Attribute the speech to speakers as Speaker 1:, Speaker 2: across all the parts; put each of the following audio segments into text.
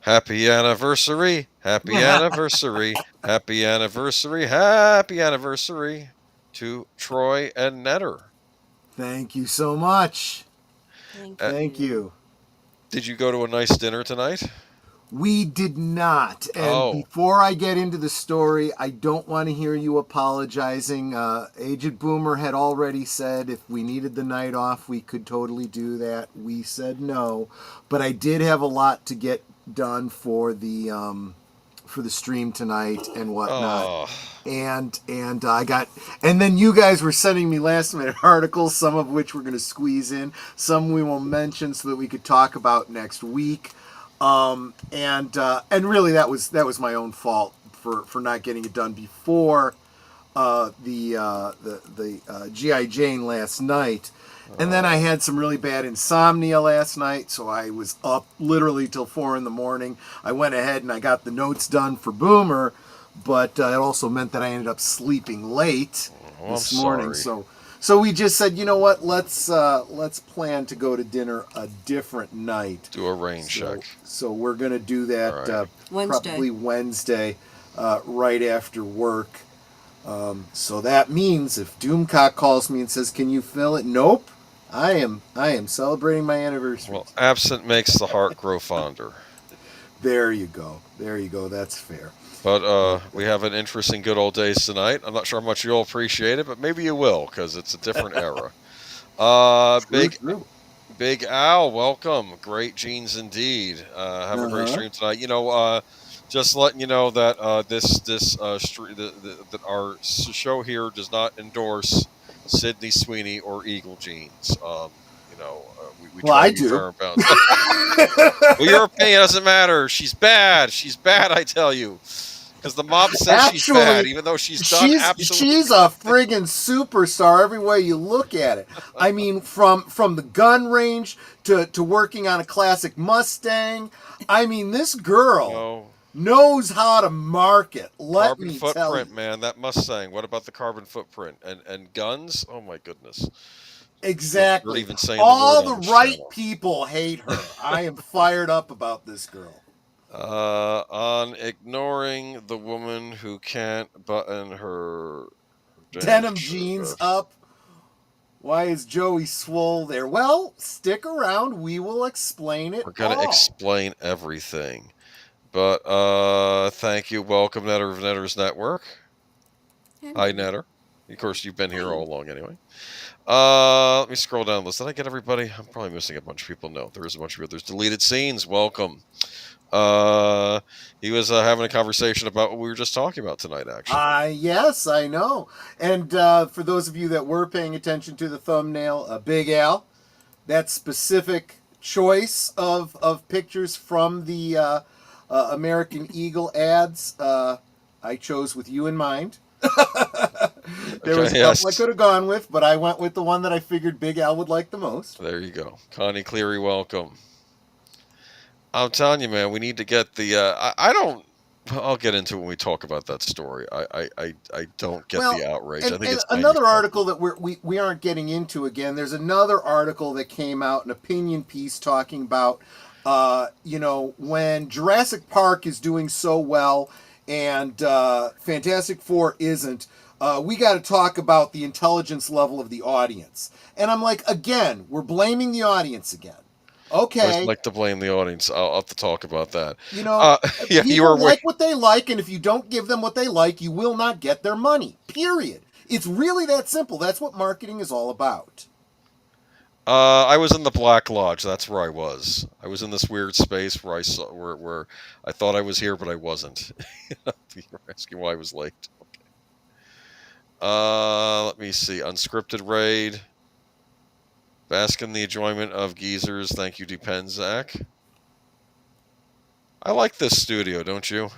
Speaker 1: Happy anniversary, happy anniversary, happy anniversary, happy anniversary to Troy and Netter.
Speaker 2: Thank you so much.
Speaker 3: Thank
Speaker 1: Uh,
Speaker 3: you.
Speaker 2: Thank you.
Speaker 1: Did you go to a nice dinner tonight?
Speaker 2: We did not. And
Speaker 1: Oh,
Speaker 2: before I get into the story, I don't want to hear you apologizing. Aged Boomer had already said if we needed the night off, we could totally do that. We said no. But I did have a lot to get done for the stream tonight and whatnot.
Speaker 1: oh,
Speaker 2: And I got, and then you guys were sending me last minute articles, some of which we're going to squeeze in, some we will mention so that we could talk about next week. And really that was my own fault for not getting it done before the GI Jane last night. And then I had some really bad insomnia last night, so I was up literally till 4 a.m. I went ahead and I got the notes done for Boomer, but it also meant that I ended up sleeping late this morning. So we just said, you know what? Let's plan to go to dinner a different night.
Speaker 1: do a rain check.
Speaker 2: So we're gonna do that
Speaker 1: Right.
Speaker 2: probably Wednesday, right after work. So that means if Doomcock calls me and says, "Can you fill it?" Nope. I am celebrating my anniversary.
Speaker 1: Well, absent makes the heart grow fonder.
Speaker 2: There you go. There you go. That's fair.
Speaker 1: But we have an interesting good old days tonight. I'm not sure how much you'll appreciate it, but maybe you will because it's a different era.
Speaker 2: True.
Speaker 1: Big Al, welcome. Great genes indeed. Have a great stream tonight. Just letting you know that that our show here does not endorse Sydney Sweeney or Eagle Jeans. We
Speaker 2: Well,
Speaker 1: try
Speaker 2: I
Speaker 1: to be
Speaker 2: do.
Speaker 1: fair about that. Well, your opinion doesn't matter. She's bad. She's bad, I tell you. Because the mob says she's bad, even though she's done absolutely.
Speaker 2: She's a friggin' superstar every way you look at it. I mean, from the gun range to working on a classic Mustang. I mean, this girl knows how to market. Let me tell you.
Speaker 1: Carbon footprint, man. That Mustang. What about the carbon footprint and guns? Oh my goodness.
Speaker 2: Exactly.
Speaker 1: Even saying
Speaker 2: all
Speaker 1: the
Speaker 2: the right
Speaker 1: channel.
Speaker 2: people hate her. I am fired up about this girl.
Speaker 1: On ignoring the woman who can't button her
Speaker 2: denim jeans up. Why is Joey swole there? Well, stick around. We will explain it.
Speaker 1: We're gonna explain everything. But thank you. Welcome, Netter of Netter's Network. Hi, Netter. Of course, you've been here all along anyway. Let me scroll down the list. Did I get everybody? I'm probably missing a bunch of people. No, there is a bunch of people. There's deleted scenes. Welcome. He was having a conversation about what we were just talking about tonight, actually.
Speaker 2: Yes, I know. And for those of you that were paying attention to the thumbnail, Big Al, that specific choice of pictures from the American Eagle ads, I chose with you in mind. There was a couple I could have gone with, but I went with the one that I figured Big Al would like the most.
Speaker 1: There you go. Connie Cleary, welcome. I'm telling you, man, we need to get the. I'll get into it when we talk about that story. I don't get the outrage. I think it's
Speaker 2: another article that we aren't getting into again. There's another article that came out, an opinion piece talking about, when Jurassic Park is doing so well and Fantastic Four isn't. We got to talk about the intelligence level of the audience. And I'm like, again, we're blaming the audience again. Okay.
Speaker 1: I'd like to blame the audience. I'll have to talk about that.
Speaker 2: People like what they like, and if you don't give them what they like, you will not get their money. Period. It's really that simple. That's what marketing is all about.
Speaker 1: I was in the Black Lodge. That's where I was. I was in this weird space where where I thought I was here, but I wasn't. You're asking why I was late. Okay. Let me see. Unscripted raid. Bask in the enjoyment of geezers. Thank you, Depenzak. I like this studio, don't you?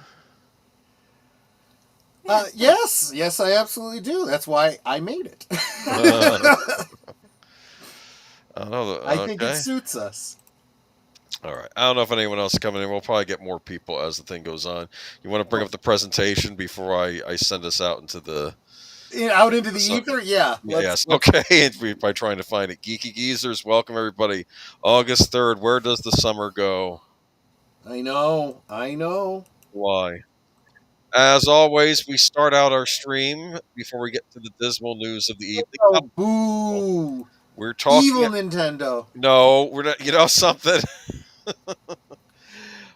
Speaker 2: Yes, I absolutely do. That's why I made it. I think it suits us.
Speaker 1: All right. I don't know if anyone else is coming in. We'll probably get more people as the thing goes on. You want to bring up the presentation before I send us out into the...
Speaker 2: Out into the ether? Yeah.
Speaker 1: Yes. Okay. By trying to find it. Geeky Geezers, welcome everybody. August 3rd. Where does the summer go?
Speaker 2: I know.
Speaker 1: Why? As always, we start out our stream before we get to the dismal news of the evening.
Speaker 2: Oh,
Speaker 1: Oh,
Speaker 2: boo!
Speaker 1: we're talking.
Speaker 2: Evil Nintendo.
Speaker 1: No, we're not. You know something?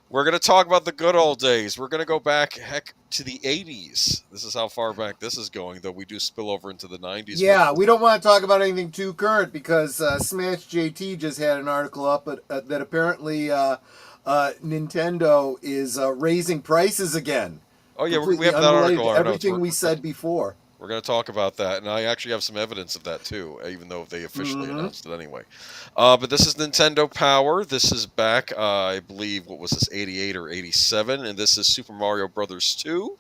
Speaker 1: We're going to talk about the good old days. We're going to go back, heck, to the 80s. This is how far back this is going, though we do spill over into the 90s.
Speaker 2: Yeah, we don't want to talk about anything too current because Smash JT just had an article up that apparently Nintendo is raising prices again.
Speaker 1: Oh, yeah, we
Speaker 2: Completely
Speaker 1: have that
Speaker 2: unrelated
Speaker 1: article
Speaker 2: to
Speaker 1: on our notes.
Speaker 2: everything we said before.
Speaker 1: We're going to talk about that, and I actually have some evidence of that too, even though they officially announced it anyway. But this is Nintendo Power. This is back, I believe, what was this, 88 or 87, and this is Super Mario Brothers 2.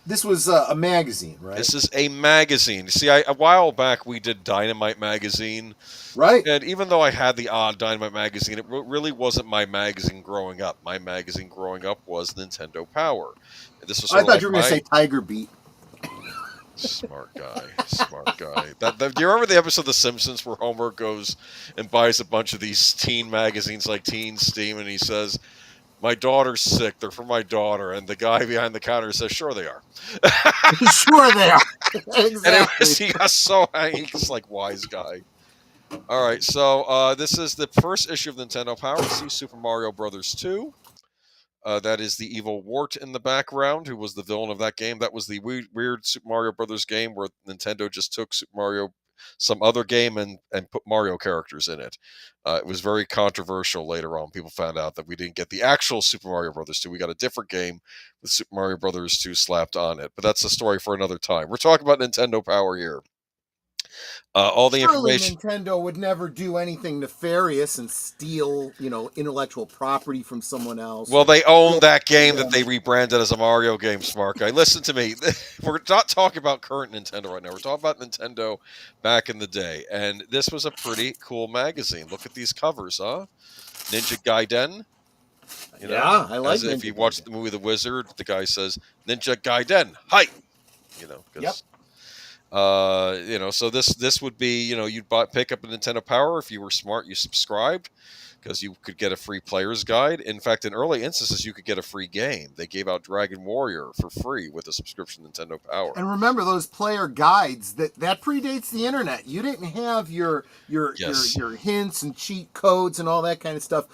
Speaker 2: This was a magazine, right?
Speaker 1: This is a magazine. See, a while back we did Dynamite Magazine,
Speaker 2: right?
Speaker 1: And even though I had the odd Dynamite Magazine, it really wasn't my magazine growing up. My magazine growing up was Nintendo Power. And this was
Speaker 2: I thought you were going to say Tiger Beat.
Speaker 1: Smart guy. Do you remember the episode of The Simpsons where Homer goes and buys a bunch of these teen magazines like Teen Steam, and he says, "My daughter's sick. They're for my daughter." And the guy behind the counter says, "Sure they are."
Speaker 2: Sure they are. Exactly.
Speaker 1: And he got so angry. He's like, wise guy. All right, so this is the first issue of Nintendo Power. We see Super Mario Brothers 2. That is the evil Wart in the background, who was the villain of that game. That was the weird Super Mario Brothers game where Nintendo just took Super Mario, some other game, and put Mario characters in it. It was very controversial later on. People found out that we didn't get the actual Super Mario Brothers 2. We got a different game with Super Mario Brothers 2 slapped on it. But that's a story for another time. We're talking about Nintendo Power here. All the
Speaker 2: Surely
Speaker 1: information.
Speaker 2: Nintendo would never do anything nefarious and steal, intellectual property from someone else.
Speaker 1: Well, they own that game that they rebranded as a Mario game, smart guy. Listen to me. We're not talking about current Nintendo right now. We're talking about Nintendo back in the day. And this was a pretty cool magazine. Look at these covers, huh? Ninja Gaiden.
Speaker 2: Yeah, I like
Speaker 1: it. If you watch the movie The Wizard, the guy says, Ninja Gaiden, hi!
Speaker 2: Yep.
Speaker 1: So this would be, you'd pick up a Nintendo Power. If you were smart, you subscribed because you could get a free player's guide. In fact, in early instances, you could get a free game. They gave out Dragon Warrior for free with a subscription to Nintendo Power.
Speaker 2: And remember those player guides that predates the internet. You didn't have your hints and cheat codes and all that kind of stuff.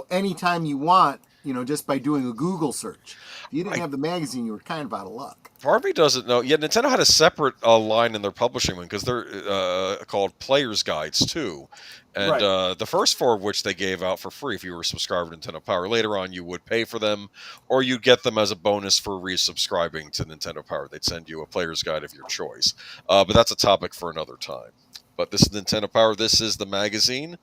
Speaker 2: Anytime you want. Just by doing a Google search. If you didn't have the magazine, you were kind of out of luck.
Speaker 1: Part of me doesn't know. Yeah, Nintendo had a separate line in their publishing one because they're called Player's Guides too. And the first 4 of which they gave out for free if you were subscribed to Nintendo Power. Later on, you would pay for them, or you'd get them as a bonus for resubscribing to Nintendo Power. They'd send you a Player's Guide of your choice. But that's a topic for another time. But this is Nintendo Power. This is the magazine.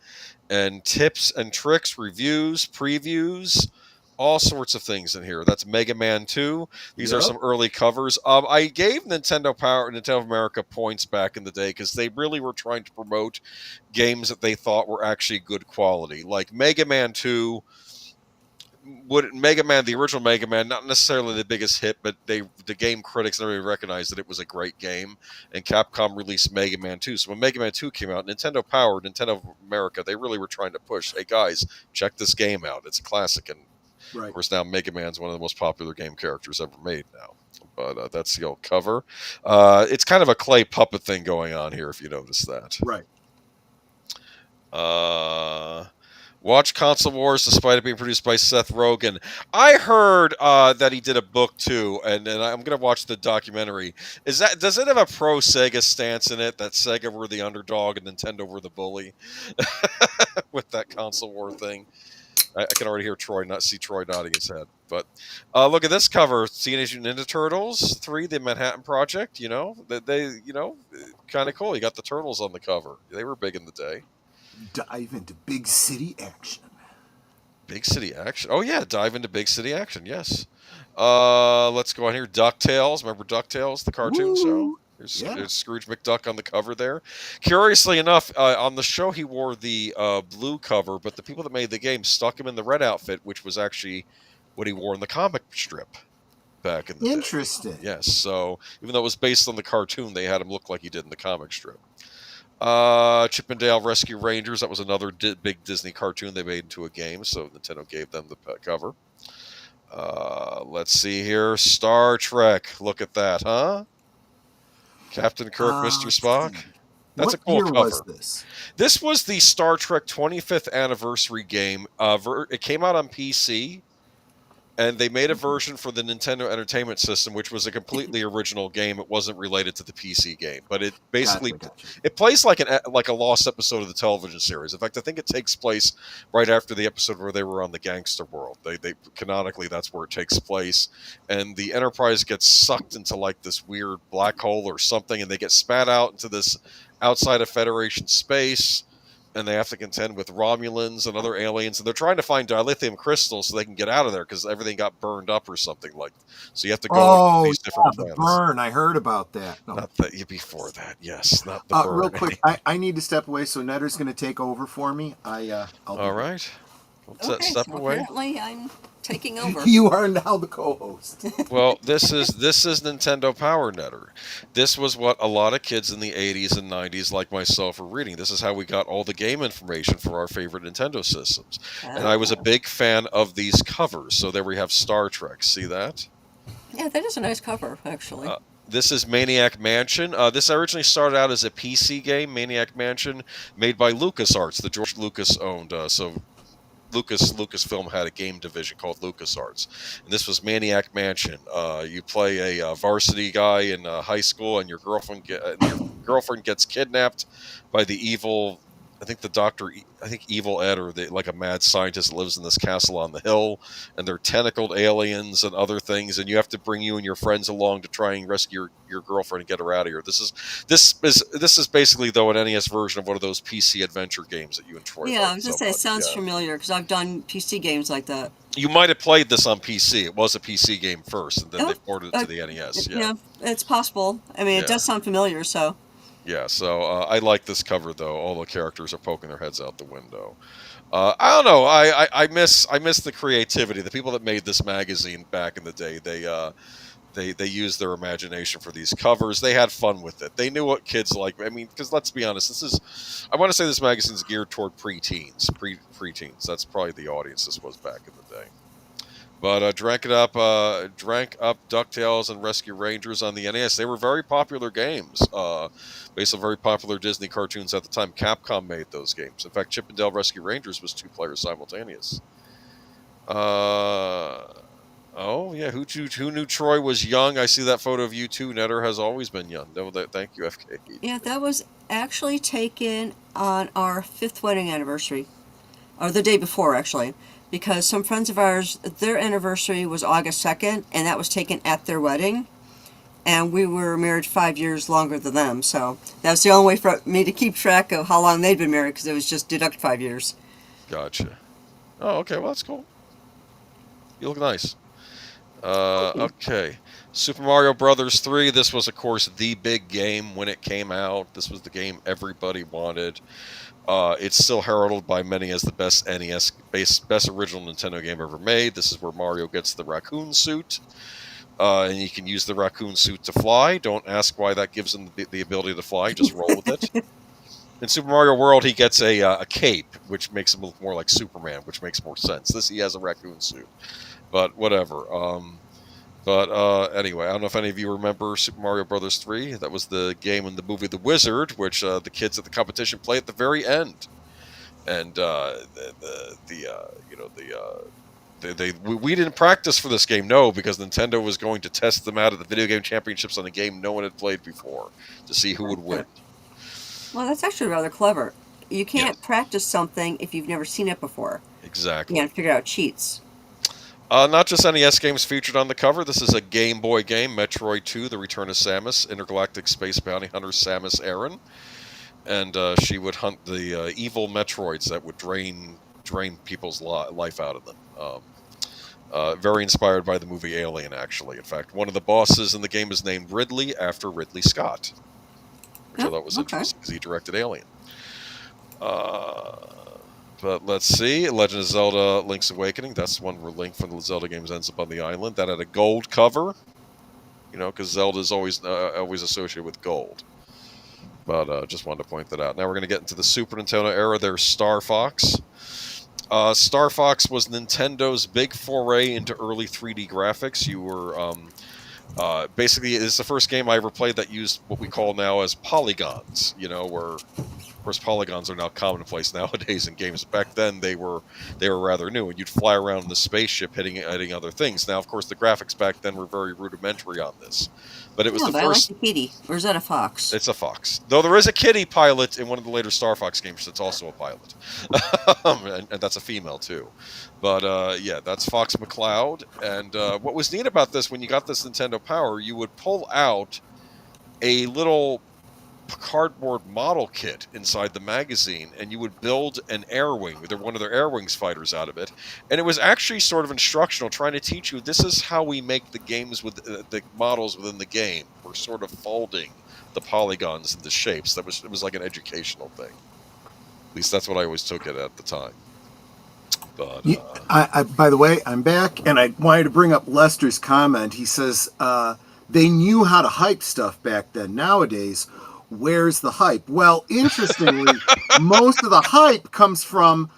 Speaker 1: And tips and tricks, reviews, previews, all sorts of things in here. That's Mega Man 2. These are some early covers. I gave Nintendo of America points back in the day because they really were trying to promote games that they thought were actually good quality. Like Mega Man 2, the original Mega Man, not necessarily the biggest hit, but the game critics never even recognized that it was a great game. And Capcom released Mega Man 2. So when Mega Man 2 came out, Nintendo Power, Nintendo of America, they really were trying to push, hey guys, check this game out. It's a classic. And of course, now Mega Man's one of the most popular game characters ever made now. But that's the old cover. It's kind of a clay puppet thing going on here, if you notice that.
Speaker 2: Right.
Speaker 1: Watch Console Wars despite it being produced by Seth Rogen. I heard that he did a book too, and I'm going to watch the documentary. Does it have a pro Sega stance in it, that Sega were the underdog and Nintendo were the bully with that Console War thing? I can already hear Troy nodding his head. But look at this cover: Teenage Mutant Ninja Turtles 3, The Manhattan Project. They kind of cool. You got the turtles on the cover. They were big in the day.
Speaker 2: Dive into big city action.
Speaker 1: Big city action. Oh yeah, dive into big city action. Yes. Let's go on here. DuckTales. Remember DuckTales, the cartoon show? There's Scrooge McDuck on the cover there. Curiously enough, on the show he wore the blue cover, but the people that made the game stuck him in the red outfit, which was actually what he wore in the comic strip back in the day.
Speaker 2: Interesting.
Speaker 1: Yes, so even though it was based on the cartoon, they had him look like he did in the comic strip. Chip and Dale Rescue Rangers. That was another big Disney cartoon they made into a game, so Nintendo gave them the cover. Let's see here. Star Trek. Look at that, huh? Captain Kirk, Mr. Spock. That's a
Speaker 2: What
Speaker 1: cool
Speaker 2: year was
Speaker 1: cover.
Speaker 2: this?
Speaker 1: This was the Star Trek 25th anniversary game. It came out on PC, and they made a version for the Nintendo Entertainment System, which was a completely original game. It wasn't related to the PC game, but it basically
Speaker 2: Gotcha.
Speaker 1: it plays like a lost episode of the television series. In fact, I think it takes place right after the episode where they were on the gangster world. They canonically, that's where it takes place, and the Enterprise gets sucked into like this weird black hole or something, and they get spat out into this outside of Federation space. And they have to contend with Romulans and other aliens, and they're trying to find dilithium crystals so they can get out of there because everything got burned up or something like. So you have to go to these different planets.
Speaker 2: The burn. I heard about that. No.
Speaker 1: Not that before that, yes, not the burn.
Speaker 2: Real quick, I need to step away, so Netter's going to take over for me. I'll
Speaker 1: All right.
Speaker 3: Okay,
Speaker 1: Step
Speaker 3: so
Speaker 1: away.
Speaker 3: apparently I'm taking over.
Speaker 2: You are now the co-host.
Speaker 1: Well, this is Nintendo Power Netter. This was what a lot of kids in the 80s and 90s like myself were reading. This is how we got all the game information for our favorite Nintendo systems. And I was a big fan of these covers. So there we have Star Trek. See that?
Speaker 3: Yeah, that is a nice cover, actually.
Speaker 1: This is Maniac Mansion. This originally started out as a PC game, Maniac Mansion, made by LucasArts, the George Lucas owned. So Lucasfilm had a game division called LucasArts, and this was Maniac Mansion. You play a varsity guy in high school, and your girlfriend gets kidnapped by the evil. I think the doctor. I think Evil Ed, or like a mad scientist that lives in this castle on the hill, and they're tentacled aliens and other things, and you have to bring you and your friends along to try and rescue your girlfriend and get her out of here. This is basically though an NES version of one of those PC adventure games that you enjoy.
Speaker 3: Yeah, I was gonna say it sounds familiar because I've done PC games like that.
Speaker 1: You might have played this on PC. It was a PC game first, and then they ported it to the NES.
Speaker 3: Yeah, it's possible. I mean, it does sound familiar, so.
Speaker 1: Yeah, so I like this cover though. All the characters are poking their heads out the window. I don't know. I miss the creativity. The people that made this magazine back in the day, they used their imagination for these covers. They had fun with it. They knew what kids like. I mean, because let's be honest, I want to say this magazine's geared toward preteens. Preteens. That's probably the audience this was back in the day. But Drank Up DuckTales and Rescue Rangers on the NES. They were very popular games, based on very popular Disney cartoons at the time. Capcom made those games. In fact, Chip and Dale Rescue Rangers was 2 players simultaneous. Oh yeah, who knew Troy was young? I see that photo of you too. Netter has always been young. No, thank you, FK.
Speaker 3: Yeah, that was actually taken on our 5th wedding anniversary, or the day before actually. Because some friends of ours, their anniversary was August 2nd, and that was taken at their wedding. And we were married 5 years longer than them, so that was the only way for me to keep track of how long they'd been married, because it was just deduct 5 years.
Speaker 1: Gotcha. Oh, okay, well, that's cool. You look nice. Okay. Super Mario Brothers 3, this was, of course, the big game when it came out. This was the game everybody wanted. It's still heralded by many as the best NES, best original Nintendo game ever made. This is where Mario gets the raccoon suit, and you can use the raccoon suit to fly. Don't ask why that gives him the ability to fly. Just roll with it. In Super Mario World, he gets a cape, which makes him look more like Superman, which makes more sense. He has a raccoon suit, but whatever. Anyway, I don't know if any of you remember Super Mario Brothers 3. That was the game in the movie The Wizard, which the kids at the competition play at the very end. And we didn't practice for this game, no, because Nintendo was going to test them out at the Video Game Championships on a game no one had played before to see who would win.
Speaker 3: Well, that's actually rather clever. You can't practice something if you've never seen it before.
Speaker 1: Exactly.
Speaker 3: You can't figure out cheats.
Speaker 1: Not just NES games featured on the cover. This is a Game Boy game, Metroid 2, The Return of Samus, Intergalactic Space Bounty Hunter Samus Aran. And she would hunt the evil Metroids that would drain people's life out of them. Very inspired by the movie Alien, actually. In fact, one of the bosses in the game is named Ridley after Ridley Scott, which I thought was interesting because he directed Alien. But let's see, Legend of Zelda Link's Awakening. That's one where Link from the Zelda games ends up on the island. That had a gold cover, because Zelda's always associated with gold. But just wanted to point that out. Now we're going to get into the Super Nintendo era. There's Star Fox. Star Fox was Nintendo's big foray into early 3D graphics. You were basically, it's the first game I ever played that used what we call now as polygons. Where of course polygons are now commonplace nowadays in games. Back then they were rather new, and you'd fly around in the spaceship hitting other things. Now, of course, the graphics back then were very rudimentary on this, but it was the first.
Speaker 3: I like the kitty. Or is that a fox?
Speaker 1: It's a fox. Though there is a kitty pilot in one of the later Star Fox games that's also a pilot. and that's a female, too. But, yeah, that's Fox McCloud. And what was neat about this, when you got this Nintendo Power, you would pull out a little cardboard model kit inside the magazine, and you would build an air wing. They're one of their air wings fighters out of it, and it was actually sort of instructional, trying to teach you this is how we make the games with the models within the game. We're sort of folding the polygons into shapes. It was like an educational thing. At least that's what I always took it at the time. But
Speaker 2: by the way, I'm back, and I wanted to bring up Lester's comment. He says they knew how to hype stuff back then. Nowadays, where's the hype? Well, interestingly, most of the hype comes from,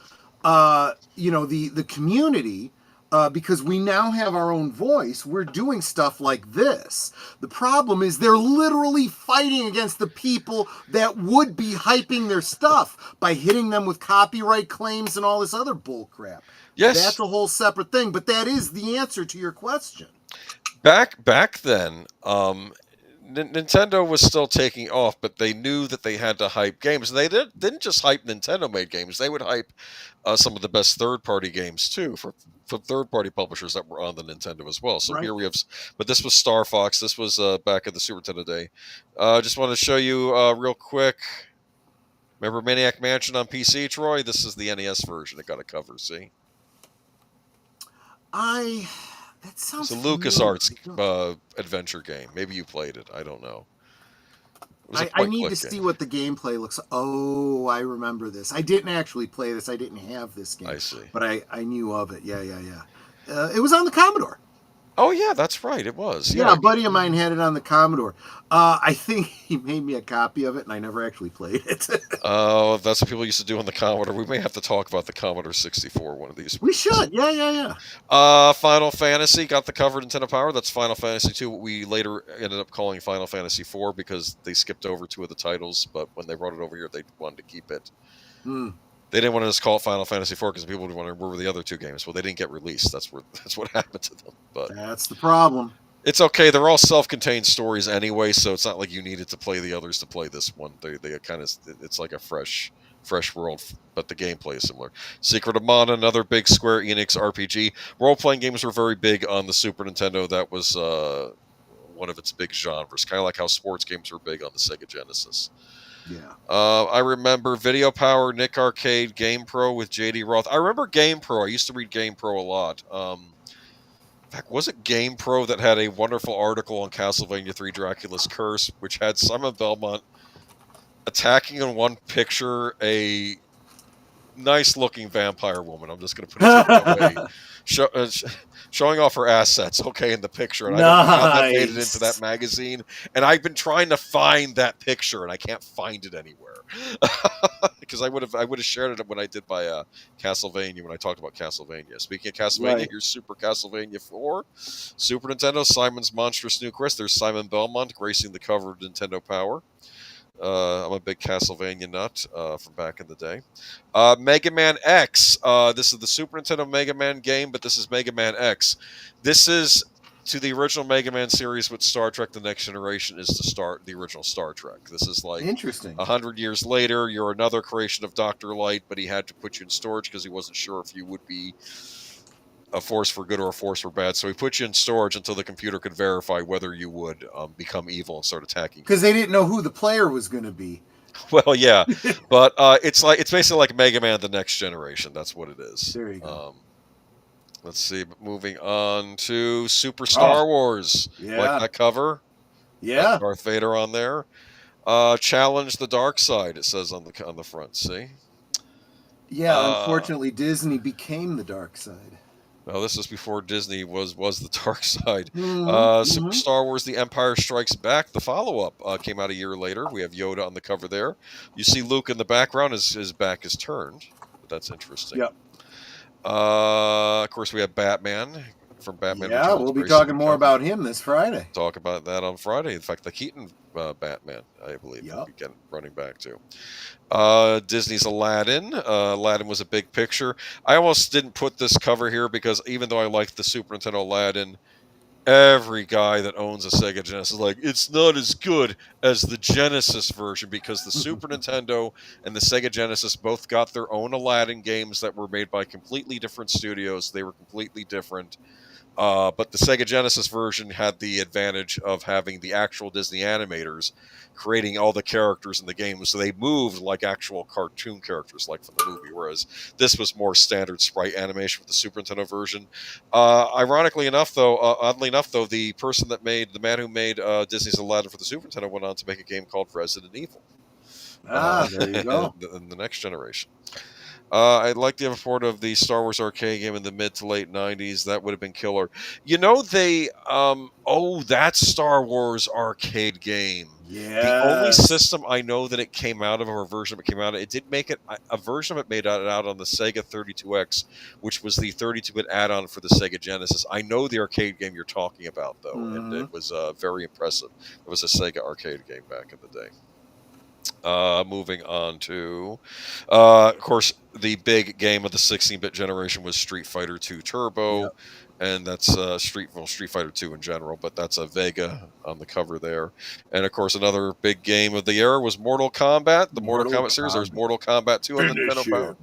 Speaker 2: the community, because we now have our own voice. We're doing stuff like this. The problem is they're literally fighting against the people that would be hyping their stuff by hitting them with copyright claims and all this other bull crap.
Speaker 1: Yes.
Speaker 2: That's a whole separate thing, but that is the answer to your question.
Speaker 1: Back then, Nintendo was still taking off, but they knew that they had to hype games. And they didn't just hype Nintendo-made games. They would hype some of the best third-party games, too, from third-party publishers that were on the Nintendo as well. So Here we have... But this was Star Fox. This was back at the Super Nintendo day. Just wanted to show you real quick. Remember Maniac Mansion on PC, Troy? This is the NES version. It got a cover, see?
Speaker 2: That sounds
Speaker 1: It's a LucasArts adventure game. Maybe you played it. I don't know.
Speaker 2: I need to see what the gameplay looks like. Oh, I remember this. I didn't actually play this. I didn't have this game.
Speaker 1: I see.
Speaker 2: But I knew of it. Yeah. It was on the Commodore.
Speaker 1: Oh, yeah, that's right. It was.
Speaker 2: Yeah, a buddy of mine had it on the Commodore. I think he made me a copy of it, and I never actually played it.
Speaker 1: Oh, that's what people used to do on the Commodore. We may have to talk about the Commodore 64 one of these.
Speaker 2: We should. Yeah.
Speaker 1: Final Fantasy got the cover Nintendo Power. That's Final Fantasy 2, what we later ended up calling Final Fantasy 4 because they skipped over 2 of the titles, but when they brought it over here, they wanted to keep it. They didn't want to just call it Final Fantasy 4 because people would wonder where were the other 2 games. Well, they didn't get released. That's what happened to them. But
Speaker 2: that's the problem. It's
Speaker 1: okay. They're all self-contained stories anyway, so it's not like you needed to play the others to play this one. They kind of, it's like a fresh world, but the gameplay is similar. Secret of Mana, another big Square Enix RPG. Role-playing games were very big on the Super Nintendo. That was one of its big genres, kind of like how sports games were big on the Sega Genesis.
Speaker 2: Yeah.
Speaker 1: I remember Video Power, Nick Arcade, Game Pro with JD Roth. I remember Game Pro. I used to read Game Pro a lot. In fact, was it Game Pro that had a wonderful article on Castlevania 3 Dracula's Curse, which had Simon Belmont attacking in one picture a nice-looking vampire woman. I'm just going to put it that way. Showing off her assets, in the picture. And I don't know how that made it into that magazine. And I've been trying to find that picture, and I can't find it anywhere. Because I would have shared it when I did my Castlevania, when I talked about Castlevania. Speaking of Castlevania, here's Super Castlevania 4. Super Nintendo, Simon's Monstrous New Quest. There's Simon Belmont gracing the cover of Nintendo Power. I'm a big Castlevania nut from back in the day. Mega Man X. This is the Super Nintendo Mega Man game, but this is Mega Man X. This is to the original Mega Man series with Star Trek The Next Generation is the original Star Trek. This is like
Speaker 2: interesting.
Speaker 1: 100 years later, you're another creation of Dr. Light, but he had to put you in storage because he wasn't sure if you would be a force for good or a force for bad. So he put you in storage until the computer could verify whether you would become evil and start attacking.
Speaker 2: Because they didn't know who the player was going to be.
Speaker 1: Well, yeah, but it's basically like Mega Man: The Next Generation. That's what it is.
Speaker 2: There you go.
Speaker 1: Let's see. Moving on to Super Star Wars.
Speaker 2: Yeah.
Speaker 1: Like that cover.
Speaker 2: Yeah.
Speaker 1: Darth Vader on there. Challenge the dark side. It says on the front. See.
Speaker 2: Yeah. Unfortunately, Disney became the dark side.
Speaker 1: Well, this was before Disney was the dark side.
Speaker 2: Mm-hmm.
Speaker 1: Star Wars: The Empire Strikes Back, the follow-up, came out a year later. We have Yoda on the cover there. You see Luke in the background. His back is turned, but that's interesting.
Speaker 2: Yep.
Speaker 1: Of course, we have Batman from Batman
Speaker 2: Yeah,
Speaker 1: Returns.
Speaker 2: we'll be
Speaker 1: Very simple
Speaker 2: talking more
Speaker 1: cover.
Speaker 2: about him this Friday.
Speaker 1: Talk about that on Friday. In fact, the Keaton Batman, I believe,
Speaker 2: Yep.
Speaker 1: we'll be running back to. Disney's Aladdin. Aladdin was a big picture. I almost didn't put this cover here because even though I liked the Super Nintendo Aladdin, every guy that owns a Sega Genesis is like, it's not as good as the Genesis version because the Super Nintendo and the Sega Genesis both got their own Aladdin games that were made by completely different studios. They were completely different. But the Sega Genesis version had the advantage of having the actual Disney animators creating all the characters in the game. So they moved like actual cartoon characters, like from the movie, whereas this was more standard sprite animation with the Super Nintendo version. Ironically enough, though, oddly enough, though, the man who made Disney's Aladdin for the Super Nintendo went on to make a game called Resident Evil.
Speaker 2: There you go.
Speaker 1: In the next generation. I'd like to have a port of the Star Wars arcade game in the mid to late 90s. That would have been killer. You know, that Star Wars arcade game.
Speaker 2: Yeah.
Speaker 1: The only system I know that it came out of, or a version of it came out of, it did make it, a version of it made it out on the Sega 32X, which was the 32-bit add-on for the Sega Genesis. I know the arcade game you're talking about, though, and it was very impressive. It was a Sega arcade game back in the day. Moving on to, of course, the big game of the 16-bit generation was Street Fighter II Turbo,
Speaker 2: Yep.
Speaker 1: and that's Street Fighter II in general, but that's a Vega on the cover there. And of course, another big game of the era was Mortal Kombat, the Mortal Kombat series. There's Mortal Kombat 2 on Nintendo Power.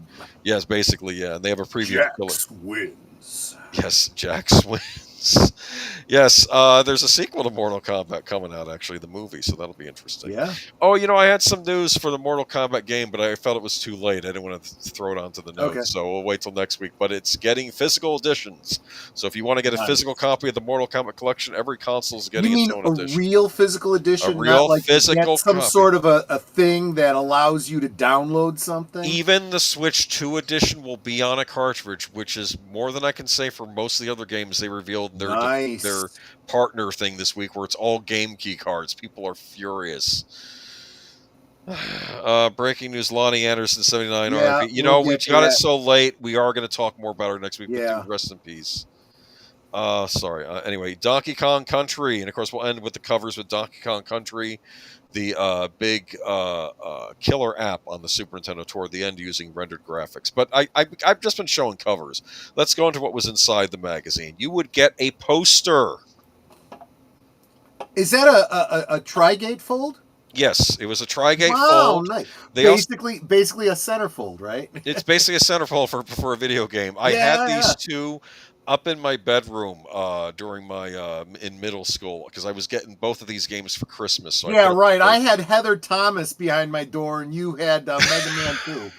Speaker 1: Yes, basically, yeah. And they have a preview of the killer.
Speaker 2: Jax wins.
Speaker 1: Yes, Jax wins. Yes, there's a sequel to Mortal Kombat coming out, actually, the movie, so that'll be interesting.
Speaker 2: Yeah.
Speaker 1: Oh, I had some news for the Mortal Kombat game, but I felt it was too late. I didn't want to throw it onto the notes,
Speaker 2: Okay.
Speaker 1: so we'll wait till next week. But it's getting physical editions. So if you want to get a physical copy of the Mortal Kombat collection, every console is getting its own edition.
Speaker 2: A real physical edition?
Speaker 1: A real
Speaker 2: not like
Speaker 1: physical
Speaker 2: some
Speaker 1: copy.
Speaker 2: sort of a thing that allows you to download something?
Speaker 1: Even the Switch 2 edition will be on a cartridge, which is more than I can say for most of the other games they revealed their partner thing this week, where it's all Game Key cards. People are furious. Breaking news: Lonnie Anderson, 79 RIP. We got it so late. We are going to talk more about her next week.
Speaker 2: Yeah.
Speaker 1: But rest in peace. Sorry. Anyway, Donkey Kong Country, and of course we'll end with the covers with Donkey Kong Country, the big killer app on the Super Nintendo toward the end using rendered graphics. But I've just been showing covers. Let's go into what was inside the magazine. You would get a poster.
Speaker 2: Is that a tri-gate fold?
Speaker 1: Yes, it was a tri-gate fold.
Speaker 2: Nice.
Speaker 1: Basically
Speaker 2: a centerfold, right?
Speaker 1: It's basically a centerfold for a video game. I had these two up in my bedroom during my in middle school because I was getting both of these games for Christmas. So
Speaker 2: I had Heather Thomas behind my door, and you had Mega Man 2.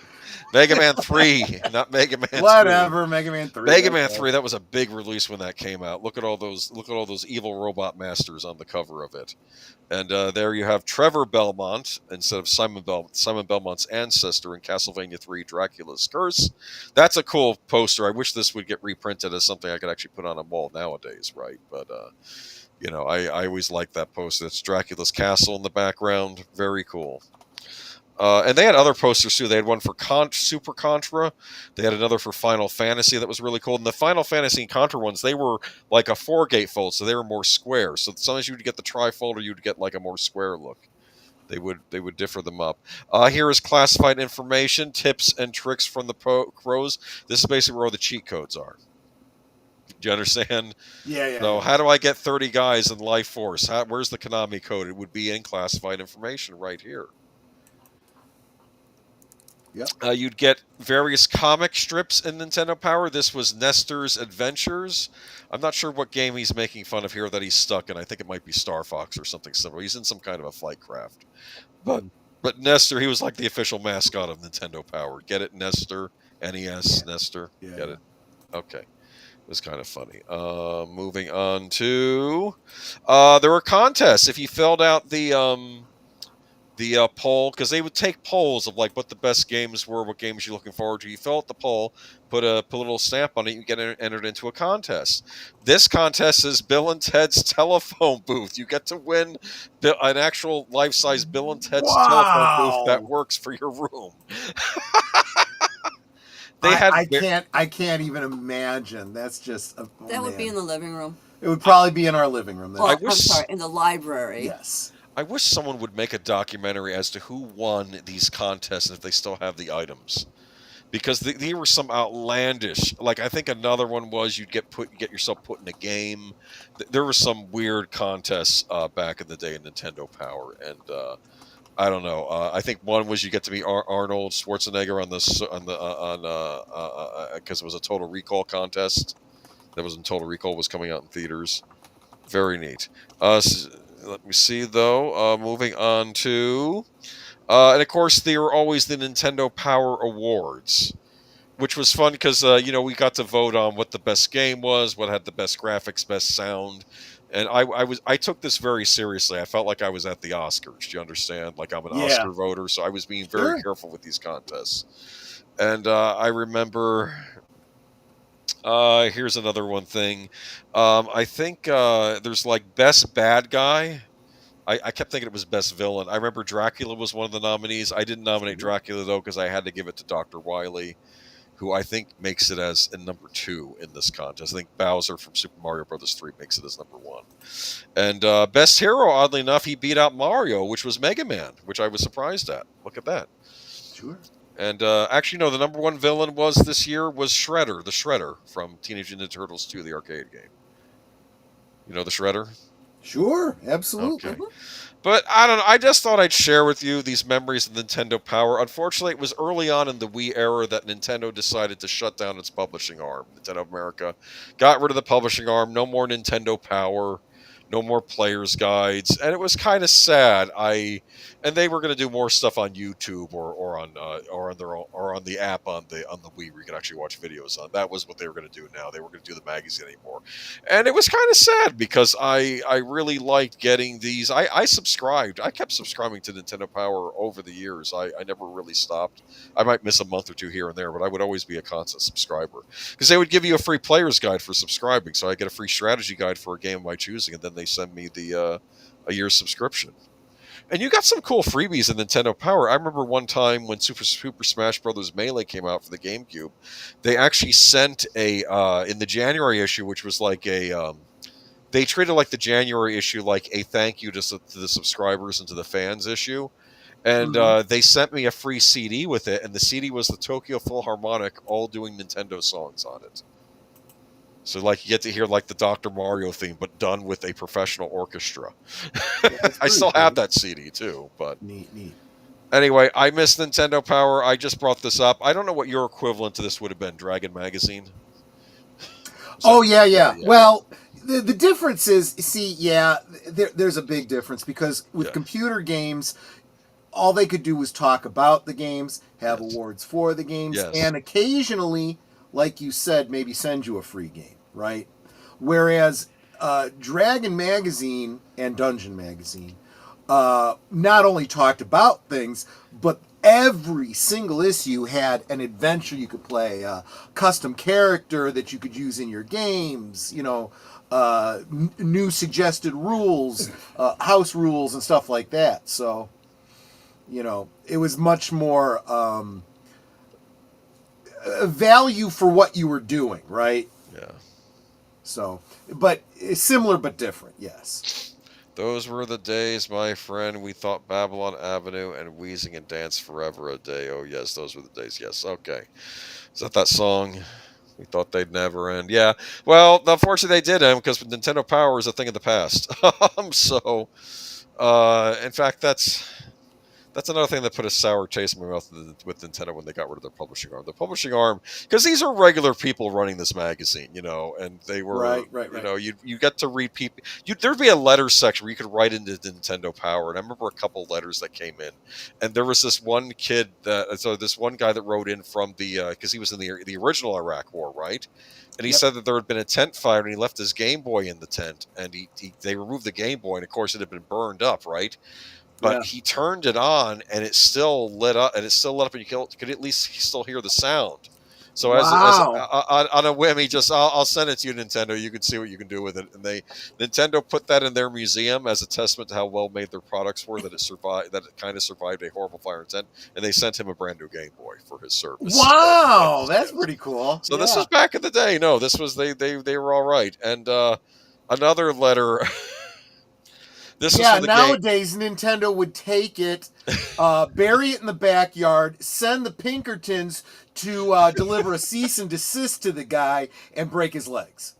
Speaker 1: Mega Man 3, not Mega Man.
Speaker 2: Whatever, 3. Mega Man 3.
Speaker 1: Mega Man 3. That was a big release when that came out. Look at all those evil robot masters on the cover of it. And there you have Trevor Belmont instead of Simon Belmont's ancestor in Castlevania 3: Dracula's Curse. That's a cool poster. I wish this would get reprinted as something I could actually put on a wall nowadays, right? But I always like that poster. It's Dracula's castle in the background. Very cool. And they had other posters too. They had one for Super Contra. They had another for Final Fantasy that was really cool. And the Final Fantasy and Contra ones, they were like a 4-gate fold, so they were more square. So sometimes you would get the tri-fold, or you'd get like a more square look. They would differ them up. Here is classified information, tips and tricks from the pros. This is basically where all the cheat codes are. Do you understand?
Speaker 2: Yeah.
Speaker 1: So how do I get 30 guys in Life Force? Where's the Konami code? It would be in classified information right here.
Speaker 2: Yep.
Speaker 1: You'd get various comic strips in Nintendo Power. This was Nestor's Adventures. I'm not sure what game he's making fun of here that he's stuck in. I think it might be Star Fox or something similar. He's in some kind of a flight craft. But Nestor, he was like the official mascot of Nintendo Power. Get it, Nestor? NES, Nestor?
Speaker 2: Yeah.
Speaker 1: Get it? Okay. It was kind of funny. Moving on to... there were contests. If you filled out the the poll, because they would take polls of like what the best games were, what games you're looking forward to. You fill out the poll, put a little stamp on it, you get entered into a contest. This contest is Bill and Ted's telephone booth. You get to win an actual life-size Bill and Ted's telephone booth that
Speaker 2: Wow.
Speaker 1: works for your room. They had
Speaker 2: I can't even imagine. That's just
Speaker 3: That would be in the living room.
Speaker 2: It would probably be in our living room. Then.
Speaker 3: Well, I'm sorry, in the library.
Speaker 2: Yes.
Speaker 1: I wish someone would make a documentary as to who won these contests and if they still have the items, because there were some outlandish. Like I think another one was you'd get yourself put in a game. There were some weird contests back in the day in Nintendo Power, and I don't know. I think one was you get to meet Arnold Schwarzenegger because it was a Total Recall contest. That was in Total Recall was coming out in theaters. Very neat. Let me see, though. Moving on to... and, of course, there were always the Nintendo Power Awards, which was fun because, we got to vote on what the best game was, what had the best graphics, best sound. And I took this very seriously. I felt like I was at the Oscars. Do you understand? Like I'm an Oscar voter, so I was being very careful with these contests. And I remember... here's another one thing. I think there's like best bad guy. I kept thinking it was best villain. I remember Dracula was one of the nominees. I didn't nominate Dracula though because I had to give it to Dr. Wily, who I think makes it as in number 2 in this contest. I think Bowser from Super Mario Brothers 3 makes it as number 1. And best hero, oddly enough, he beat out Mario, which was Mega Man, which I was surprised at. Look at that.
Speaker 2: Sure.
Speaker 1: And actually, no, the number 1 villain this year was Shredder, the Shredder from Teenage Mutant Ninja Turtles 2, the arcade game. You know the Shredder?
Speaker 2: Sure, absolutely.
Speaker 1: Okay. But I don't know. I just thought I'd share with you these memories of Nintendo Power. Unfortunately, it was early on in the Wii era that Nintendo decided to shut down its publishing arm. Nintendo of America got rid of the publishing arm. No more Nintendo Power. No more players' guides, and it was kind of sad. And they were going to do more stuff on YouTube or on the app on the Wii where you could actually watch videos on. That was what they were going to do. Now they were going to do the magazine anymore, and it was kind of sad because I really liked getting these. I subscribed. I kept subscribing to Nintendo Power over the years. I never really stopped. I might miss a month or two here and there, but I would always be a constant subscriber because they would give you a free player's guide for subscribing. So I get a free strategy guide for a game of my choosing, and then they send me the a year's subscription. And you got some cool freebies in Nintendo Power. I remember one time when Super Smash Bros. Melee came out for the GameCube, they actually sent in the January issue, which was like they treated like the January issue like a thank you to the subscribers and to the fans issue. And they sent me a free CD with it, and the CD was the Tokyo Philharmonic all doing Nintendo songs on it. So, like, you get to hear, like, the Dr. Mario theme, but done with a professional orchestra. I still have that CD, too, but...
Speaker 2: Neat.
Speaker 1: Anyway, I miss Nintendo Power. I just brought this up. I don't know what your equivalent to this would have been, Dragon Magazine.
Speaker 2: Yeah. Well, the difference is, there's a big difference, because with computer games, all they could do was talk about the games, have awards for the games, and occasionally... like you said, maybe send you a free game, right? Whereas Dragon Magazine and Dungeon Magazine not only talked about things, but every single issue had an adventure you could play, a custom character that you could use in your games, new suggested rules, house rules, and stuff like that. So, it was much more... value for what you were doing, right?
Speaker 1: Yeah.
Speaker 2: So, but similar but different, yes.
Speaker 1: Those were the days, my friend. We thought Babylon Avenue and Wheezing and Dance Forever a Day. Oh, yes, those were the days. Yes, okay. Is that song? We thought they'd never end. Yeah. Well, unfortunately, they did end because Nintendo Power is a thing of the past. In fact, that's another thing that put a sour taste in my mouth with Nintendo when they got rid of their publishing arm. The publishing arm, because these are regular people running this magazine, and they were,
Speaker 2: right.
Speaker 1: You get to read people. There'd be a letter section where you could write into Nintendo Power, and I remember a couple letters that came in, and there was this one this one guy that wrote in from because he was in the original Iraq War, right? And he said that there had been a tent fire, and he left his Game Boy in the tent, and they removed the Game Boy, and of course it had been burned up, right? but he turned it on and it still lit up, and you could at least still hear the sound. So as on a whim, he just, I'll send it to you, Nintendo. You can see what you can do with it. And Nintendo put that in their museum as a testament to how well made their products were, that it kind of survived a horrible fire incident. And they sent him a brand new Game Boy for his service.
Speaker 2: Wow, that's pretty cool.
Speaker 1: So this was back in the day. No, this was they were all right. And another letter.
Speaker 2: Nowadays Nintendo would take it, bury it in the backyard, send the Pinkertons to deliver a cease and desist to the guy, and break his legs.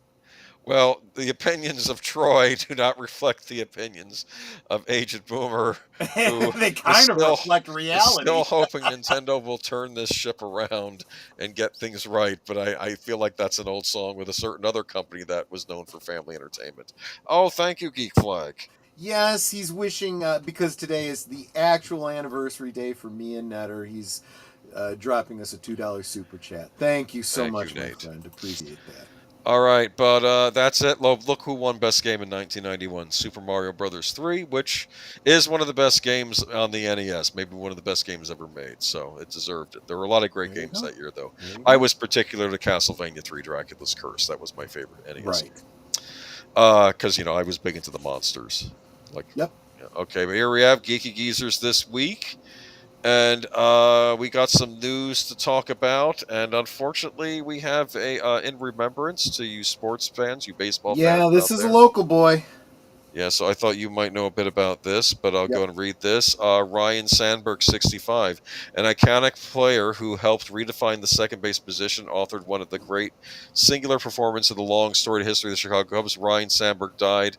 Speaker 1: Well, the opinions of Troy do not reflect the opinions of Agent Boomer.
Speaker 2: They kind of reflect reality.
Speaker 1: Still hoping Nintendo will turn this ship around and get things right, but I feel like that's an old song with a certain other company that was known for family entertainment. Oh, thank you, Geek Flag.
Speaker 2: Yes, he's wishing, because today is the actual anniversary day for me and Netter, he's dropping us a $2 super chat. Thank you so much, my friend. Appreciate that.
Speaker 1: All right, but that's it. Look who won best game in 1991, Super Mario Brothers 3, which is one of the best games on the NES, maybe one of the best games ever made, so it deserved it. There were a lot of great games that year, though. I was particular to Castlevania 3 Dracula's Curse. That was my favorite NES. Right. Because, I was big into the monsters. Okay, but here we have Geeky Geezers this week. And we got some news to talk about, and unfortunately, we have a in remembrance to you sports fans, you baseball fans.
Speaker 2: Yeah, this is a local boy.
Speaker 1: Yeah, so I thought you might know a bit about this, but I'll go and read this. Ryne Sandberg, 65, an iconic player who helped redefine the second base position, authored one of the great singular performances of the long storied history of the Chicago Cubs. Ryne Sandberg died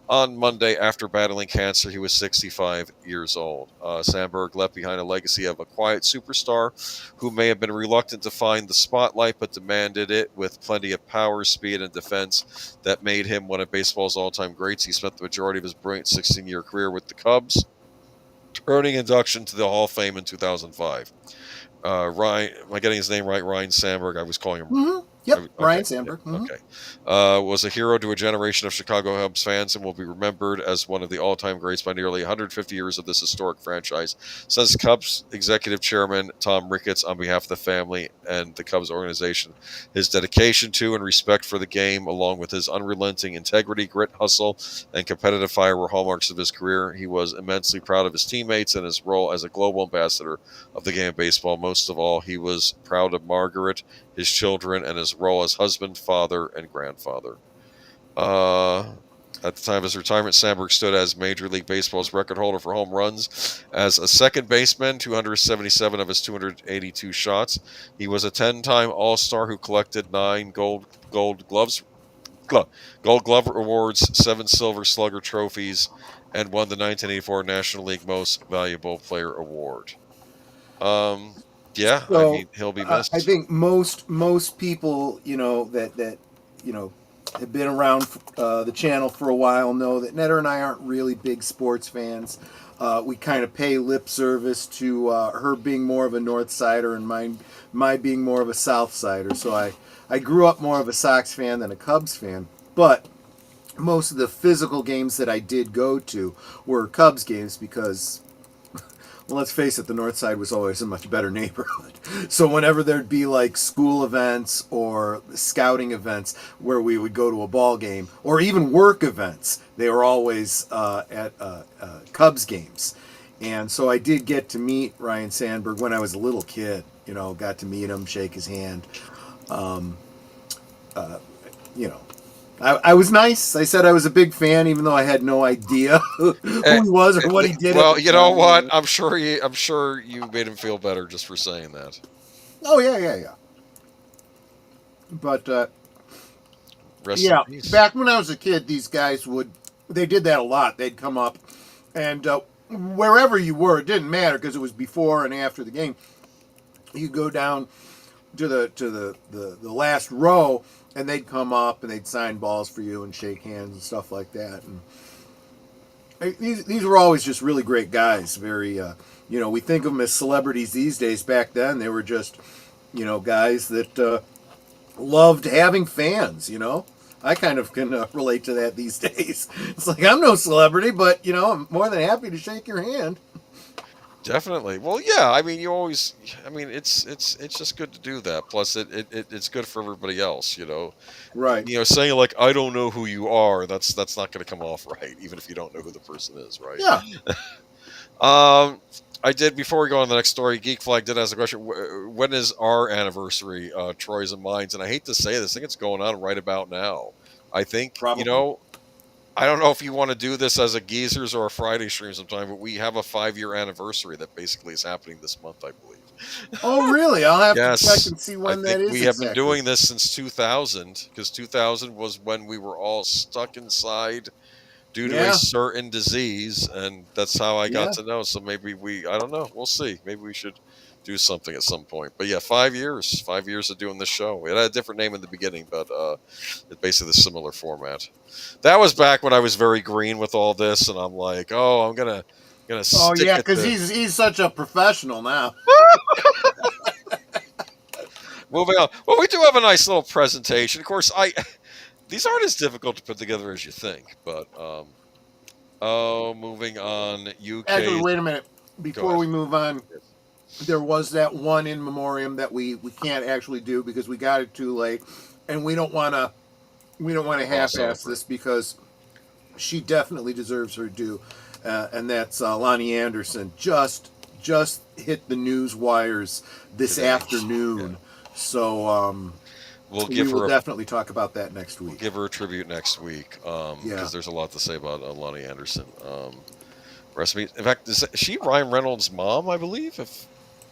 Speaker 1: on Monday after battling cancer. He was 65 years old. Sandberg left behind a legacy of a quiet superstar who may have been reluctant to find the spotlight, but demanded it with plenty of power, speed, and defense that made him one of baseball's all-time greats. He spent the majority of his brilliant 16-year career with the Cubs, earning induction to the Hall of Fame in 2005. Ryne, am I getting his name right? Ryne Sandberg. I was calling him.
Speaker 2: Mm-hmm. Yep, okay. Ryne Sandberg.
Speaker 1: Yep. Okay. Was a hero to a generation of Chicago Cubs fans and will be remembered as one of the all-time greats by nearly 150 years of this historic franchise. Says Cubs executive chairman Tom Ricketts on behalf of the family and the Cubs organization. His dedication to and respect for the game, along with his unrelenting integrity, grit, hustle, and competitive fire were hallmarks of his career. He was immensely proud of his teammates and his role as a global ambassador of the game of baseball. Most of all, he was proud of Margaret, his children, and his role as husband, father, and grandfather. At the time of his retirement, Sandberg stood as Major League Baseball's record holder for home runs as a second baseman, 277 of his 282 shots. He was a 10-time All-Star who collected 9 Gold Glove awards, 7 Silver Slugger trophies, and won the 1984 National League Most Valuable Player Award. Yeah, so, I mean, he'll be missed.
Speaker 2: I think most people, that have been around the channel for a while know that Netter and I aren't really big sports fans. We kind of pay lip service to her being more of a North Sider and my being more of a South Sider. So I grew up more of a Sox fan than a Cubs fan. But most of the physical games that I did go to were Cubs games because, well, let's face it, the North Side was always a much better neighborhood. So whenever there'd be like school events or scouting events where we would go to a ball game, or even work events, they were always at Cubs games. And so I did get to meet Ryne Sandberg when I was a little kid. Got to meet him, shake his hand. I was nice. I said I was a big fan, even though I had no idea who he was or what he did.
Speaker 1: Well, you know what? I'm sure you made him feel better just for saying that.
Speaker 2: Oh yeah. But back when I was a kid, these guys they did that a lot. They'd come up, and wherever you were, it didn't matter because it was before and after the game. You go down to the last row, and they'd come up and they'd sign balls for you and shake hands and stuff like that. And these were always just really great guys. Very, we think of them as celebrities these days. Back then, they were just, guys that loved having fans. I kind of can relate to that these days. It's like I'm no celebrity, but I'm more than happy to shake your hand.
Speaker 1: Definitely. Well, yeah. I mean, you always. I mean, it's just good to do that. Plus, it's good for everybody else.
Speaker 2: Right.
Speaker 1: Saying like I don't know who you are. That's not going to come off right, even if you don't know who the person is, right?
Speaker 2: Yeah.
Speaker 1: I did before we go on to the next story. Geek Flag did ask a question: when is our anniversary, Troy's and mine's? And I hate to say this, I think it's going on right about now. I think
Speaker 2: Probably.
Speaker 1: I don't know if you want to do this as a Geezers or a Friday stream sometime, but we have a 5-year anniversary that basically is happening this month, I believe.
Speaker 2: Oh, really? I'll have to check
Speaker 1: Yes,
Speaker 2: and see
Speaker 1: I
Speaker 2: when that
Speaker 1: think
Speaker 2: is
Speaker 1: we have been
Speaker 2: exactly.
Speaker 1: doing this since 2000, because 2000 was when we were all stuck inside due to a
Speaker 2: Yeah.
Speaker 1: certain disease, and that's how I got
Speaker 2: Yeah.
Speaker 1: to know. So maybe I don't know, we'll see. Maybe we should do something at some point. But yeah, 5 years of doing this show. It had a different name in the beginning, but it's basically the similar format. That was back when I was very green with all this, and I'm like, oh, I'm gonna
Speaker 2: Oh,
Speaker 1: stick
Speaker 2: yeah,
Speaker 1: it
Speaker 2: because
Speaker 1: to.
Speaker 2: he's such a professional now.
Speaker 1: Moving on. Well, we do have a nice little presentation. Of course, these aren't as difficult to put together as you think, but moving on.
Speaker 2: Actually,
Speaker 1: UK.
Speaker 2: wait a minute.
Speaker 1: Go
Speaker 2: Before
Speaker 1: ahead.
Speaker 2: we move on, there was that one in memoriam that we can't actually do because we got it too late, and we don't want to
Speaker 1: Gloss
Speaker 2: half-ass
Speaker 1: over it.
Speaker 2: this because she definitely deserves her due, and that's Lonnie Anderson. Just hit the news wires this
Speaker 1: Today. Yeah.
Speaker 2: afternoon, so
Speaker 1: We'll
Speaker 2: we
Speaker 1: give
Speaker 2: will
Speaker 1: her a
Speaker 2: definitely talk about that next
Speaker 1: we'll
Speaker 2: week.
Speaker 1: give her a tribute next week
Speaker 2: Yeah,
Speaker 1: because there's a lot to say about Lonnie Anderson. Recipe. In fact, is she Ryan Reynolds' mom? I believe, if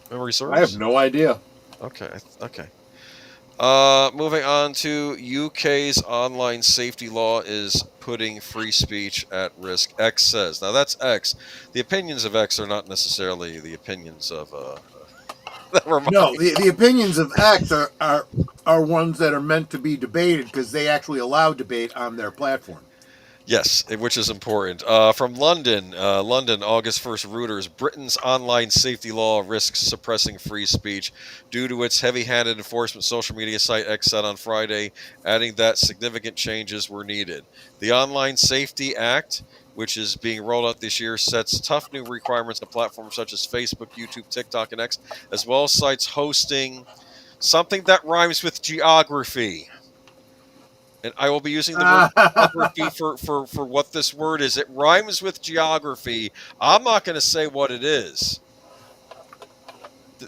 Speaker 1: memory
Speaker 2: I have
Speaker 1: serves.
Speaker 2: no idea.
Speaker 1: Okay. Okay. Moving on to UK's online safety law is putting free speech at risk. X says. Now that's X. The opinions of X are not necessarily the opinions of never
Speaker 2: No,
Speaker 1: mind.
Speaker 2: the opinions of X are ones that are meant to be debated because they actually allow debate on their platform.
Speaker 1: Yes, which is important. From London, August 1st, Reuters, Britain's online safety law risks suppressing free speech due to its heavy handed enforcement, social media site X said on Friday, adding that significant changes were needed. The Online Safety Act, which is being rolled out this year, sets tough new requirements on platforms such as Facebook, YouTube, TikTok, and X, as well as sites hosting something that rhymes with geography. And I will be using the word geography for what this word is. It rhymes with geography. I'm not going to say what it is.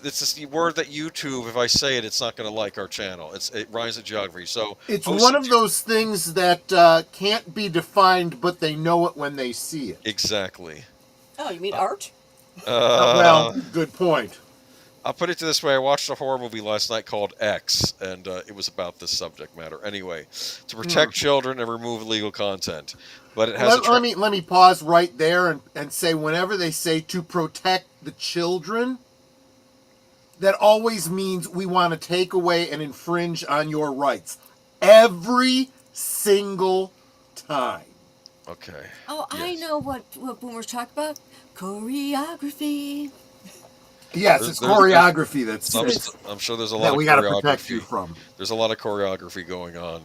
Speaker 1: It's just the word that YouTube, if I say it, it's not going to like our channel. It rhymes with geography. So
Speaker 2: It's one
Speaker 1: hosting
Speaker 2: of those things that can't be defined, but they know it when they see it.
Speaker 1: exactly.
Speaker 3: Oh, you mean
Speaker 1: Uh,
Speaker 3: art?
Speaker 2: Well,
Speaker 1: uh,
Speaker 2: good point.
Speaker 1: I'll put it to this way: I watched a horror movie last night called X, and it was about this subject matter. Anyway, to
Speaker 2: Hmm.
Speaker 1: protect children and remove illegal content, but it has a
Speaker 2: Let me pause right there and say whenever they say to protect the children, that always means we want to take away and infringe on your rights. Every single time.
Speaker 1: okay.
Speaker 3: Oh, I
Speaker 1: Yes.
Speaker 3: know what boomers talk about. Choreography.
Speaker 2: Yes,
Speaker 1: There's,
Speaker 2: it's
Speaker 1: there's, there's
Speaker 2: choreography
Speaker 1: I'm sure there's a lot
Speaker 2: that
Speaker 1: of
Speaker 2: we got to protect you
Speaker 1: choreography.
Speaker 2: from.
Speaker 1: There's a lot of choreography going on,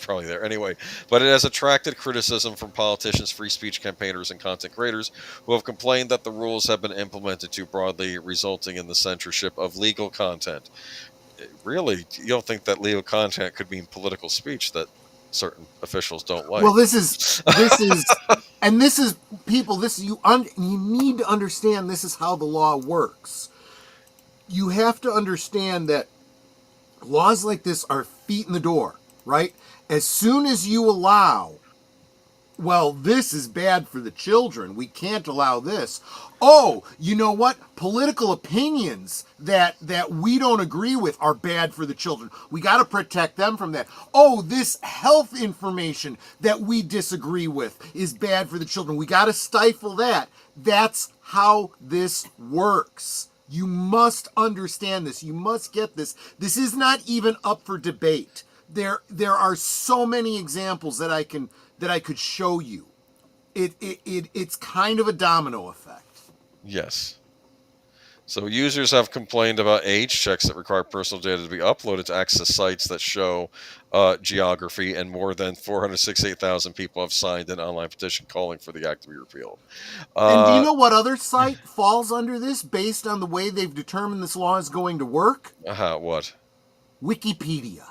Speaker 1: probably there. Anyway, but it has attracted criticism from politicians, free speech campaigners, and content creators who have complained that the rules have been implemented too broadly, resulting in the censorship of legal content. Really, you don't think that legal content could mean political speech that certain officials don't
Speaker 2: Well,
Speaker 1: like?
Speaker 2: and this is people. You need to understand. This is how the law works. You have to understand that laws like this are feet in the door, right? As soon as you allow, well, this is bad for the children. We can't allow this. Oh, you know what? Political opinions that we don't agree with are bad for the children. We got to protect them from that. Oh, this health information that we disagree with is bad for the children. We got to stifle that. That's how this works. You must understand this. You must get this. This is not even up for debate. There are so many examples that I could show you. It's kind of a domino effect.
Speaker 1: Yes. So users have complained about age checks that require personal data to be uploaded to access sites that show geography, and more than 468,000 people have signed an online petition calling for the act to be repealed.
Speaker 2: And do you know what other site falls under this based on the way they've determined this law is going to work?
Speaker 1: What?
Speaker 2: Wikipedia.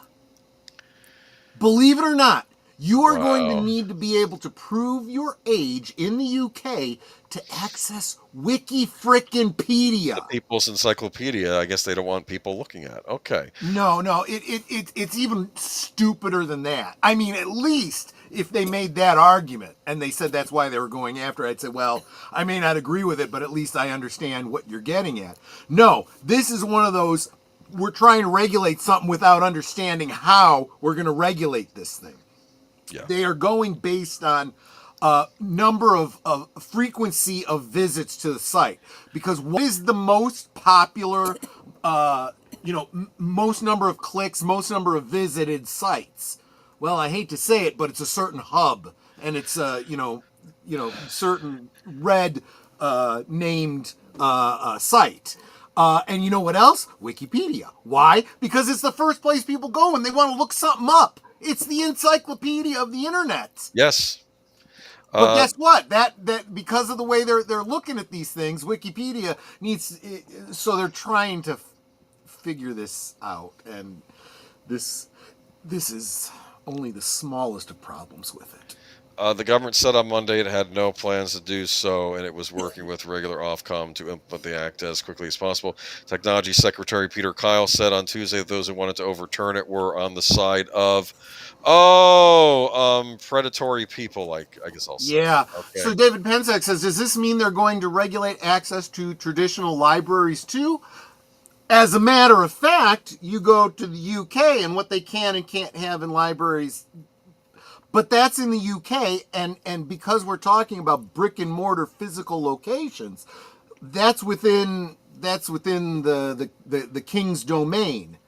Speaker 2: Believe it or not, you are going to
Speaker 1: Wow.
Speaker 2: need to be able to prove your age in the UK to access Wiki-frickin-pedia.
Speaker 1: The People's Encyclopedia, I guess they don't want people looking at. Okay.
Speaker 2: No, it's even stupider than that. I mean, at least if they made that argument and they said that's why they were going after it, I'd say, well, I may not agree with it, but at least I understand what you're getting at. No, this is one of those, we're trying to regulate something without understanding how we're going to regulate this thing.
Speaker 1: Yeah.
Speaker 2: They are going based on number of frequency of visits to the site, because what is the most popular most number of clicks, most number of visited sites? Well, I hate to say it, but it's a certain hub, and it's certain red named site. And you know what else? Wikipedia. Why? Because it's the first place people go when they want to look something up. It's the encyclopedia of the internet.
Speaker 1: Yes.
Speaker 2: But guess what? That because of the way they're looking at these things, Wikipedia needs. So they're trying to figure this out, and this is only the smallest of problems with it.
Speaker 1: The government said on Monday it had no plans to do so, and it was working with regular Ofcom to implement the act as quickly as possible. Technology Secretary Peter Kyle said on Tuesday that those who wanted to overturn it were on the side of, predatory people, I guess I'll say.
Speaker 2: Yeah.
Speaker 1: Okay.
Speaker 2: So David Pensack says, does this mean they're going to regulate access to traditional libraries too? As a matter of fact, you go to the UK and what they can and can't have in libraries. But that's in the UK, and because we're talking about brick and mortar physical locations, that's within the king's domain.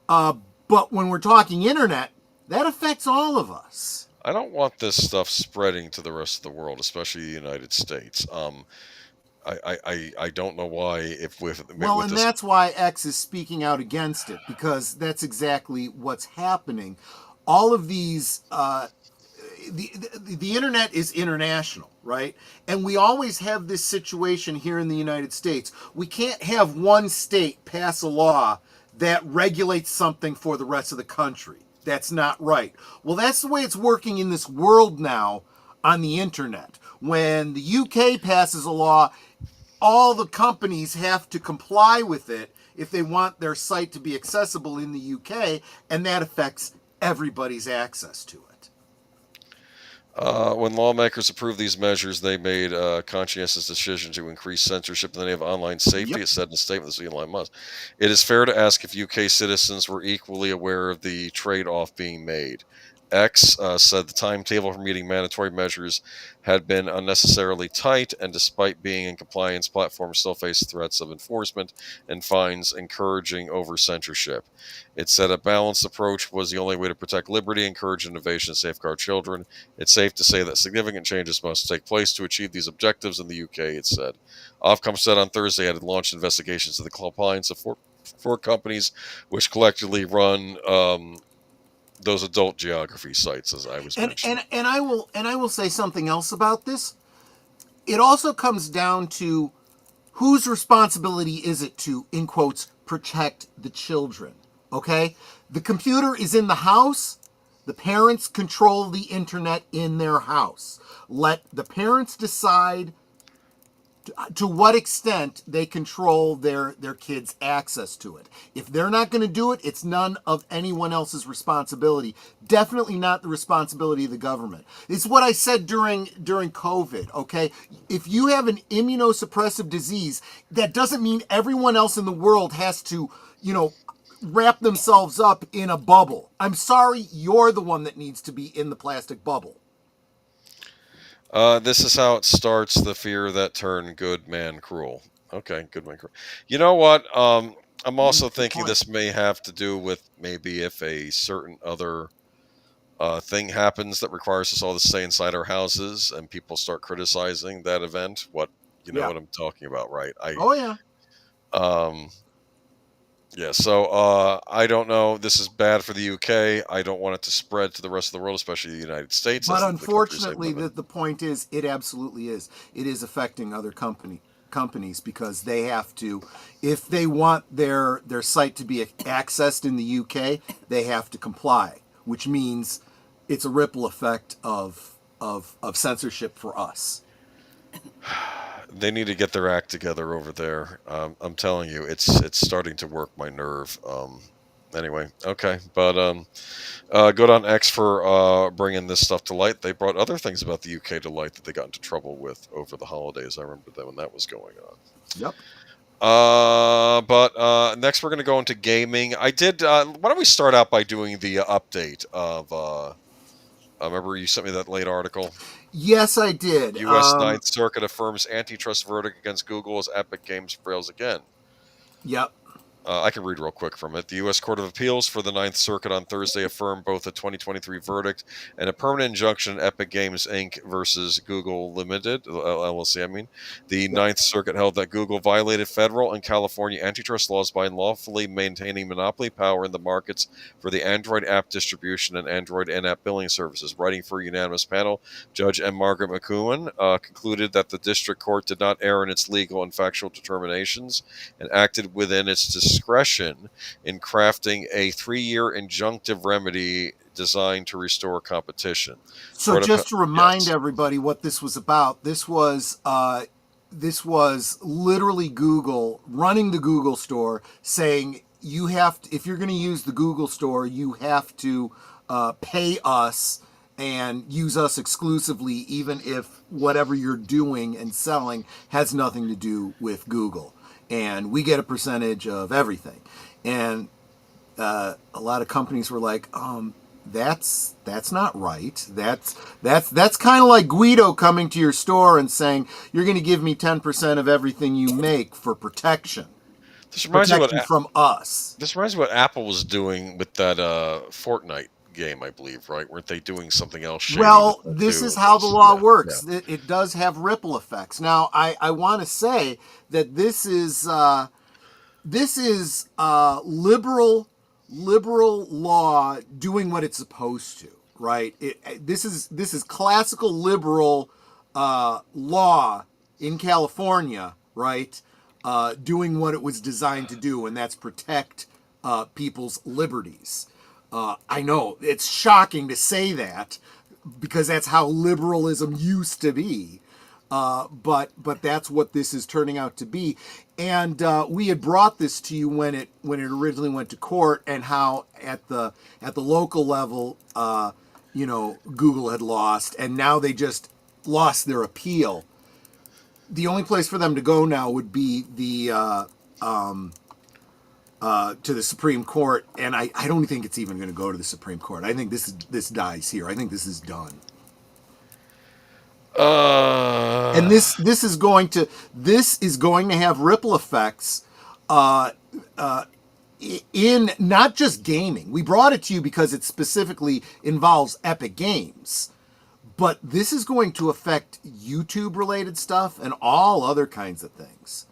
Speaker 2: But when we're talking internet, that affects all of us.
Speaker 1: I don't want this stuff spreading to the rest of the world, especially the United States. I don't know why.
Speaker 2: And that's why X is speaking out against it, because that's exactly what's happening. All of these, the internet is international, right? And we always have this situation here in the United States. We can't have one state pass a law that regulates something for the rest of the country. That's not right. Well, that's the way it's working in this world now on the internet. When the UK passes a law, all the companies have to comply with it if they want their site to be accessible in the UK, and that affects everybody's access to it.
Speaker 1: When lawmakers approved these measures, they made a conscientious decision to increase censorship in the name of online safety. Yep. It said in a statement, this is Elon Musk. It is fair to ask if UK citizens were equally aware of the trade-off being made. X said the timetable for meeting mandatory measures had been unnecessarily tight, and despite being in compliance, platforms still face threats of enforcement and fines encouraging over censorship. It said a balanced approach was the only way to protect liberty, encourage innovation, and safeguard children. It's safe to say that significant changes must take place to achieve these objectives in the UK, it said. Ofcom said on Thursday it had launched investigations into the compliance of four companies which collectively run those adult geography sites, as I was mentioning.
Speaker 2: And I will say something else about this. It also comes down to whose responsibility is it to, in quotes, protect the children. Okay? The computer is in the house. The parents control the internet in their house. Let the parents decide to what extent they control their kids' access to it. If they're not going to do it, it's none of anyone else's responsibility. Definitely not the responsibility of the government. It's what I said during COVID, okay? If you have an immunosuppressive disease, that doesn't mean everyone else in the world has to, wrap themselves up in a bubble. I'm sorry, you're the one that needs to be in the plastic bubble.
Speaker 1: This is how it starts, the fear that turned good man cruel. Okay, good man cruel. You know what? I'm also thinking this may have to do with maybe if a certain other thing happens that requires us all to stay inside our houses and people start criticizing that event. What I'm talking about, right?
Speaker 2: Oh, yeah.
Speaker 1: Um, yeah, so I don't know. This is bad for the UK. I don't want it to spread to the rest of the world, especially the United States,
Speaker 2: But
Speaker 1: as the countries I
Speaker 2: unfortunately,
Speaker 1: live in.
Speaker 2: the point is, it absolutely is. It is affecting other companies because they have to, if they want their site to be accessed in the UK, they have to comply, which means it's a ripple effect of censorship for us.
Speaker 1: They need to get their act together over there. I'm telling you, it's starting to work my nerve. Anyway, okay, but good on X for bringing this stuff to light. They brought other things about the UK to light that they got into trouble with over the holidays. I remember that when that was going on.
Speaker 2: Yep.
Speaker 1: But next we're going to go into gaming. I did. Why don't we start out by doing the update of? I remember you sent me that late article.
Speaker 2: Yes, I did.
Speaker 1: U.S. Ninth Circuit affirms antitrust verdict against Google as Epic Games fails again.
Speaker 2: Yep.
Speaker 1: I can read real quick from it. The U.S. Court of Appeals for the Ninth Circuit on Thursday affirmed both a 2023 verdict and a permanent injunction in Epic Games Inc. versus Google Limited, LLC, I mean. The
Speaker 2: Yep.
Speaker 1: Ninth Circuit held that Google violated federal and California antitrust laws by unlawfully maintaining monopoly power in the markets for the Android app distribution and Android in-app billing services. Writing for a unanimous panel, Judge M. Margaret McEwen concluded that the district court did not err in its legal and factual determinations and acted within its discretion in crafting a 3-year injunctive remedy designed to restore competition.
Speaker 2: So just to remind
Speaker 1: Yes.
Speaker 2: everybody what this was about, this was literally Google running the Google store, saying you have to, if you're going to use the Google store, you have to pay us and use us exclusively, even if whatever you're doing and selling has nothing to do with Google, and we get a percentage of everything. And a lot of companies were like, that's not right. That's kind of like Guido coming to your store and saying you're going to give me 10% of everything you make for protection.
Speaker 1: This reminds me of what
Speaker 2: From us.
Speaker 1: this reminds me of what Apple was doing with that Fortnite game, I believe, right? Weren't they doing something else shady with
Speaker 2: Well,
Speaker 1: that
Speaker 2: this
Speaker 1: too?
Speaker 2: is how the law works.
Speaker 1: Yeah.
Speaker 2: It does have ripple effects. Now, I want to say that this is liberal law doing what it's supposed to, right? This is classical liberal law in California, right? Doing what it was designed to do, and that's protect people's liberties. I know it's shocking to say that because that's how liberalism used to be. But that's what this is turning out to be. And we had brought this to you when it originally went to court, and how at the local level, Google had lost, and now they just lost their appeal. The only place for them to go now would be the to the Supreme Court, and I don't think it's even going to go to the Supreme Court. I think this dies here. I think this is done. And this is going to have ripple effects in not just gaming. We brought it to you because it specifically involves Epic Games, but this is going to affect YouTube related stuff and all other kinds of things.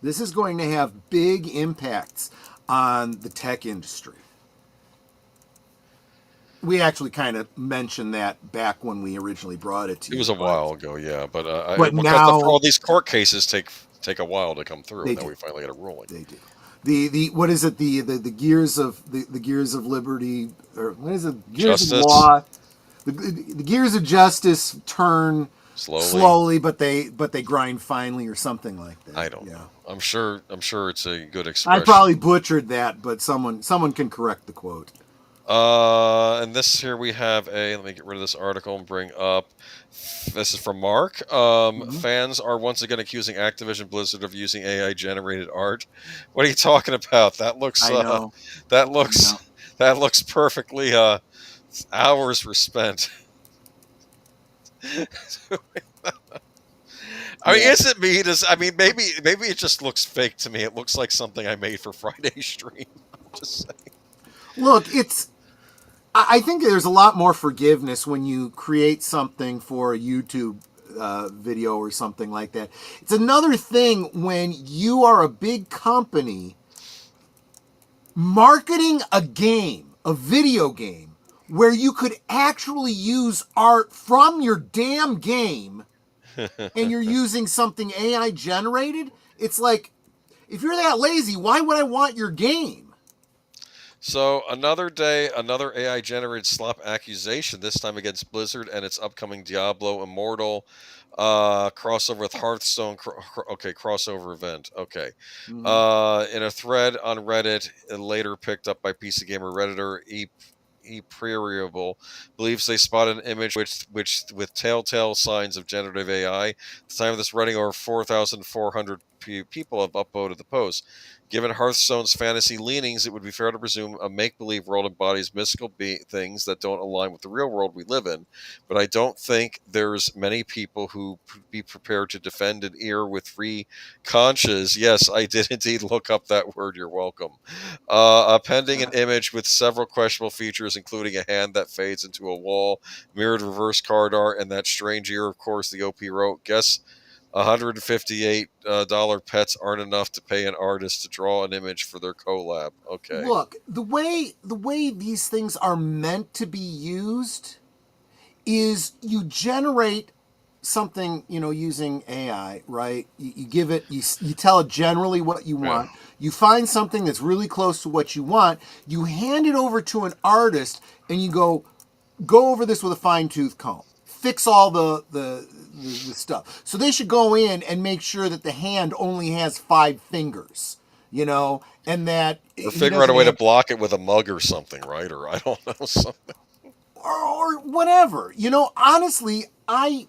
Speaker 2: This is going to have big impacts on the tech industry. We actually kind of mentioned that back when we originally brought it to you.
Speaker 1: It was a while ago, yeah, but
Speaker 2: now
Speaker 1: all these court cases take a while to come through, and then we finally get a ruling.
Speaker 2: They do. The what is it? The gears of the gears of liberty, or what is it? Gears
Speaker 1: Justice.
Speaker 2: of law. The gears of justice turn slowly, but they grind finely, or something like that.
Speaker 1: I don't know. I'm sure it's a good expression.
Speaker 2: I probably butchered that, but someone can correct the quote.
Speaker 1: And this here we have let me get rid of this article and bring up, this is from Mark. Fans are once again accusing Activision Blizzard of using AI generated art. What are you talking about? That looks, that looks perfectly, hours were spent. I mean, is it me? Maybe it just looks fake to me. It looks like something I made for Friday stream. I'm just saying.
Speaker 2: Look, I think there's a lot more forgiveness when you create something for a YouTube video or something like that. It's another thing when you are a big company marketing a game, a video game, where you could actually use art from your damn game and you're using something AI generated. It's like, if you're that lazy, why would I want your game?
Speaker 1: So another day, another AI generated slop accusation, this time against Blizzard and its upcoming Diablo Immortal crossover with Hearthstone. Okay, crossover event. Okay. In a thread on Reddit, later picked up by PC Gamer Redditor VeryNice-VeryEviL, believes they spotted an image which with telltale signs of generative AI. At the time of this writing, over 4,400 people have upvoted the post. Given Hearthstone's fantasy leanings, it would be fair to presume a make-believe world embodies mystical things that don't align with the real world we live in. But I don't think there's many people who be prepared to defend an ear with free conscience. Yes, I did indeed look up that word. You're welcome. Appending an image with several questionable features, including a hand that fades into a wall, mirrored reverse card art, and that strange ear. Of course, the OP wrote, guess $158 pets aren't enough to pay an artist to draw an image for their collab. Okay.
Speaker 2: Look, the way these things are meant to be used is you generate something, using AI, right? You give it, you tell it generally what you want. Yeah. You find something that's really close to what you want. You hand it over to an artist, and you go over this with a fine-tooth comb. Fix all the stuff. So they should go in and make sure that the hand only has 5 fingers, and that...
Speaker 1: Or figure out a way to block it with a mug or something, right? Or I don't know, something.
Speaker 2: Or whatever. Honestly, I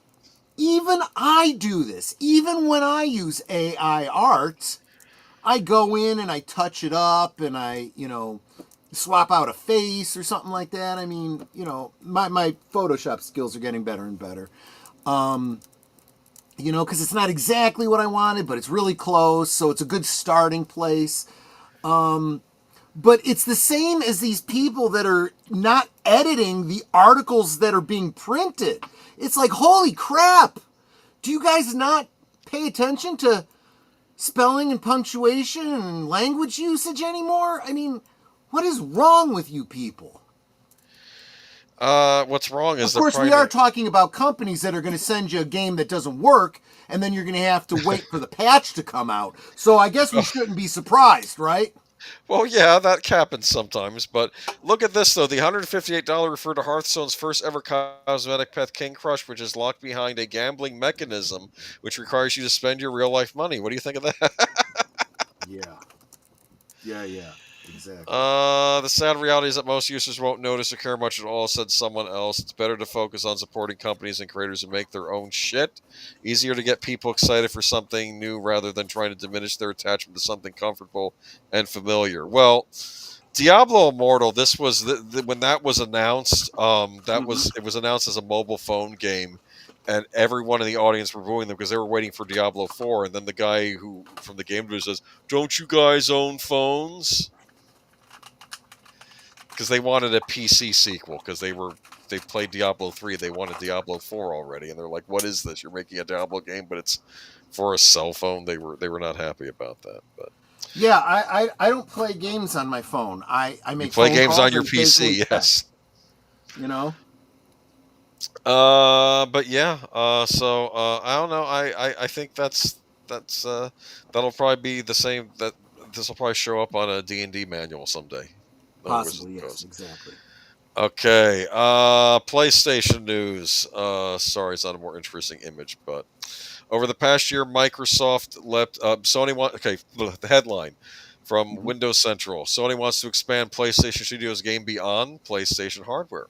Speaker 2: do this. Even when I use AI art, I go in and I touch it up and I, swap out a face or something like that. I mean, my Photoshop skills are getting better and better. Because it's not exactly what I wanted, but it's really close, so it's a good starting place. But it's the same as these people that are not editing the articles that are being printed. It's like, holy crap! Do you guys not pay attention to spelling and punctuation and language usage anymore? I mean, what is wrong with you people?
Speaker 1: What's wrong is,
Speaker 2: of course, we are talking about companies that are going to send you a game that doesn't work, and then you're going to have to wait for the patch to come out. So I guess we shouldn't be surprised, right?
Speaker 1: Well, yeah, that happens sometimes, but look at this, though. The $158 referred to Hearthstone's first ever cosmetic pet, King Crush, which is locked behind a gambling mechanism, which requires you to spend your real-life money. What do you think of that?
Speaker 2: Yeah, exactly.
Speaker 1: The sad reality is that most users won't notice or care much at all, said someone else. It's better to focus on supporting companies and creators who make their own shit. Easier to get people excited for something new rather than trying to diminish their attachment to something comfortable and familiar. Well, Diablo Immortal, this was when that was announced. It was announced as a mobile phone game, and everyone in the audience were booing them because they were waiting for Diablo 4. And then the guy who from the game division says, "Don't you guys own phones?" Because they wanted a PC sequel, because they played Diablo 3, they wanted Diablo 4 already, and they're like, "What is this? You're making a Diablo game, but it's for a cell phone." They were not happy about that. But
Speaker 2: yeah, I don't play games on my phone. I make
Speaker 1: play games on your PC, yes. But yeah. So I don't know. I think that'll probably be the same. That this will probably show up on a D&D manual someday.
Speaker 2: Possibly, yes, exactly.
Speaker 1: Okay, PlayStation news. Sorry, it's not a more interesting image, but over the past year, Microsoft left. Sony the headline from Windows Central. Sony wants to expand PlayStation Studios game beyond PlayStation hardware.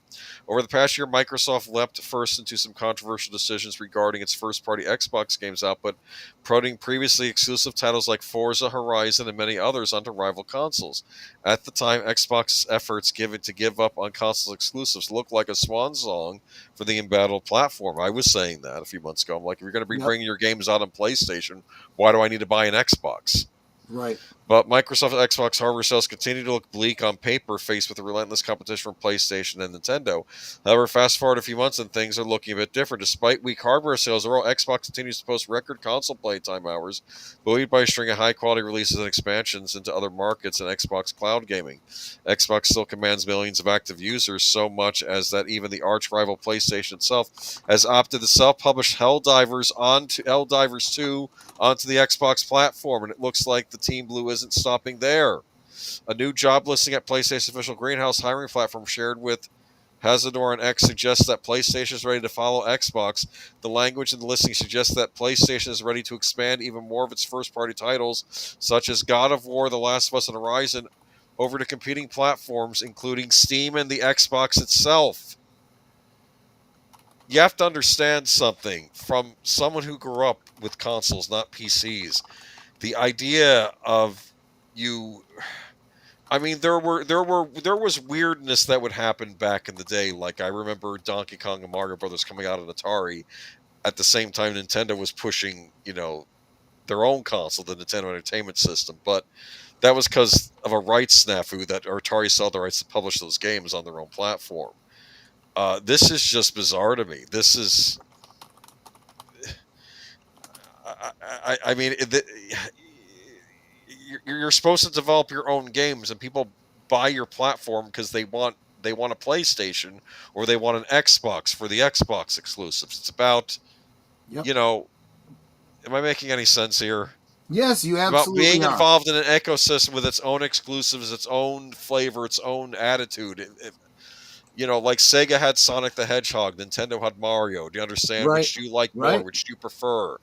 Speaker 1: Over the past year, Microsoft leapt first into some controversial decisions regarding its first-party Xbox games output, putting previously exclusive titles like Forza Horizon and many others onto rival consoles. At the time, Xbox's efforts to give up on console exclusives looked like a swan song for the embattled platform. I was saying that a few months ago. I'm like, if you're going to be bringing your games out on PlayStation, why do I need to buy an Xbox?
Speaker 2: Right.
Speaker 1: But Microsoft and Xbox hardware sales continue to look bleak on paper, faced with the relentless competition from PlayStation and Nintendo. However, fast forward a few months and things are looking a bit different. Despite weak hardware sales, overall Xbox continues to post record console playtime hours, buoyed by a string of high-quality releases and expansions into other markets and Xbox cloud gaming. Xbox still commands millions of active users, so much as that even the arch-rival PlayStation itself has opted to self-publish Helldivers 2 onto the Xbox platform, and it looks like the Team Blue isn't stopping there. A new job listing at PlayStation's official Greenhouse hiring platform shared with Hazador on X suggests that PlayStation is ready to follow Xbox. The language in the listing suggests that PlayStation is ready to expand even more of its first-party titles, such as God of War, The Last of Us, and Horizon, over to competing platforms, including Steam and the Xbox itself. You have to understand something from someone who grew up with consoles, not PCs. The idea of you, I mean, there was weirdness that would happen back in the day. Like I remember Donkey Kong and Mario Brothers coming out on Atari at the same time Nintendo was pushing, their own console, the Nintendo Entertainment System. But that was because of a rights snafu that Atari sold the rights to publish those games on their own platform. This is just bizarre to me. This is, I mean, you're supposed to develop your own games, and people buy your platform because they want a PlayStation or they want an Xbox for the Xbox exclusives. It's about,
Speaker 2: Yep.
Speaker 1: Am I making any sense here?
Speaker 2: Yes, you
Speaker 1: About
Speaker 2: absolutely
Speaker 1: being
Speaker 2: are.
Speaker 1: involved in an ecosystem with its own exclusives, its own flavor, its own attitude. Like Sega had Sonic the Hedgehog, Nintendo had Mario. Do you understand?
Speaker 2: Right.
Speaker 1: Which do you like more?
Speaker 2: Right.
Speaker 1: Which do you prefer?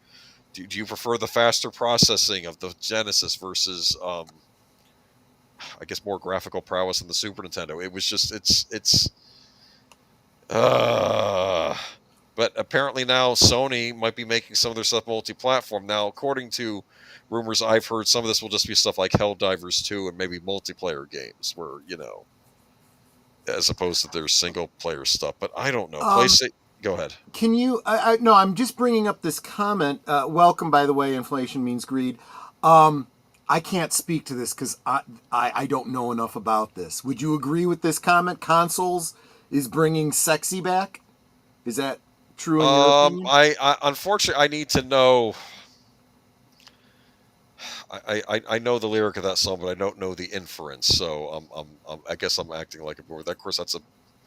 Speaker 1: Do you prefer the faster processing of the Genesis versus, I guess, more graphical prowess in the Super Nintendo? It was just, but apparently now Sony might be making some of their stuff multi-platform. Now, according to rumors I've heard, some of this will just be stuff like Helldivers 2 and maybe multiplayer games where, as opposed to their single player stuff. But I don't know. PlayStation, go ahead.
Speaker 2: Can you? No, I'm just bringing up this comment. Welcome, by the way. Inflation means greed. I can't speak to this because I don't know enough about this. Would you agree with this comment? Consoles is bringing sexy back. Is that true in your opinion?
Speaker 1: I unfortunately I need to know. I know the lyric of that song, but I don't know the inference. So I guess I'm acting like a board. Of course, that's a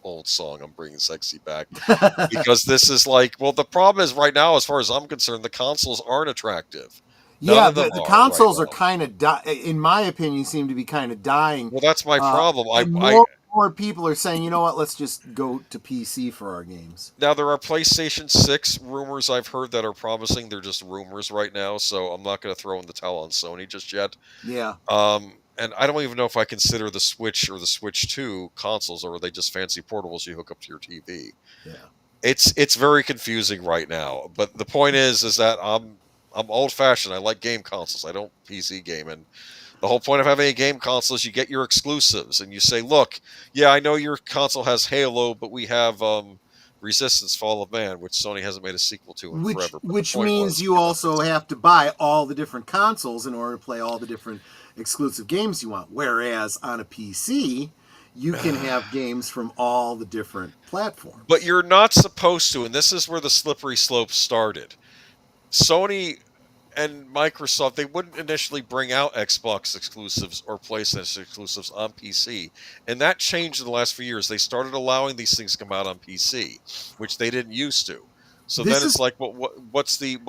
Speaker 1: old song. I'm bringing sexy back because this is like, well, the problem is right now, as far as I'm concerned, the consoles aren't attractive.
Speaker 2: Yeah, the consoles are kind of, in my opinion, seem to be kind of dying.
Speaker 1: Well, that's my problem.
Speaker 2: More people are saying, you know what, let's just go to PC for our games.
Speaker 1: Now, there are PlayStation 6 rumors I've heard that are promising. They're just rumors right now, so I'm not going to throw in the towel on Sony just yet.
Speaker 2: Yeah.
Speaker 1: And I don't even know if I consider the Switch or the Switch 2 consoles, or are they just fancy portables you hook up to your TV?
Speaker 2: Yeah.
Speaker 1: It's very confusing right now. But the point is that I'm old-fashioned. I like game consoles. I don't PC game, and the whole point of having a game console is you get your exclusives, and you say, look, yeah, I know your console has Halo, but we have Resistance Fall of Man, which Sony hasn't made a sequel to in forever.
Speaker 2: Which means you also have to buy all the different consoles in order to play all the different exclusive games you want. Whereas on a PC, you can have games from all the different platforms.
Speaker 1: But you're not supposed to, and this is where the slippery slope started. Sony and Microsoft, they wouldn't initially bring out Xbox exclusives or PlayStation exclusives on PC. And that changed in the last few years. They started allowing these things to come out on PC, which they didn't used to. So then it's like, what's the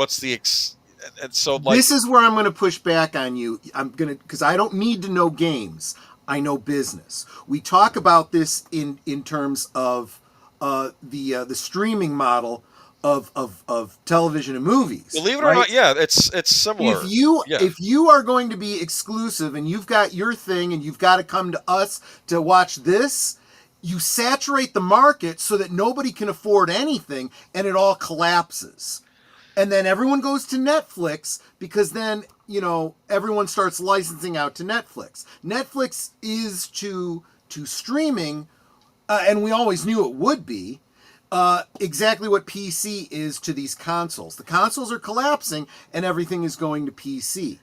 Speaker 1: and so like,
Speaker 2: this is where I'm going to push back on you. Because I don't need to know games. I know business. We talk about this in terms of the streaming model of television and movies.
Speaker 1: Believe it or not, yeah, it's similar.
Speaker 2: If you are going to be exclusive and you've got your thing and you've got to come to us to watch this, you saturate the market so that nobody can afford anything and it all collapses. And then everyone goes to Netflix because then, everyone starts licensing out to Netflix. Netflix is to streaming, and we always knew it would be, exactly what PC is to these consoles. The consoles are collapsing and everything is going to PC.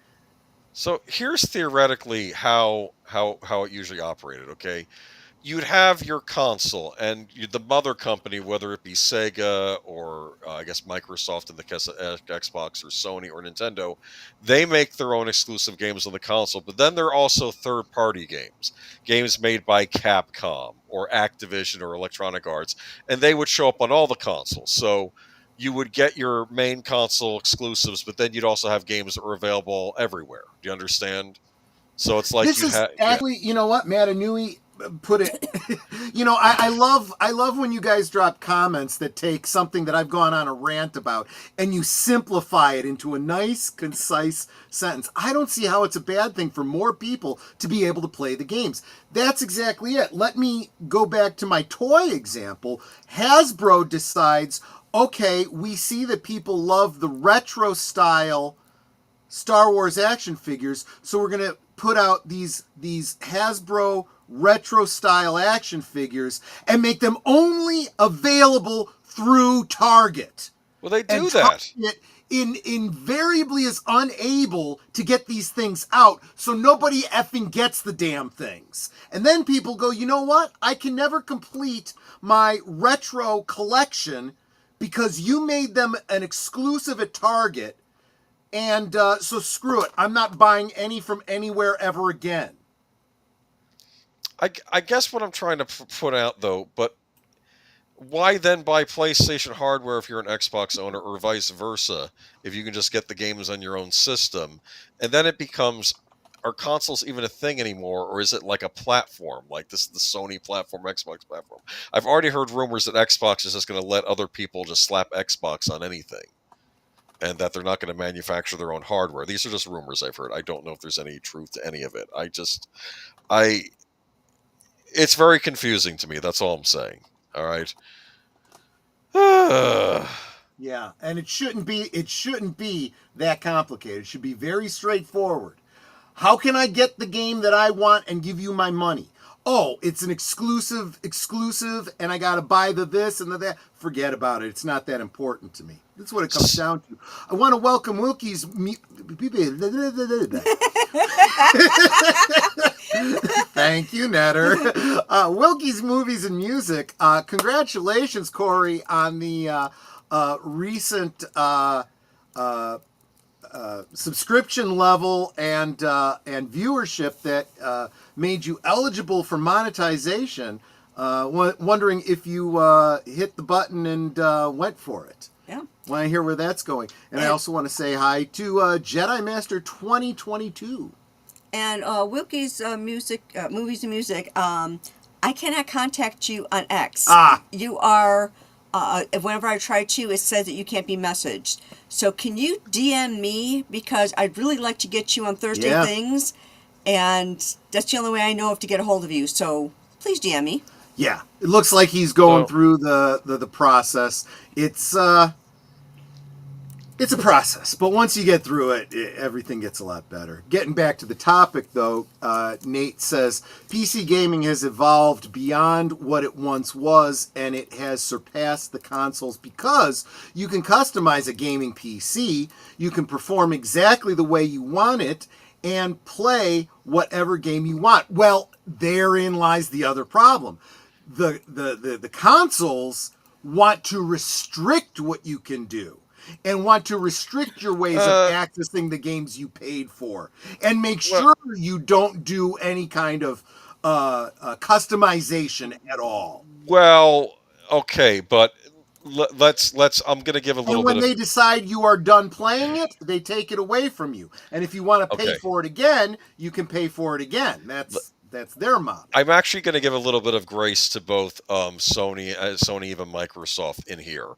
Speaker 1: So here's theoretically how it usually operated. Okay, you'd have your console and the mother company, whether it be Sega or I guess Microsoft in the case of Xbox or Sony or Nintendo, they make their own exclusive games on the console. But then there are also third-party games, games made by Capcom or Activision or Electronic Arts, and they would show up on all the consoles. So you would get your main console exclusives, but then you'd also have games that were available everywhere. Do you understand? So it's like
Speaker 2: This
Speaker 1: you'd
Speaker 2: is
Speaker 1: have, yeah.
Speaker 2: actually, you know what, Matanui put it. I love when you guys drop comments that take something that I've gone on a rant about and you simplify it into a nice, concise sentence. I don't see how it's a bad thing for more people to be able to play the games. That's exactly it. Let me go back to my toy example. Hasbro decides, okay, we see that people love the retro style Star Wars action figures, so we're gonna put out these Hasbro retro style action figures and make them only available through Target.
Speaker 1: Well, they
Speaker 2: And
Speaker 1: do that.
Speaker 2: Target invariably is unable to get these things out, so nobody effing gets the damn things. And then people go, you know what? I can never complete my retro collection because you made them an exclusive at Target, and so screw it. I'm not buying any from anywhere ever again.
Speaker 1: I guess what I'm trying to put out though, but why then buy PlayStation hardware if you're an Xbox owner, or vice versa, if you can just get the games on your own system? And then it becomes, are consoles even a thing anymore, or is it like a platform, like this the Sony platform, Xbox platform? I've already heard rumors that Xbox is just going to let other people just slap Xbox on anything, and that they're not going to manufacture their own hardware. These are just rumors I've heard. I don't know if there's any truth to any of it. I it's very confusing to me. That's all I'm saying. All right.
Speaker 2: Yeah, and it shouldn't be that complicated. It should be very straightforward. How can I get the game that I want and give you my money? Oh, it's an exclusive, and I got to buy the this and the that. Forget about it. It's not that important to me. That's what it comes down to. I want to welcome Wilkie's. Thank you, Netter. Wilkie's Movies and Music. Congratulations, Corey, on the recent subscription level and viewership that made you eligible for monetization. Wondering if you hit the button and went for it.
Speaker 3: Yeah.
Speaker 2: Want to hear where that's going. And I also want to say hi to Jedi Master 2022.
Speaker 3: And Wilkie's music, movies and music. I cannot contact you on X. You are. Whenever I try to, it says that you can't be messaged. So can you DM me, because I'd really like to get you on Thursday things, and that's the only way I know if to get a hold of you. So please DM me.
Speaker 2: Yeah, it looks like he's going through the process. It's a process, but once you get through it, everything gets a lot better. Getting back to the topic, though, Nate says, PC gaming has evolved beyond what it once was, and it has surpassed the consoles because you can customize a gaming PC, you can perform exactly the way you want it, and play whatever game you want. Well, therein lies the other problem. The consoles want to restrict what you can do, and want to restrict your ways of accessing the games you paid for, and make sure you don't do any kind of customization at all.
Speaker 1: Well, okay, but let's. I'm going to give a little
Speaker 2: And when
Speaker 1: bit
Speaker 2: they
Speaker 1: of.
Speaker 2: decide you are done playing it, they take it away from you. And if you want to pay
Speaker 1: Okay.
Speaker 2: for it again, you can pay for it again. That's their model.
Speaker 1: I'm actually going to give a little bit of grace to both Sony, even Microsoft in here.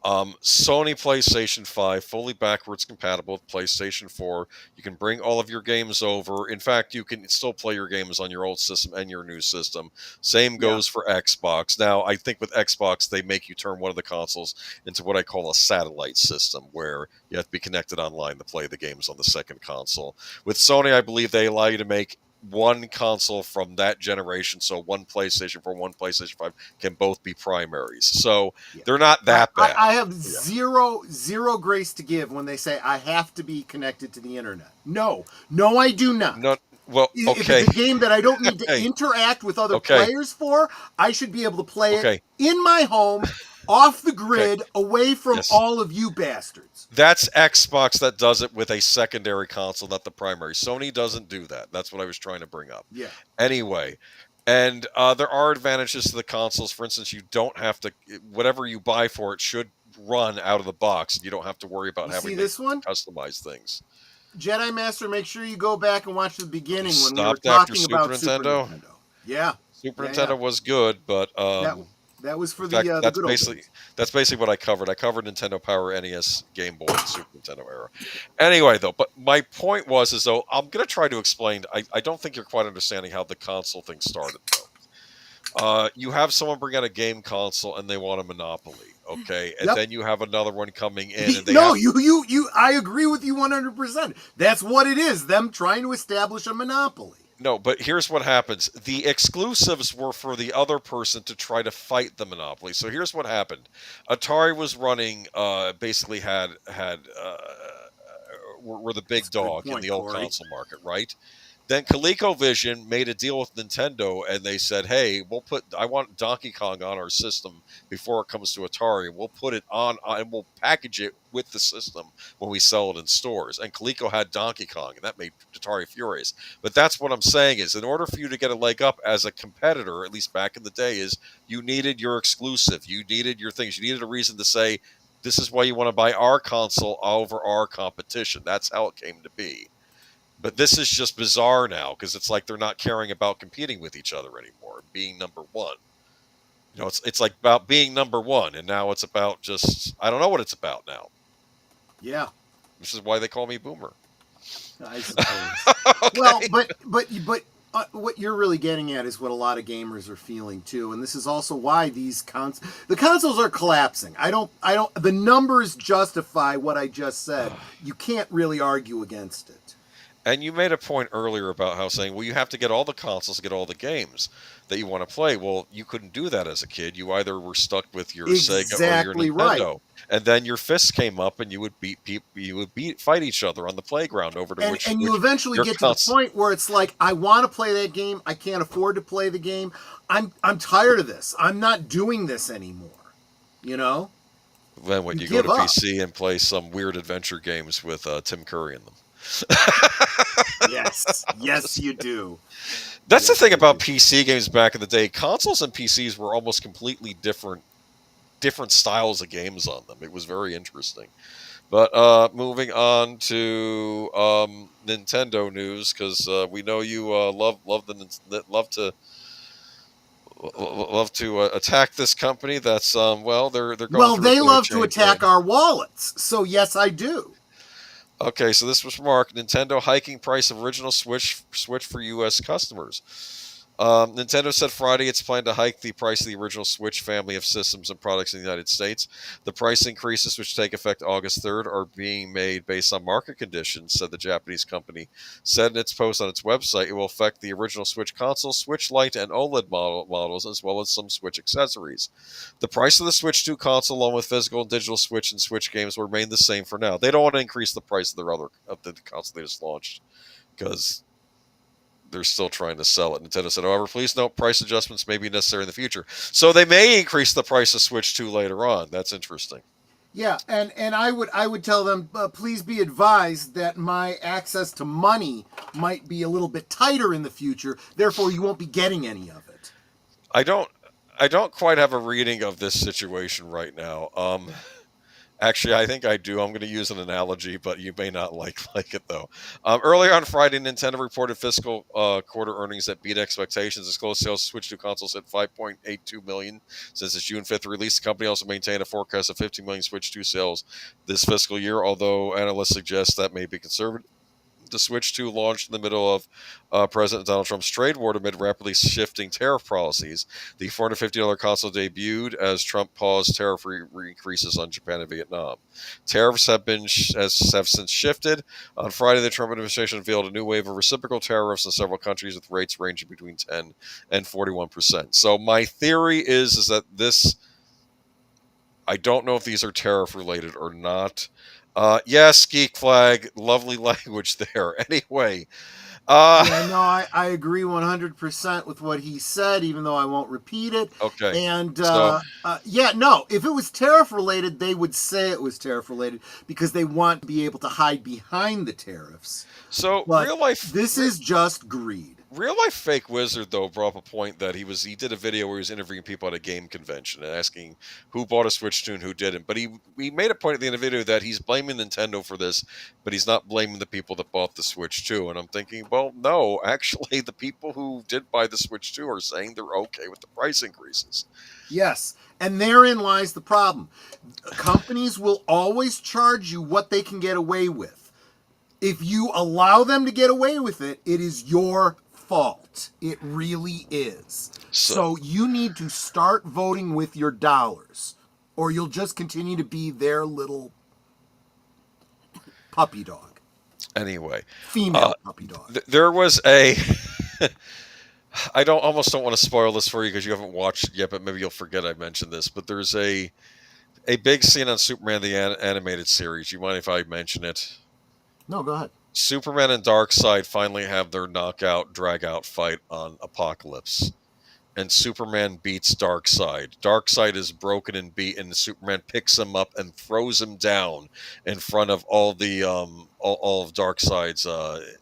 Speaker 1: Sony PlayStation 5, fully backwards compatible with PlayStation 4. You can bring all of your games over. In fact, you can still play your games on your old system and your new system. Same goes for Xbox. Now, I think with Xbox, they make you turn one of the consoles into what I call a satellite system, where you have to be connected online to play the games on the second console. With Sony, I believe they allow you to make one console from that generation, so one PlayStation 4, one PlayStation 5 can both be primaries. So they're not that bad.
Speaker 2: I have zero grace to give when they say I have to be connected to the internet. No, I do not.
Speaker 1: No, well,
Speaker 2: If
Speaker 1: okay.
Speaker 2: it's a game that I don't need to interact with other players for, I should be able to play it in my home, off the grid, away from all of you bastards.
Speaker 1: That's Xbox that does it with a secondary console, not the primary. Sony doesn't do that. That's what I was trying to bring up.
Speaker 2: Yeah.
Speaker 1: Anyway, and there are advantages to the consoles. For instance, you don't have to, whatever you buy for it should run out of the box. You don't have to worry about having to customize things.
Speaker 2: Jedi Master, make sure you go back and watch the beginning when we were talking about Super Nintendo. Yeah.
Speaker 1: Super Nintendo was good, but
Speaker 2: that was for
Speaker 1: the
Speaker 2: good old days.
Speaker 1: That's basically what I covered. I covered Nintendo Power, NES, Game Boy, and Super Nintendo era. Anyway, though, but my point was, is though I'm going to try to explain. I don't think you're quite understanding how the console thing started, though. You have someone bring out a game console and they want a monopoly, okay, and then you have another one coming in. And
Speaker 2: you. I agree with you 100%. That's what it is. Them trying to establish a monopoly.
Speaker 1: No, but here's what happens. The exclusives were for the other person to try to fight the monopoly. So here's what happened. Atari was running, basically were the big dog in the old console market, right? Then ColecoVision made a deal with Nintendo, and they said, "Hey, I want Donkey Kong on our system before it comes to Atari. We'll put it on, and we'll package it with the system when we sell it in stores." And Coleco had Donkey Kong, and that made Atari furious. But that's what I'm saying is, in order for you to get a leg up as a competitor, at least back in the day, is you needed your exclusive, you needed your things, you needed a reason to say, "This is why you want to buy our console over our competition." That's how it came to be. But this is just bizarre now because it's like they're not caring about competing with each other anymore, being number one. You know, it's like about being number one, and now it's about just, I don't know what it's about now.
Speaker 2: Yeah.
Speaker 1: This is why they call me Boomer.
Speaker 2: I suppose. Well, but what you're really getting at is what a lot of gamers are feeling too, and this is also why the consoles are collapsing. The numbers justify what I just said. You can't really argue against it.
Speaker 1: And you made a point earlier about how saying, well, you have to get all the consoles to get all the games that you want to play. Well, you couldn't do that as a kid. You either were stuck with your Sega or your Nintendo. Right. And then your fists came up and you would fight each other on the playground over to
Speaker 2: and you eventually get to the point where it's like, I want to play that game. I can't afford to play the game. I'm tired of this. I'm not doing this anymore. You know?
Speaker 1: Then what, you go to PC and play some weird adventure games with Tim Curry in them.
Speaker 2: Yes, you do.
Speaker 1: That's the thing about PC games back in the day. Consoles and PCs were almost completely different styles of games on them. It was very interesting. But moving on to Nintendo news, because we know you love to attack this company. That's they're going.
Speaker 2: Well, they love to attack our wallets. So yes, I do.
Speaker 1: Okay, so this was from Marc. Nintendo hiking price of original Switch for U.S. customers. Nintendo said Friday it's planned to hike the price of the original Switch family of systems and products in the United States. The price increases, which take effect August 3rd, are being made based on market conditions, said the Japanese company. Said in its post on its website, it will affect the original Switch console, Switch Lite, and OLED models, as well as some Switch accessories. The price of the Switch 2 console, along with physical and digital Switch and Switch games, will remain the same for now. They don't want to increase the price of the console they just launched, because they're still trying to sell it. Nintendo said, however, please note price adjustments may be necessary in the future. So they may increase the price of Switch 2 later on. That's interesting.
Speaker 2: Yeah, and I would tell them, please be advised that my access to money might be a little bit tighter in the future. Therefore, you won't be getting any of it.
Speaker 1: I don't quite have a reading of this situation right now. Actually, I think I do. I'm going to use an analogy, but you may not like it, though. Earlier on Friday, Nintendo reported fiscal quarter earnings that beat expectations. As close sales of Switch 2 consoles at 5.82 million since its June 5th release. The company also maintained a forecast of 15 million Switch 2 sales this fiscal year, although analysts suggest that may be conservative. The Switch 2 launched in the middle of President Donald Trump's trade war amid rapidly shifting tariff policies. The $450 console debuted as Trump paused tariff increases on Japan and Vietnam. Tariffs have since shifted. On Friday, the Trump administration unveiled a new wave of reciprocal tariffs in several countries with rates ranging between 10 and 41%. So my theory is that this, I don't know if these are tariff related or not. Yes, Geek Flag, lovely language there. Anyway,
Speaker 2: Yeah, no, I agree 100% with what he said, even though I won't repeat it.
Speaker 1: okay.
Speaker 2: And
Speaker 1: So,
Speaker 2: yeah, no, if it was tariff related, they would say it was tariff related because they want to be able to hide behind the tariffs.
Speaker 1: so
Speaker 2: But
Speaker 1: real life.
Speaker 2: this is just greed.
Speaker 1: Real life fake wizard though brought up a point that he did a video where he was interviewing people at a game convention and asking who bought a Switch 2 and who didn't. But he made a point at the end of the video that he's blaming Nintendo for this, but he's not blaming the people that bought the Switch 2. And I'm thinking, well, no, actually, the people who did buy the Switch 2 are saying they're okay with the price increases.
Speaker 2: Yes, and therein lies the problem. Companies will always charge you what they can get away with. If you allow them to get away with it, it is your fault. It really is. So you need to start voting with your dollars, or you'll just continue to be their little puppy dog.
Speaker 1: Anyway,
Speaker 2: Female puppy dog.
Speaker 1: There was a. I almost don't want to spoil this for you because you haven't watched it yet, but maybe you'll forget I mentioned this. But there's a big scene on Superman the animated series. You mind if I mention it?
Speaker 2: No, go ahead.
Speaker 1: Superman and Darkseid finally have their knockout, drag-out fight on Apocalypse. And Superman beats Darkseid. Darkseid is broken and beaten. Superman picks him up and throws him down in front of all the all of Darkseid's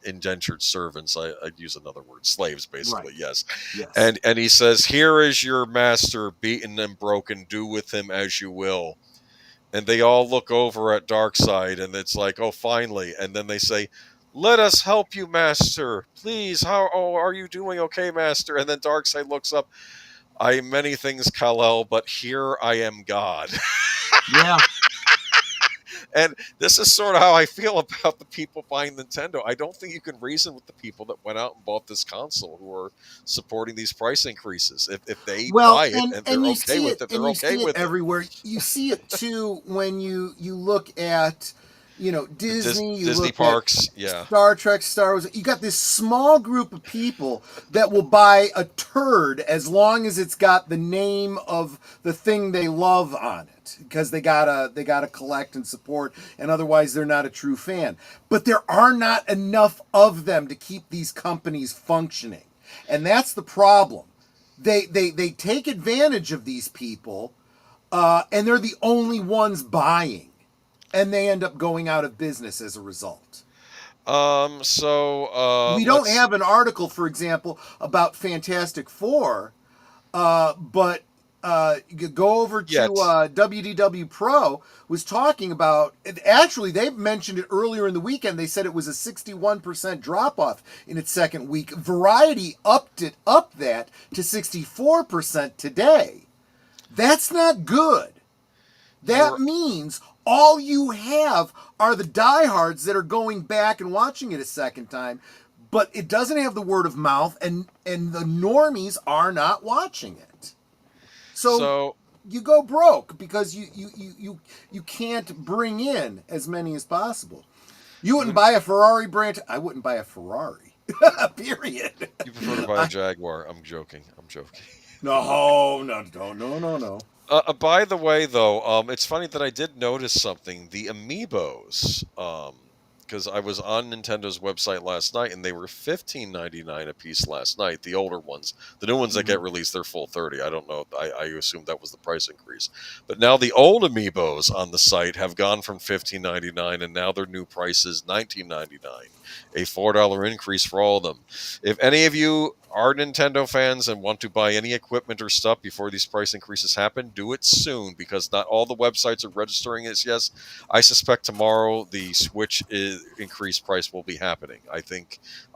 Speaker 1: indentured servants. I'd use another word, slaves, basically.
Speaker 2: Right.
Speaker 1: Yes.
Speaker 2: Yes.
Speaker 1: And he says, "Here is your master, beaten and broken. Do with him as you will." And they all look over at Darkseid, and it's like, "Oh, finally!" And then they say, "Let us help you, Master. Please, are you doing okay, Master?" And then Darkseid looks up. "I am many things, Kal-El, but here I am God."
Speaker 2: Yeah.
Speaker 1: And this is sort of how I feel about the people buying Nintendo. I don't think you can reason with the people that went out and bought this console who are supporting these price increases. If they buy it and they're okay with it, they're okay with it.
Speaker 2: Everywhere. You see it too when you look at, Disney, you
Speaker 1: Disney
Speaker 2: look
Speaker 1: parks,
Speaker 2: at
Speaker 1: yeah.
Speaker 2: Star Trek, Star Wars. You got this small group of people that will buy a turd as long as it's got the name of the thing they love on it, because they gotta collect and support, and otherwise they're not a true fan. But there are not enough of them to keep these companies functioning, and that's the problem. They take advantage of these people, and they're the only ones buying. And they end up going out of business as a result.
Speaker 1: We
Speaker 2: don't have an article, for example, about Fantastic Four, but you could go over to WDW Pro was talking about. Actually, they mentioned it earlier in the weekend. They said it was a 61% drop off in its second week. Variety upped that to 64% today. That's not good. That means all you have are the diehards that are going back and watching it a second time, but it doesn't have the word of mouth, and the normies are not watching it. So you go broke because you can't bring in as many as possible. You wouldn't buy a Ferrari brand. I wouldn't buy a Ferrari. Period.
Speaker 1: You prefer to buy a Jaguar. I'm joking.
Speaker 2: No.
Speaker 1: By the way, though, it's funny that I did notice something. The Amiibos, because I was on Nintendo's website last night, and they were $15.99 a piece last night. The older ones, the new ones that get released, they're full $30. I don't know. I assumed that was the price increase. But now the old Amiibos on the site have gone from $15.99, and now their new price is $19.99, a $4 increase for all of them. If any of you are Nintendo fans and want to buy any equipment or stuff before these price increases happen, do it soon, because not all the websites are registering it. Yes, I suspect tomorrow the Switch increased price will be happening.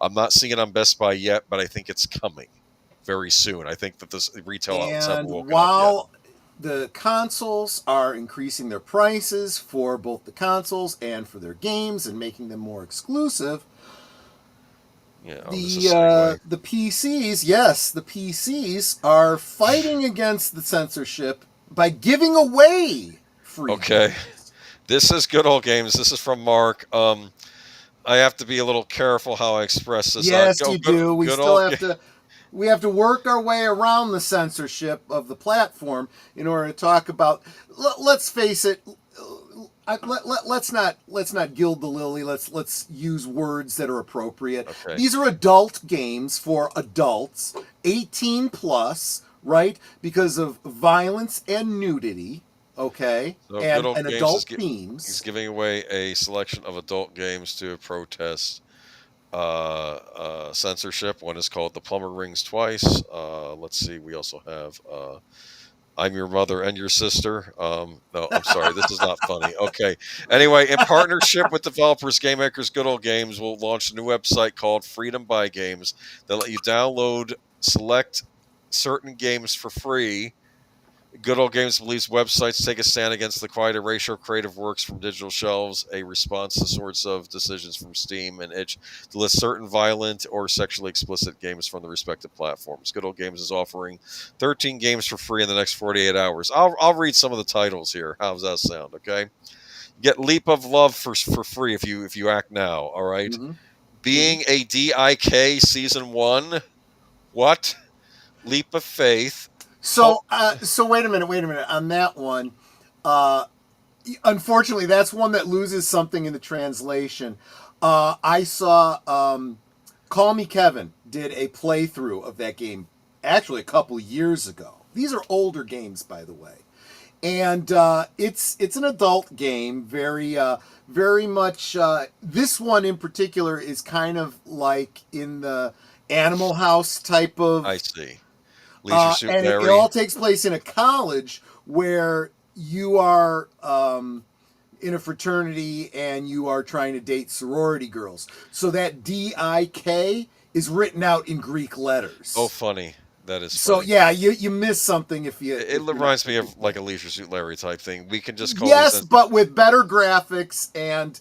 Speaker 1: I'm not seeing it on Best Buy yet, but I think it's coming very soon. I think that this retail outlets haven't woken up yet.
Speaker 2: The consoles are increasing their prices for both the consoles and for their games and making them more exclusive,
Speaker 1: Yeah, oh, this is a segue.
Speaker 2: The PCs, yes, the PCs are fighting against the censorship by giving away free
Speaker 1: Okay.
Speaker 2: games.
Speaker 1: This is good old games. This is from Mark. I have to be a little careful how I express this.
Speaker 2: Yes, you do. We
Speaker 1: Good
Speaker 2: still
Speaker 1: old
Speaker 2: have
Speaker 1: game.
Speaker 2: to work our way around the censorship of the platform in order to talk about. Let's face it. Let's not gild the lily. Let's use words that are appropriate.
Speaker 1: Okay.
Speaker 2: These are adult games for adults, 18 plus, right? Because of violence and nudity, okay,
Speaker 1: So
Speaker 2: and
Speaker 1: good old games
Speaker 2: adult
Speaker 1: he's
Speaker 2: themes.
Speaker 1: giving away a selection of adult games to protest censorship. One is called The Plumber Rings Twice. Let's see. We also have I'm Your Mother and Your Sister. No, I'm sorry. This is not funny. Okay. Anyway, in partnership with developers, Game Makers, Good Old Games will launch a new website called Freedom by Games that let you download select certain games for free. Good Old Games believes websites take a stand against the quiet erasure of creative works from digital shelves, a response to sorts of decisions from Steam and itch to list certain violent or sexually explicit games from the respective platforms. Good Old Games is offering 13 games for free in the next 48 hours. I'll read some of the titles here. How does that sound? Okay, get Leap of Love for free if you act now. All right?
Speaker 2: Mm-hmm.
Speaker 1: Being a DIK Season 1. What? Leap of Faith.
Speaker 2: So wait a minute. On that one, unfortunately, that's one that loses something in the translation. I saw Call Me Kevin did a playthrough of that game actually a couple years ago. These are older games, by the way, and it's an adult game. Very much. This one in particular is kind of like in the Animal House type of.
Speaker 1: I see. Leisure Suit
Speaker 2: And
Speaker 1: Larry.
Speaker 2: it all takes place in a college where you are in a fraternity and you are trying to date sorority girls. So that DIK is written out in Greek letters.
Speaker 1: Oh, funny. That is
Speaker 2: so
Speaker 1: funny.
Speaker 2: yeah, you miss something if you.
Speaker 1: It reminds me of like a Leisure Suit Larry type thing. We can just call
Speaker 2: yes,
Speaker 1: these.
Speaker 2: but with better graphics and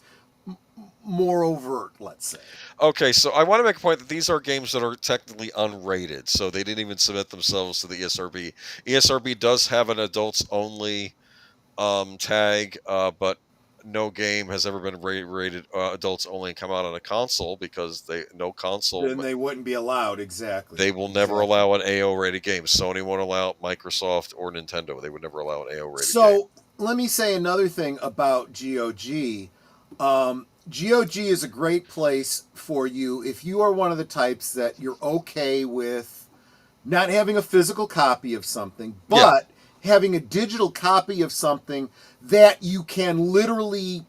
Speaker 2: more overt, let's say.
Speaker 1: Okay, so I want to make a point that these are games that are technically unrated, so they didn't even submit themselves to the ESRB. ESRB does have an adults only tag, but no game has ever been rated adults only and come out on a console because no console.
Speaker 2: Then they wouldn't be allowed, exactly.
Speaker 1: They will never allow an AO rated game. Sony won't allow it, Microsoft or Nintendo. They would never allow an AO rated game.
Speaker 2: So let me say another thing about GOG. GOG is a great place for you if you are one of the types that you're okay with not having a physical copy of something, but having a digital copy of something that you can literally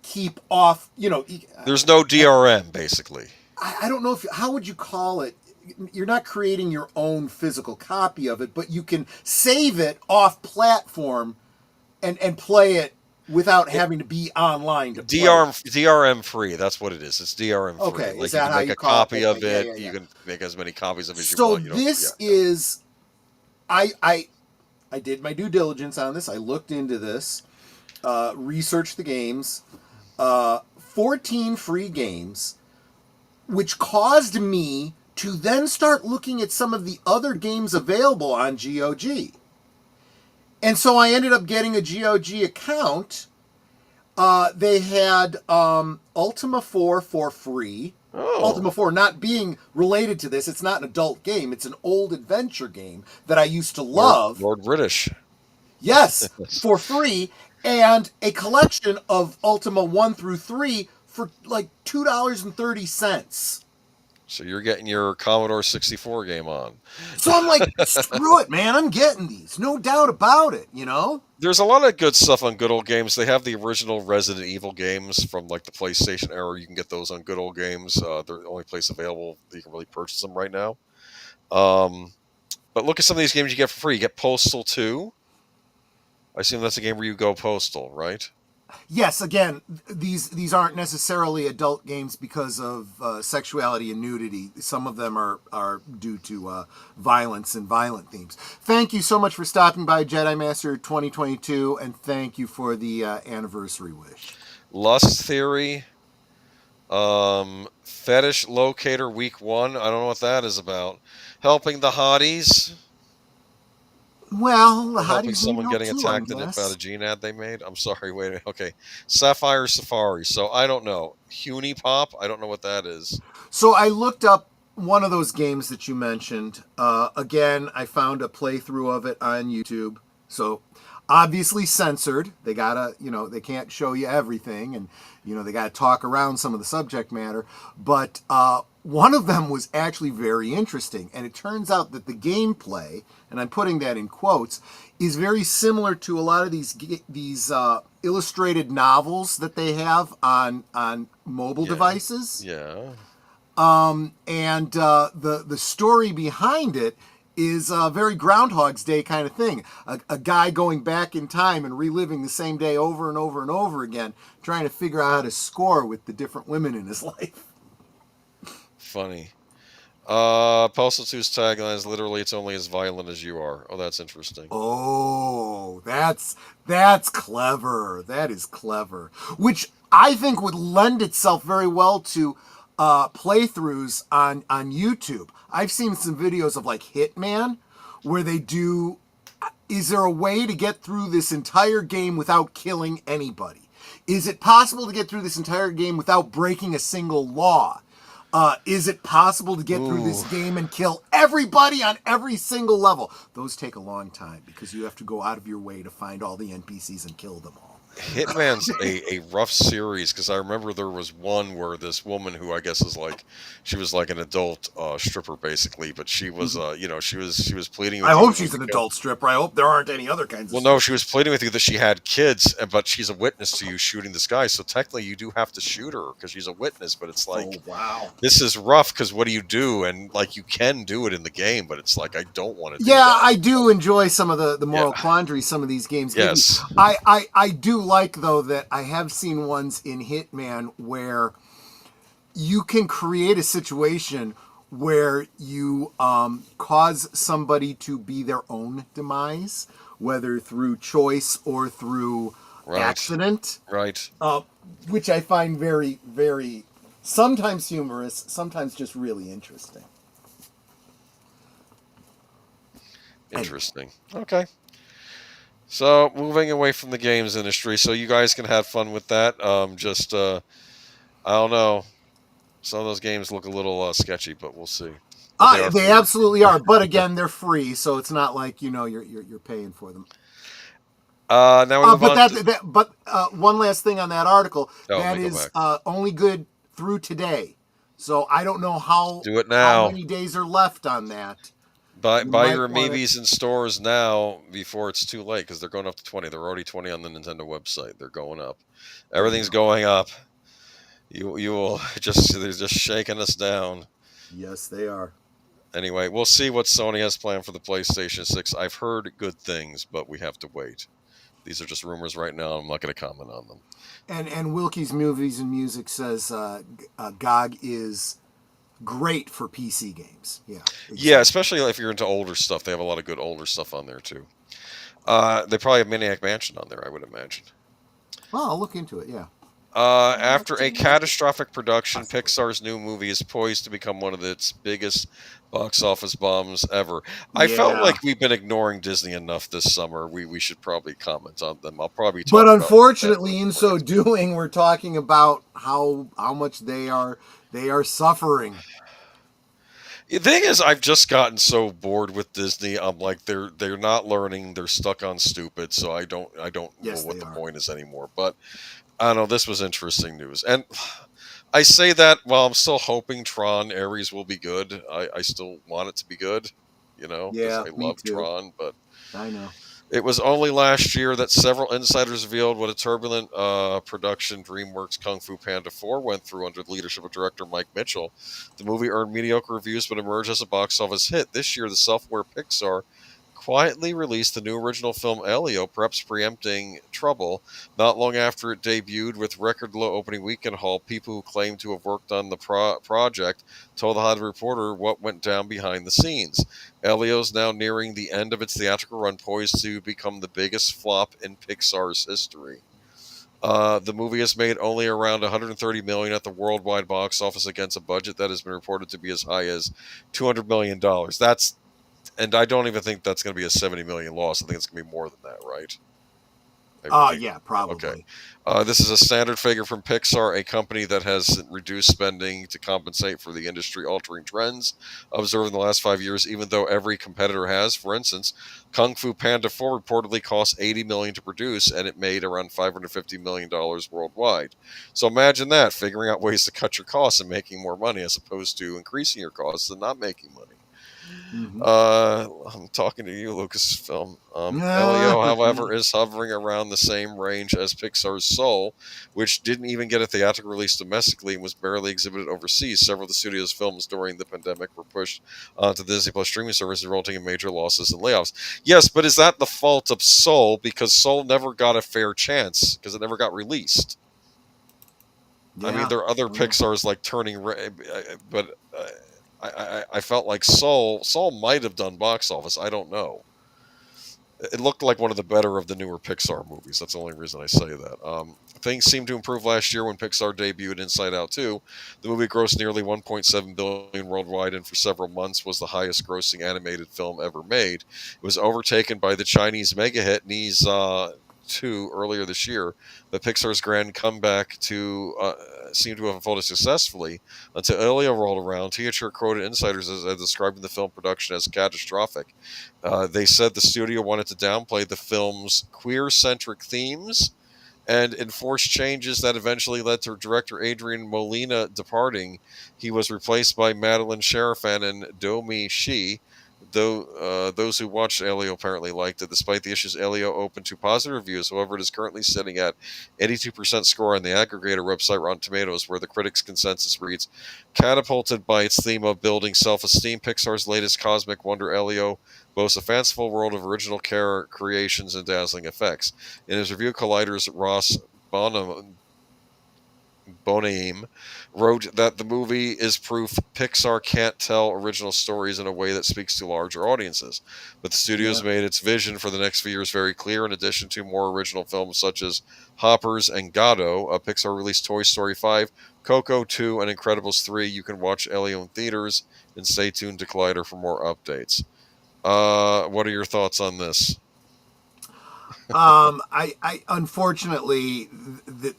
Speaker 2: keep off.
Speaker 1: There's no DRM, basically.
Speaker 2: I don't know how would you call it. You're not creating your own physical copy of it, but you can save it off platform and play it without having to be online to play.
Speaker 1: DRM free. That's what it is. It's DRM free.
Speaker 2: Okay,
Speaker 1: like
Speaker 2: is that
Speaker 1: you can
Speaker 2: how
Speaker 1: make
Speaker 2: you
Speaker 1: a
Speaker 2: call
Speaker 1: copy
Speaker 2: it?
Speaker 1: of it.
Speaker 2: Yeah.
Speaker 1: You can make as many copies of it as you
Speaker 2: So
Speaker 1: want.
Speaker 2: this is, I did my due diligence on this. I looked into this, researched the games, 14 free games, which caused me to then start looking at some of the other games available on GOG. And so I ended up getting a GOG account. They had Ultima 4 for free.
Speaker 1: Oh.
Speaker 2: Ultima 4 not being related to this. It's not an adult game. It's an old adventure game that I used to love.
Speaker 1: Lord British.
Speaker 2: Yes, for free. And a collection of Ultima 1 through 3 for like $2.30.
Speaker 1: So you're getting your Commodore 64 game on.
Speaker 2: So I'm like, screw it, man. I'm getting these. No doubt about it,
Speaker 1: There's a lot of good stuff on Good Old Games. They have the original Resident Evil games from like the PlayStation era. You can get those on Good Old Games. They're the only place available that you can really purchase them right now. But look at some of these games you get for free. You get Postal 2. I assume that's a game where you go postal, right?
Speaker 2: Yes, again, these aren't necessarily adult games because of sexuality and nudity. Some of them are due to violence and violent themes. Thank you so much for stopping by, Jedi Master 2022, and thank you for the anniversary wish.
Speaker 1: Lust Theory. Fetish Locator Week 1. I don't know what that is about. Helping the hotties.
Speaker 2: Well, the
Speaker 1: Or helping
Speaker 2: hotties need
Speaker 1: someone
Speaker 2: help
Speaker 1: getting
Speaker 2: too, I
Speaker 1: attacked about a
Speaker 2: guess.
Speaker 1: Gene ad they made. I'm sorry, wait. Okay. Sapphire Safari. So I don't know. Huni Pop. I don't know what that is.
Speaker 2: So I looked up one of those games that you mentioned. Again, I found a playthrough of it on YouTube. So obviously censored. They gotta, they can't show you everything, and they gotta talk around some of the subject matter. But one of them was actually very interesting, and it turns out that the gameplay, and I'm putting that in quotes, is very similar to a lot of these illustrated novels that they have on mobile devices.
Speaker 1: Yeah.
Speaker 2: And the story behind it is a very Groundhog's Day kind of thing. A guy going back in time and reliving the same day over and over and over again, trying to figure out how to score with the different women in his life.
Speaker 1: Funny. Postal 2's tagline is literally "It's only as violent as you are." Oh, that's interesting.
Speaker 2: Oh, that's clever. That is clever. Which I think would lend itself very well to playthroughs on YouTube. I've seen some videos of like Hitman where they do. Is there a way to get through this entire game without killing anybody? Is it possible to get through this entire game without breaking a single law? Is it possible to get through this game and kill everybody on every single level? Those take a long time because you have to go out of your way to find all the NPCs and kill them all.
Speaker 1: Hitman's a rough series because I remember there was one where this woman who I guess is like she was like an adult stripper basically, but she was she was pleading with
Speaker 2: I
Speaker 1: you.
Speaker 2: hope she's an adult stripper. I hope there aren't any other kinds of
Speaker 1: Well, no, she was pleading with you that she had kids, but she's a witness to you shooting this guy. So technically, you do have to shoot her because she's a witness. But it's like,
Speaker 2: oh wow,
Speaker 1: this is rough because what do you do? And like, you can do it in the game, but it's like I don't want to do
Speaker 2: yeah,
Speaker 1: that.
Speaker 2: I do enjoy some of the moral quandaries some of these games give
Speaker 1: Yes.
Speaker 2: you. I do like, though, that I have seen ones in Hitman where you can create a situation where you cause somebody to be their own demise, whether through choice or through accident.
Speaker 1: Right.
Speaker 2: Which I find very, very, sometimes humorous, sometimes just really interesting.
Speaker 1: Interesting. Okay. So moving away from the games industry, so you guys can have fun with that. I don't know. Some of those games look a little sketchy, but we'll see. But
Speaker 2: They absolutely are, but again, they're free, so it's not like you're paying for them.
Speaker 1: Now we move on.
Speaker 2: But one last thing on that article.
Speaker 1: Oh,
Speaker 2: that is only good through today. So I don't know how many days are left on that.
Speaker 1: Buy your Amiibos in stores now before it's too late because they're going up to 20. They're already 20 on the Nintendo website. They're going up. Everything's going up. You will they're just shaking us down.
Speaker 2: Yes, they are.
Speaker 1: Anyway, we'll see what Sony has planned for the PlayStation 6. I've heard good things, but we have to wait. These are just rumors right now. I'm not going to comment on them.
Speaker 2: And Wilkie's Movies and Music says GOG is great for PC games. Yeah. Exactly.
Speaker 1: Yeah, especially if you're into older stuff. They have a lot of good older stuff on there too. They probably have Maniac Mansion on there, I would imagine.
Speaker 2: Well, I'll look into it. Yeah.
Speaker 1: After a catastrophic production, Pixar's new movie is poised to become one of its biggest box office bombs ever. I felt like we've been ignoring Disney enough this summer. We should probably comment on them. I'll probably talk
Speaker 2: But unfortunately, in so doing, we're talking about how much they are suffering.
Speaker 1: The thing is, I've just gotten so bored with Disney. I'm like, they're not learning. They're stuck on stupid. So I don't know what the point is anymore. But I don't know. This was interesting news, and I say that while I'm still hoping Tron Ares will be good. I still want it to be good, because I love Tron. But
Speaker 2: I know
Speaker 1: it was only last year that several insiders revealed what a turbulent production DreamWorks Kung Fu Panda 4 went through under the leadership of director Mike Mitchell. The movie earned mediocre reviews but emerged as a box office hit. This year, the self-aware Pixar quietly released the new original film Elio, perhaps preempting Trouble. Not long after it debuted with record low opening weekend haul, people who claim to have worked on the project told the Hollywood Reporter what went down behind the scenes. Elio's now nearing the end of its theatrical run, poised to become the biggest flop in Pixar's history. The movie has made only around 130 million at the worldwide box office against a budget that has been reported to be as high as 200 million dollars. And I don't even think that's going to be a 70 million loss. I think it's going to be more than that, right? I think.
Speaker 2: Yeah,
Speaker 1: Okay.
Speaker 2: probably.
Speaker 1: This is a standard figure from Pixar, a company that has reduced spending to compensate for the industry altering trends observed in the last 5 years, even though every competitor has. For instance, Kung Fu Panda 4 reportedly cost 80 million to produce, and it made around $550 million worldwide. So imagine that, figuring out ways to cut your costs and making more money as opposed to increasing your costs and not making money.
Speaker 2: Hmm.
Speaker 1: I'm talking to you, Lucasfilm. Elio, however, is hovering around the same range as Pixar's Soul, which didn't even get a theatrical release domestically and was barely exhibited overseas. Several of the studio's films during the pandemic were pushed onto the Disney Plus streaming service, resulting in major losses and layoffs. Yes, but is that the fault of Soul? Because Soul never got a fair chance because it never got released. I mean,
Speaker 2: Yeah.
Speaker 1: there are other Pixar's like but I felt like Soul might have done box office. I don't know. It looked like one of the better of the newer Pixar movies. That's the only reason I say that. Things seemed to improve last year when Pixar debuted Inside Out 2. The movie grossed nearly 1.7 billion worldwide, and for several months was the highest grossing animated film ever made. It was overtaken by the Chinese mega hit Knees 2 earlier this year, but Pixar's grand comeback to seemed to have unfolded successfully until Elio rolled around. Teacher quoted insiders as describing the film production as catastrophic. They said the studio wanted to downplay the film's queer-centric themes and enforce changes that eventually led to director Adrian Molina departing. He was replaced by Madeline Sharifan and Domi Shi. Though those who watched Elio apparently liked it, despite the issues, Elio opened to positive reviews. However, it is currently sitting at 82% score on the aggregator website Rotten Tomatoes, where the critics' consensus reads, "Catapulted by its theme of building self-esteem, Pixar's latest cosmic wonder, Elio, boasts a fanciful world of original creations and dazzling effects." In his review, Collider's Ross Bonheim wrote that the movie is proof Pixar can't tell original stories in a way that speaks to larger audiences. But the studio's
Speaker 2: Yeah.
Speaker 1: made its vision for the next few years very clear. In addition to more original films such as Hoppers and Gato, Pixar released Toy Story 5, Coco 2, and Incredibles 3. You can watch Elio in theaters and stay tuned to Collider for more updates. What are your thoughts on this?
Speaker 2: I unfortunately,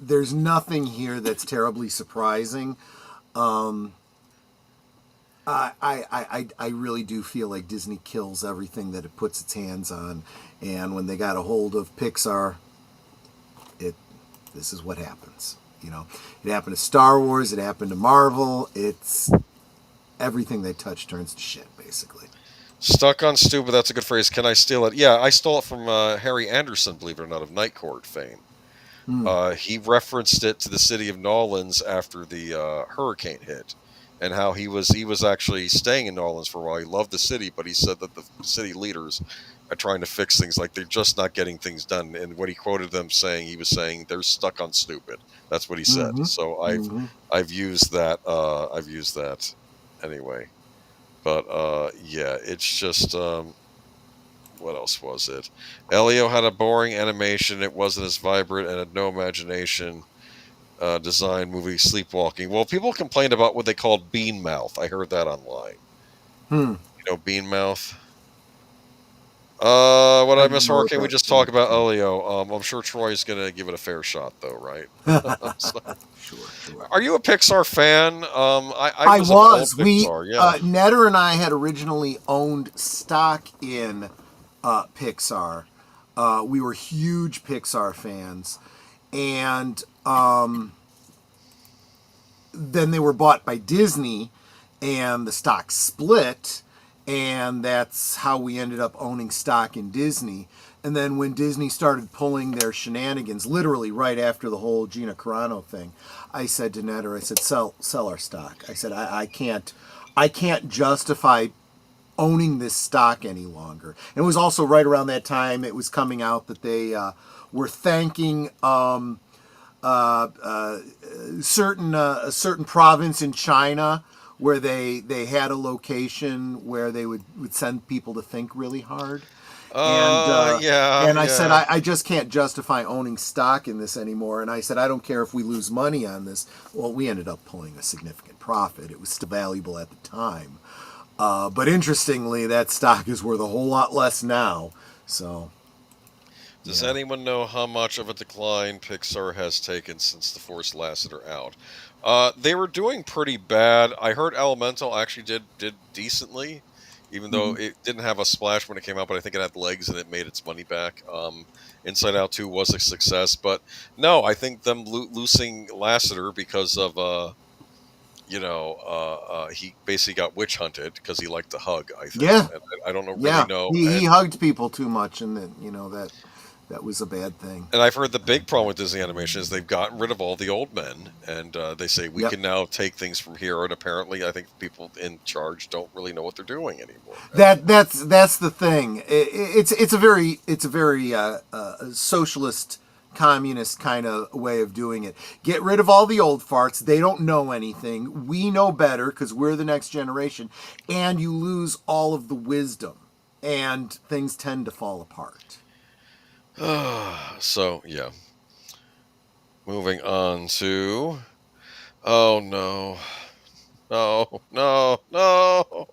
Speaker 2: there's nothing here that's terribly surprising. I really do feel like Disney kills everything that it puts its hands on, and when they got a hold of Pixar, this is what happens. You know, it happened to Star Wars, it happened to Marvel. It's everything they touch turns to shit, basically.
Speaker 1: Stuck on stupid, that's a good phrase. Can I steal it? Yeah, I stole it from Harry Anderson, believe it or not, of Night Court fame.
Speaker 2: Hmm.
Speaker 1: He referenced it to the city of New Orleans after the hurricane hit, and how he was actually staying in New Orleans for a while. He loved the city, but he said that the city leaders are trying to fix things, like they're just not getting things done. And what he quoted them saying, he was saying they're stuck on stupid. That's what he said.
Speaker 2: Mm-hmm.
Speaker 1: So
Speaker 2: Mm-hmm.
Speaker 1: I've used that. I've used that anyway. But yeah, it's just what else was it? Elio had a boring animation. It wasn't as vibrant and had no imagination. Design movie Sleepwalking. Well, people complained about what they called bean mouth. I heard that online.
Speaker 2: Hmm.
Speaker 1: You know, bean mouth. What
Speaker 2: I
Speaker 1: I
Speaker 2: don't
Speaker 1: miss
Speaker 2: know
Speaker 1: horror?
Speaker 2: what
Speaker 1: Can we
Speaker 2: that
Speaker 1: just talk
Speaker 2: stands
Speaker 1: about
Speaker 2: for.
Speaker 1: Elio? I'm sure Troy's gonna give it a fair shot, though, right? So,
Speaker 2: Sure.
Speaker 1: are you a Pixar fan? I
Speaker 2: I
Speaker 1: was of all
Speaker 2: was.
Speaker 1: Pixar. Yeah.
Speaker 2: Netter and I had originally owned stock in Pixar. We were huge Pixar fans, and then they were bought by Disney, and the stock split, and that's how we ended up owning stock in Disney. And then when Disney started pulling their shenanigans, literally right after the whole Gina Carano thing, I said to Netter, I said, sell our stock. I said, I can't justify owning this stock any longer. And it was also right around that time it was coming out that they were thanking a certain province in China where they had a location where they would send people to think really hard. And
Speaker 1: Yeah,
Speaker 2: and I said,
Speaker 1: yeah.
Speaker 2: I just can't justify owning stock in this anymore. And I said, I don't care if we lose money on this. Well, we ended up pulling a significant profit. It was still valuable at the time. But interestingly, that stock is worth a whole lot less now. So,
Speaker 1: Does
Speaker 2: yeah.
Speaker 1: anyone know how much of a decline Pixar has taken since The Force Lasseter out? They were doing pretty bad. I heard Elemental actually did decently, even though
Speaker 2: Mhm.
Speaker 1: it didn't have a splash when it came out, but I think it had legs and it made its money back. Inside Out 2 was a success, but no, I think them losing Lasseter because of he basically got witch hunted because he liked to hug, I think.
Speaker 2: Yeah,
Speaker 1: And I don't know, really
Speaker 2: yeah.
Speaker 1: know.
Speaker 2: He hugged people too much, and then that was a bad thing.
Speaker 1: And I've heard the big problem with Disney Animation is they've gotten rid of all the old men, and they say we
Speaker 2: Yep.
Speaker 1: can now take things from here. And apparently, I think people in charge don't really know what they're doing anymore.
Speaker 2: That's the thing. It's a very socialist, communist kind of way of doing it. Get rid of all the old farts. They don't know anything. We know better because we're the next generation, and you lose all of the wisdom, and things tend to fall apart.
Speaker 1: So yeah, moving on to oh no, no.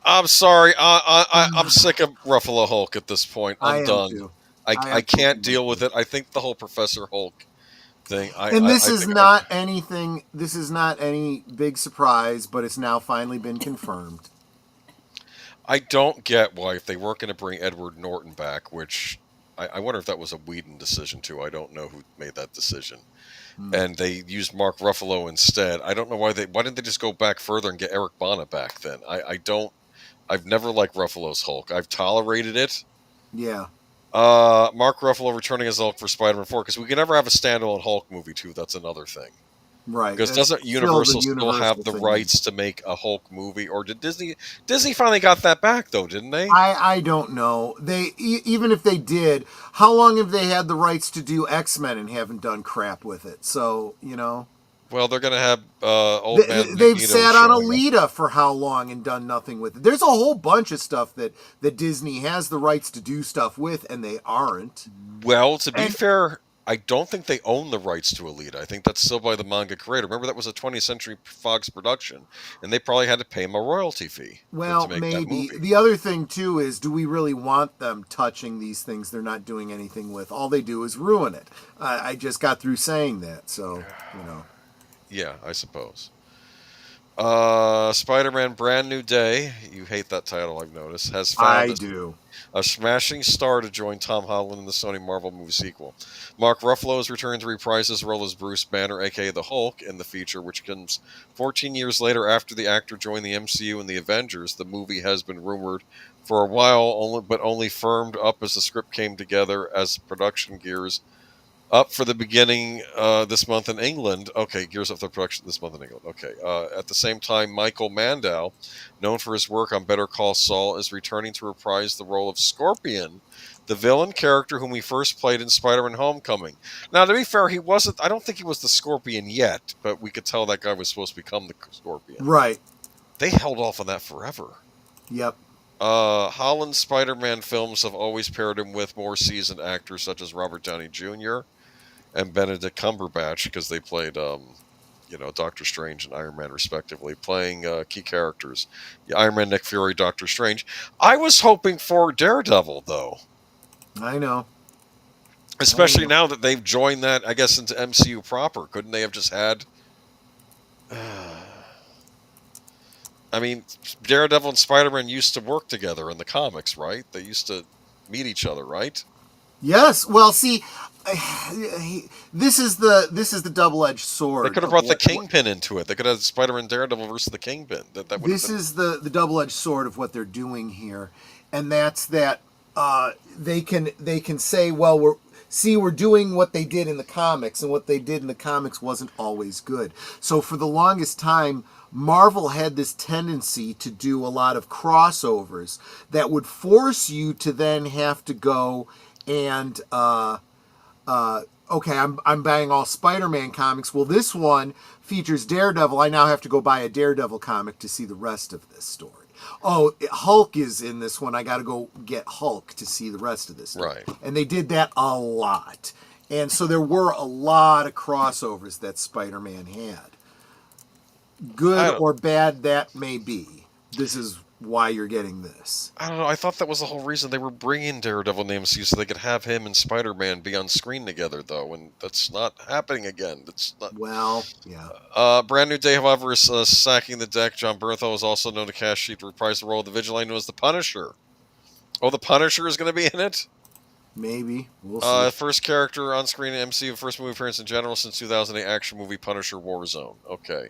Speaker 1: I'm sorry. I'm sick of Ruffalo Hulk at this point.
Speaker 2: I
Speaker 1: I'm
Speaker 2: am
Speaker 1: done.
Speaker 2: too. I
Speaker 1: I can't
Speaker 2: absolutely
Speaker 1: deal
Speaker 2: am
Speaker 1: with
Speaker 2: too.
Speaker 1: it. I think the whole Professor Hulk thing.
Speaker 2: And this
Speaker 1: I
Speaker 2: is
Speaker 1: think
Speaker 2: not anything. This is not any big surprise, but it's now finally been confirmed.
Speaker 1: I don't get why if they weren't going to bring Edward Norton back, which I wonder if that was a Whedon decision too. I don't know who made that decision.
Speaker 2: Hmm.
Speaker 1: And they used Mark Ruffalo instead. I don't know why didn't they just go back further and get Eric Bana back then? I don't. I've never liked Ruffalo's Hulk. I've tolerated it.
Speaker 2: Yeah.
Speaker 1: Mark Ruffalo returning as Hulk for Spider-Man 4 because we can never have a standalone Hulk movie too. That's another thing.
Speaker 2: Right.
Speaker 1: Because
Speaker 2: That's
Speaker 1: doesn't
Speaker 2: still the
Speaker 1: Universal still
Speaker 2: universal
Speaker 1: have the
Speaker 2: thing.
Speaker 1: rights to make a Hulk movie, or did Disney finally got that back though? Didn't they?
Speaker 2: I don't know. Even if they did, how long have they had the rights to do X-Men and haven't done crap with it? So,
Speaker 1: Well, they're gonna have old man
Speaker 2: they've
Speaker 1: Magneto
Speaker 2: sat on
Speaker 1: showing up.
Speaker 2: Alita for how long and done nothing with it. There's a whole bunch of stuff that Disney has the rights to do stuff with and they aren't.
Speaker 1: Well, to be
Speaker 2: And
Speaker 1: fair, I don't think they own the rights to Alita. I think that's still by the manga creator. Remember, that was a 20th Century Fox production, and they probably had to pay him a royalty fee to
Speaker 2: well,
Speaker 1: make that
Speaker 2: maybe.
Speaker 1: movie.
Speaker 2: The other thing too is, do we really want them touching these things they're not doing anything with? All they do is ruin it. I just got through saying that, so
Speaker 1: Yeah, I suppose. Spider-Man: Brand New Day. You hate that title, I've noticed. Has found
Speaker 2: I do.
Speaker 1: a smashing star to join Tom Holland in the Sony Marvel movie sequel. Mark Ruffalo has returned to reprise his role as Bruce Banner, aka the Hulk, in the feature, which comes 14 years later after the actor joined the MCU and the Avengers. The movie has been rumored for a while, but only firmed up as the script came together as production gears up for the beginning this month in England. Okay, gears up the production this month in England. Okay. At the same time, Michael Mandow, known for his work on Better Call Saul, is returning to reprise the role of Scorpion, the villain character whom he first played in Spider-Man: Homecoming. Now, to be fair, he wasn't. I don't think he was the Scorpion yet, but we could tell that guy was supposed to become the Scorpion.
Speaker 2: Right.
Speaker 1: They held off on that forever.
Speaker 2: Yep.
Speaker 1: Holland's Spider-Man films have always paired him with more seasoned actors such as Robert Downey Jr. and Benedict Cumberbatch because they played, Doctor Strange and Iron Man respectively, playing key characters. Yeah, Iron Man, Nick Fury, Doctor Strange. I was hoping for Daredevil though,
Speaker 2: I know.
Speaker 1: especially now that they've joined that, I guess, into MCU proper. Couldn't they have just had? I mean, Daredevil and Spider-Man used to work together in the comics, right? They used to meet each other, right?
Speaker 2: Yes. Well, see, this is the double-edged
Speaker 1: They
Speaker 2: sword
Speaker 1: could have
Speaker 2: of
Speaker 1: brought the
Speaker 2: what
Speaker 1: Kingpin into it. They could have Spider-Man, Daredevil versus the Kingpin. That would have
Speaker 2: this
Speaker 1: been.
Speaker 2: is the double-edged sword of what they're doing here, and that's that they can say, well, we're doing what they did in the comics, and what they did in the comics wasn't always good. So for the longest time, Marvel had this tendency to do a lot of crossovers that would force you to then have to go and okay, I'm buying all Spider-Man comics. Well, this one features Daredevil. I now have to go buy a Daredevil comic to see the rest of this story. Oh, Hulk is in this one. I got to go get Hulk to see the rest of this story.
Speaker 1: Right.
Speaker 2: And they did that a lot. And so there were a lot of crossovers that Spider-Man had. Good or bad that may be. This is why you're getting this.
Speaker 1: I don't know. I thought that was the whole reason they were bringing Daredevil in the MCU so they could have him and Spider-Man be on screen together, though, and that's not happening again. That's not.
Speaker 2: Well, yeah.
Speaker 1: Brand New Day, however, is sacking the deck. John Bernthal is also known to cash sheet to reprise the role of the Vigilante known as the Punisher. Oh, the Punisher is going to be in it?
Speaker 2: Maybe. We'll see.
Speaker 1: First character on screen in MCU, first movie appearance in general since 2008 action movie Punisher Warzone. Okay.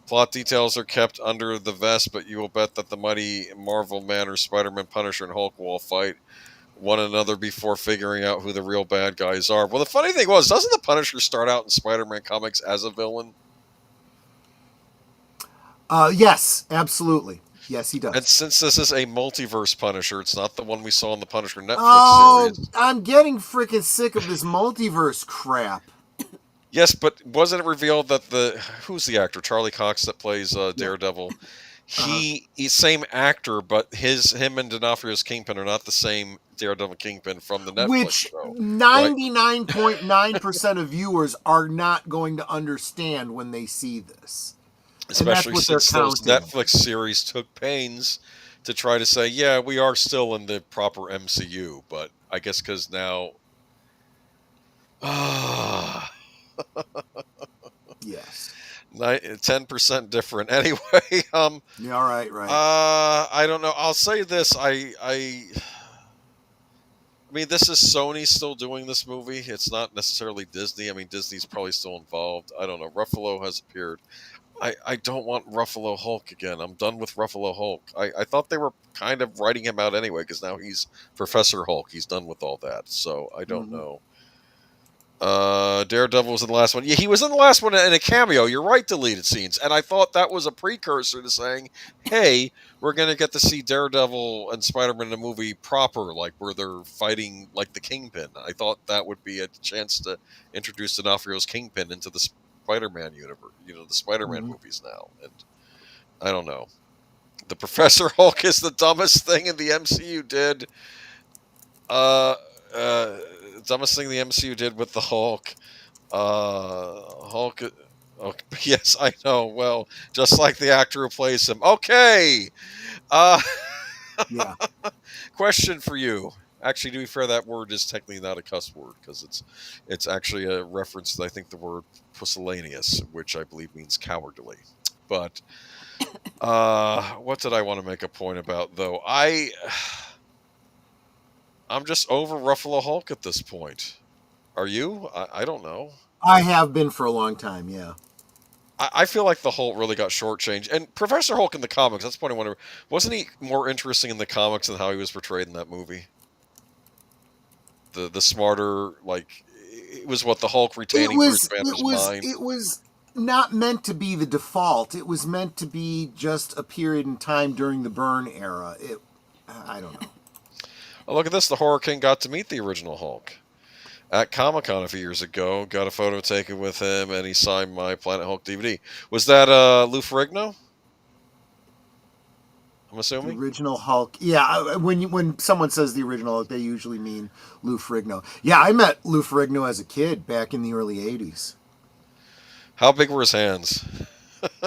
Speaker 1: Plot details are kept under the vest, but you will bet that the mighty Marvel Manor, Spider-Man, Punisher, and Hulk will all fight one another before figuring out who the real bad guys are. Well, the funny thing was, doesn't the Punisher start out in Spider-Man comics as a villain?
Speaker 2: Yes, absolutely. Yes, he does.
Speaker 1: And since this is a multiverse Punisher, it's not the one we saw in the Punisher Netflix series.
Speaker 2: I'm getting freaking sick of this multiverse crap.
Speaker 1: Yes, but wasn't it revealed that who's the actor, Charlie Cox, that plays Daredevil? He's same actor, but him and D'Onofrio's Kingpin are not the same Daredevil Kingpin from the Netflix show.
Speaker 2: 99.9% of viewers are not going to understand when they see this.
Speaker 1: Especially since those Netflix series took pains to try to say, yeah, we are still in the proper MCU, but I guess because now...
Speaker 2: Yes.
Speaker 1: 10% different. Anyway,
Speaker 2: yeah, right.
Speaker 1: I don't know. I'll say this. I mean, this is Sony still doing this movie. It's not necessarily Disney. I mean, Disney's probably still involved. I don't know. Ruffalo has appeared. I don't want Ruffalo Hulk again. I'm done with Ruffalo Hulk. I thought they were kind of writing him out anyway, because now he's Professor Hulk. He's done with all that. So I don't know. Daredevil was in the last one. Yeah, he was in the last one in a cameo. You're right, deleted scenes. And I thought that was a precursor to saying, hey, we're going to get to see Daredevil and Spider-Man in a movie proper, like where they're fighting like the Kingpin. I thought that would be a chance to introduce D'Onofrio's Kingpin into the Spider-Man universe, the Spider-Man movies now. And I don't know. The Professor Hulk is the dumbest thing in the MCU did. Dumbest thing the MCU did with the Hulk. Hulk. Oh, yes, I know. Well, just like the actor who plays him. Okay.
Speaker 2: Yeah.
Speaker 1: Question for you. Actually, to be fair, that word is technically not a cuss word because it's actually a reference to, I think, the word pusillanimous, which I believe means cowardly. But what did I want to make a point about, though? I'm just over Ruffalo Hulk at this point. Are you? I don't know.
Speaker 2: I have been for a long time, yeah.
Speaker 1: I feel like the Hulk really got shortchanged. And Professor Hulk in the comics, that's the point I wonder, wasn't he more interesting in the comics than how he was portrayed in that movie? The smarter, like, it was what the Hulk retaining Bruce Banner's mind.
Speaker 2: It was not meant to be the default. It was meant to be just a period in time during the Byrne era. I don't know.
Speaker 1: Oh, look at this. The Horror King got to meet the original Hulk at Comic-Con a few years ago. Got a photo taken with him, and he signed my Planet Hulk DVD. Was that Lou Ferrigno? I'm assuming?
Speaker 2: The original Hulk. Yeah, when someone says the original Hulk, they usually mean Lou Ferrigno. Yeah, I met Lou Ferrigno as a kid back in the early 80s.
Speaker 1: How big were his hands?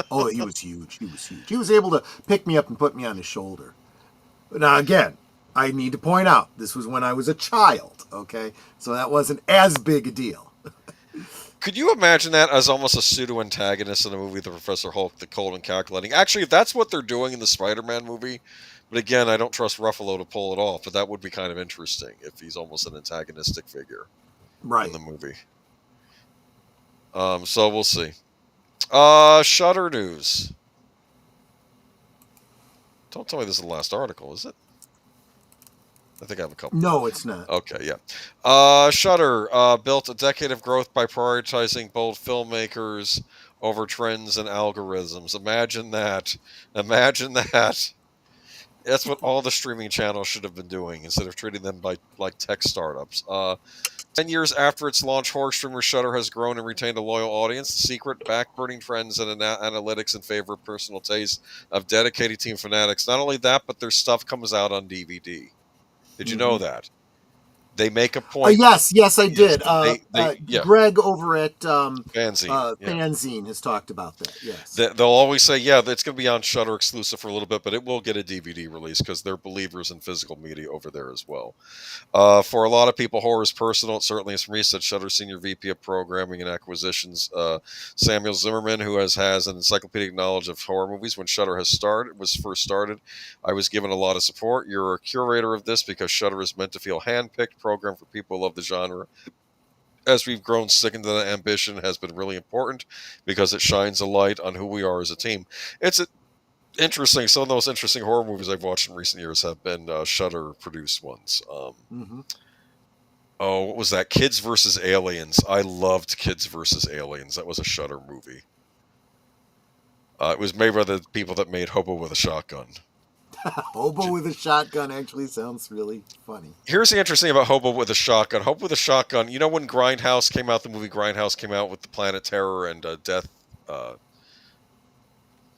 Speaker 2: Oh, he was huge. He was able to pick me up and put me on his shoulder. Now, again, I need to point out, this was when I was a child, okay? So that wasn't as big a deal.
Speaker 1: Could you imagine that as almost a pseudo-antagonist in a movie, The Professor Hulk, the cold and calculating? Actually, if that's what they're doing in the Spider-Man movie, but again, I don't trust Ruffalo to pull it off, but that would be kind of interesting if he's almost an antagonistic figure in the movie. So we'll see. Shudder news. Don't tell me this is the last article, is it? I think I have a couple.
Speaker 2: No, it's not.
Speaker 1: Okay, yeah. Shudder built a decade of growth by prioritizing bold filmmakers over trends and algorithms. Imagine that. That's what all the streaming channels should have been doing instead of treating them like tech startups. 10 years after its launch, horror streamer Shudder has grown and retained a loyal audience. The secret, backburning trends and analytics in favor of personal taste of dedicated team fanatics. Not only that, but their stuff comes out on DVD. Did you know that? They make a point.
Speaker 2: Yes, I did.
Speaker 1: Yeah.
Speaker 2: Greg over at
Speaker 1: Fanzine.
Speaker 2: Fanzine has talked about that. Yes,
Speaker 1: they'll always say, yeah, it's going to be on Shudder exclusive for a little bit, but it will get a DVD release because they're believers in physical media over there as well. For a lot of people, horror is personal. It certainly is for me, said Shudder Senior VP of Programming and Acquisitions, Samuel Zimmerman, who has an encyclopedic knowledge of horror movies. When Shudder was first started, I was given a lot of support. You're a curator of this because Shudder is meant to feel handpicked program for people who love the genre. As we've grown sick into that ambition has been really important because it shines a light on who we are as a team. It's interesting. Some of the most interesting horror movies I've watched in recent years have been Shudder produced ones. Oh, what was that? Kids versus Aliens. I loved Kids versus Aliens. That was a Shudder movie. It was made by the people that made Hobo with a Shotgun.
Speaker 2: Hobo with a Shotgun actually sounds really funny.
Speaker 1: Here's the interesting thing about Hobo with a Shotgun. Hobo with a Shotgun, you know when Grindhouse came out, the movie Grindhouse came out with the Planet Terror and Death,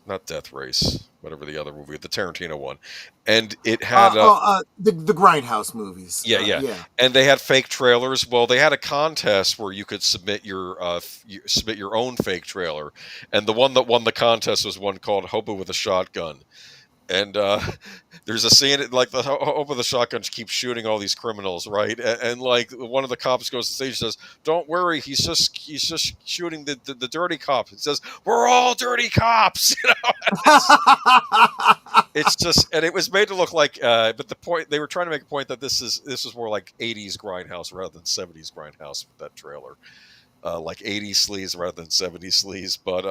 Speaker 1: not Death Race, whatever the other movie, the Tarantino one. And it had...
Speaker 2: the Grindhouse movies.
Speaker 1: Yeah. And they had fake trailers. Well, they had a contest where you could submit your own fake trailer. And the one that won the contest was one called Hobo with a Shotgun. And there's a scene like the Hobo with the Shotgun keeps shooting all these criminals, right? And like one of the cops goes to the stage and says, "Don't worry, he's just shooting the dirty cop." It says, "We're all dirty cops," you know. It's just, and it was made to look like, but the point they were trying to make a point that this was more like 80s Grindhouse rather than 70s Grindhouse with that trailer. Like 80s sleaze rather than 70s sleaze, but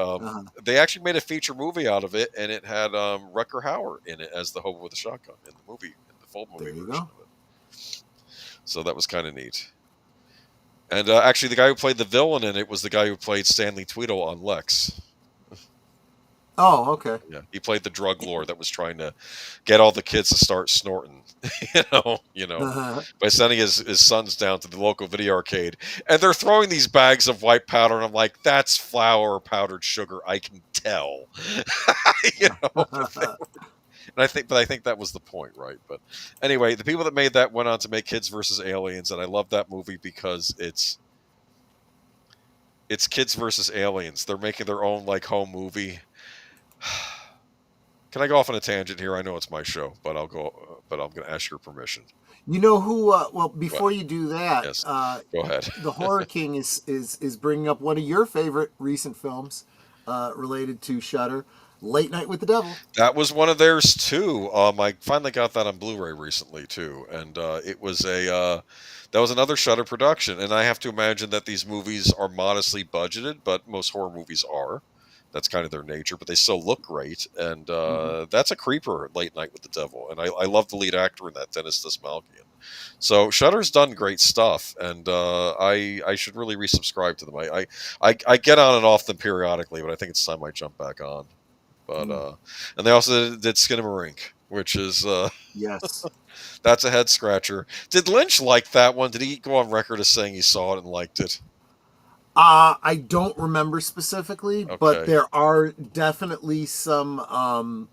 Speaker 1: they actually made a feature movie out of it, and it had Rutger Hauer in it as the Hobo with a Shotgun in the movie, in the full movie version of it. So that was kind of neat. And actually, the guy who played the villain in it was the guy who played Stanley Tweedle on Lex.
Speaker 2: Oh, okay.
Speaker 1: Yeah, he played the drug lord that was trying to get all the kids to start snorting, by sending his sons down to the local video arcade, and they're throwing these bags of white powder, and I'm like, that's flour or powdered sugar. I can tell, And I think that was the point, right? But anyway, the people that made that went on to make Kids versus Aliens, and I love that movie because it's Kids versus Aliens. They're making their own like home movie. Can I go off on a tangent here? I know it's my show, but I'm going to ask your permission.
Speaker 2: You know who? Well, before you do that,
Speaker 1: yes. Go ahead.
Speaker 2: The Horror King is bringing up one of your favorite recent films related to Shudder, Late Night with the Devil.
Speaker 1: That was one of theirs too. I finally got that on Blu-ray recently too, and it was that was another Shudder production. And I have to imagine that these movies are modestly budgeted, but most horror movies are. That's kind of their nature, but they still look great. And that's a creeper, Late Night with the Devil. And I love the lead actor in that, Dennis Desmalkian. So Shudder's done great stuff, and I should really resubscribe to them. I get on and off them periodically, but I think it's time I jump back on. But and they also did Skinamarink, which is
Speaker 2: yes,
Speaker 1: that's a head scratcher. Did Lynch like that one? Did he go on record as saying he saw it and liked it?
Speaker 2: I don't remember specifically, but there are definitely some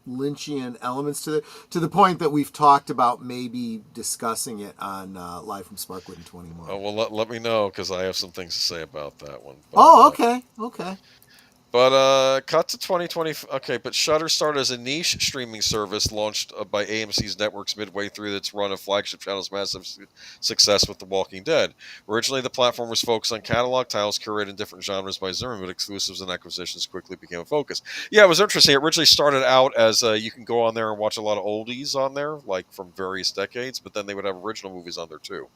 Speaker 2: Lynchian elements to it, to the point that we've talked about maybe discussing it on Live from Sparkwood in 21.
Speaker 1: Oh, well, let me know, because I have some things to say about that one.
Speaker 2: But, okay.
Speaker 1: But cut to 2020. Okay, but Shudder started as a niche streaming service launched by AMC's networks midway through its run of flagship channels' massive success with The Walking Dead. Originally, the platform was focused on catalog titles curated in different genres by Zimmerman, but exclusives and acquisitions quickly became a focus. Yeah, it was interesting. It originally started out as you can go on there and watch a lot of oldies on there, like from various decades, but then they would have original movies on there too.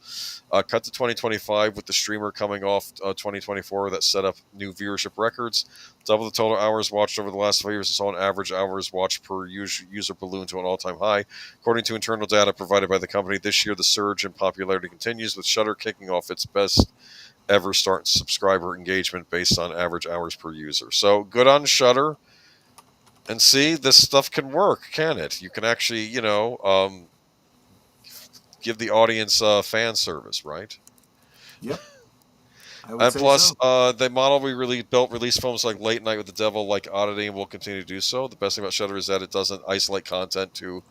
Speaker 1: Cut to 2025 with the streamer coming off 2024 that set up new viewership records. Double the total hours watched over the last 5 years and saw an average hours watched per user balloon to an all-time high. According to internal data provided by the company, this year the surge in popularity continues, with Shudder kicking off its best ever start subscriber engagement based on average hours per user. So good on Shudder. And see, this stuff can work, can it? You can actually, give the audience fan service, right?
Speaker 2: Yep. I would
Speaker 1: And
Speaker 2: say
Speaker 1: plus,
Speaker 2: so.
Speaker 1: the model we really built release films like Late Night with the Devil, like Oddity, and will continue to do so. The best thing about Shudder is that it doesn't isolate content to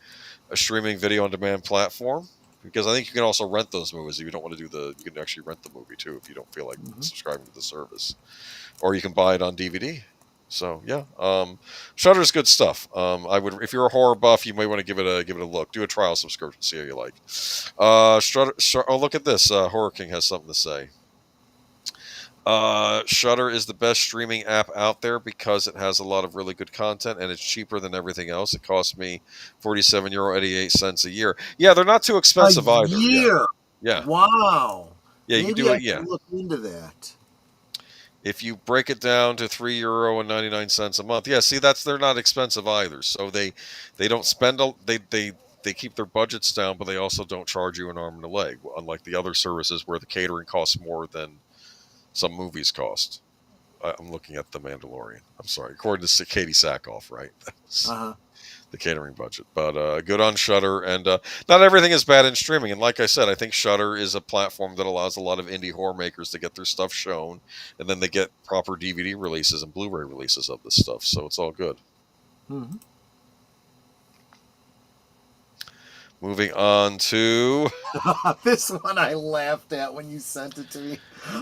Speaker 1: a streaming video on demand platform. Because I think you can also rent those movies if you don't want to do the. You can actually rent the movie too if you don't feel like
Speaker 2: Hmm.
Speaker 1: subscribing to the service, or you can buy it on DVD. So yeah, Shudder's good stuff. I would, if you're a horror buff, you may want to give it a look. Do a trial subscription, see how you like. Oh, look at this. Horror King has something to say. Shudder is the best streaming app out there because it has a lot of really good content and it's cheaper than everything else. It costs me €47.88 a year. Yeah, they're not too
Speaker 2: A
Speaker 1: expensive either. Yeah,
Speaker 2: year.
Speaker 1: yeah,
Speaker 2: Wow.
Speaker 1: yeah. You can
Speaker 2: Maybe
Speaker 1: do
Speaker 2: I
Speaker 1: it.
Speaker 2: should
Speaker 1: Yeah,
Speaker 2: look into that.
Speaker 1: if you break it down to €3.99 a month. Yeah, see, they're not expensive either. So they don't spend they keep their budgets down, but they also don't charge you an arm and a leg, unlike the other services where the catering costs more than some movies cost. I'm looking at The Mandalorian. I'm sorry, according to Katie Sackhoff, right? That's
Speaker 2: Uh huh.
Speaker 1: the catering budget. But good on Shudder, and not everything is bad in streaming. And like I said, I think Shudder is a platform that allows a lot of indie horror makers to get their stuff shown, and then they get proper DVD releases and Blu-ray releases of this stuff. So it's all good.
Speaker 2: Hmm.
Speaker 1: Moving on to
Speaker 2: This one I laughed at when you sent it to me.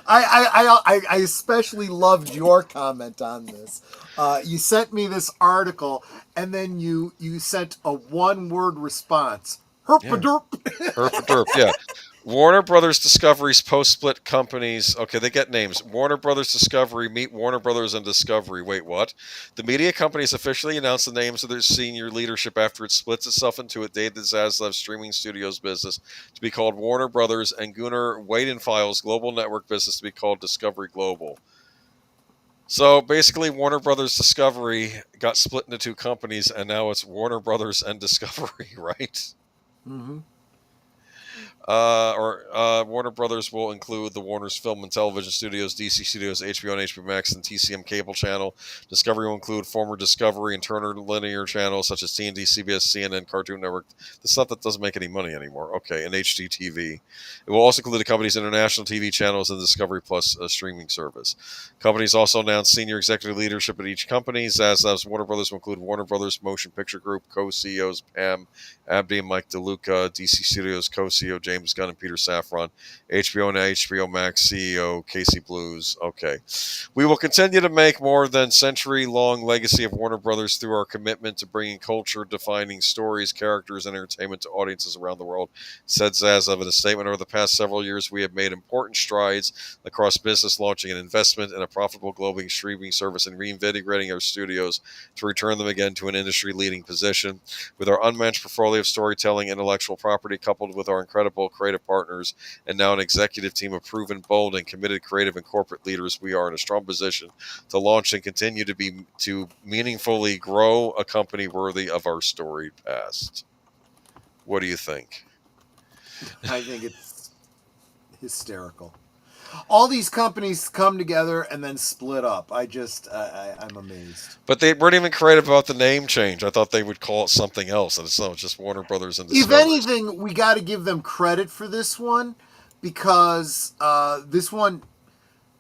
Speaker 2: I especially loved your comment on this. You sent me this article, and then you sent a one-word response.
Speaker 1: yeah,
Speaker 2: Herpaderp.
Speaker 1: Herp Derp, yeah. Warner Brothers Discovery's post-split companies. Okay, they get names. Warner Brothers Discovery meet Warner Brothers and Discovery. Wait, what? The media companies officially announced the names of their senior leadership after it splits itself into a David Zaslav streaming studios business to be called Warner Brothers and Gunnar Weidenfeil's global network business to be called Discovery Global. So basically, Warner Brothers Discovery got split into two companies, and now it's Warner Brothers and Discovery, right?
Speaker 2: Hmm.
Speaker 1: Warner Brothers will include the Warner's Film and Television Studios, DC Studios, HBO and HBO Max, and TCM Cable Channel. Discovery will include former Discovery and Turner linear channels such as TNT, CBS, CNN, Cartoon Network, the stuff that doesn't make any money anymore. Okay, and HDTV. It will also include the company's international TV channels and Discovery Plus streaming service. Companies also announced senior executive leadership at each company. Zaslav's Warner Brothers will include Warner Brothers Motion Picture Group co-CEOs Pam Abdi and Mike DeLuca, DC Studios co-CEO James Gunn and Peter Safran, HBO and HBO Max CEO Casey Blues. Okay. We will continue to make more than century-long legacy of Warner Brothers through our commitment to bringing culture-defining stories, characters, and entertainment to audiences around the world, said Zaslav in a statement. Over the past several years, we have made important strides across business, launching an investment in a profitable global streaming service and reinvigorating our studios to return them again to an industry-leading position. With our unmatched portfolio of storytelling, intellectual property, coupled with our incredible creative partners, and now an executive team of proven, bold, and committed creative and corporate leaders, we are in a strong position to launch and continue to meaningfully grow a company worthy of our storied past. What do you think?
Speaker 2: I think it's hysterical. All these companies come together and then split up. I'm amazed.
Speaker 1: But they weren't even creative about the name change. I thought they would call it something else, and it's not just Warner Brothers and
Speaker 2: If
Speaker 1: Discovery.
Speaker 2: anything, we got to give them credit for this one because this one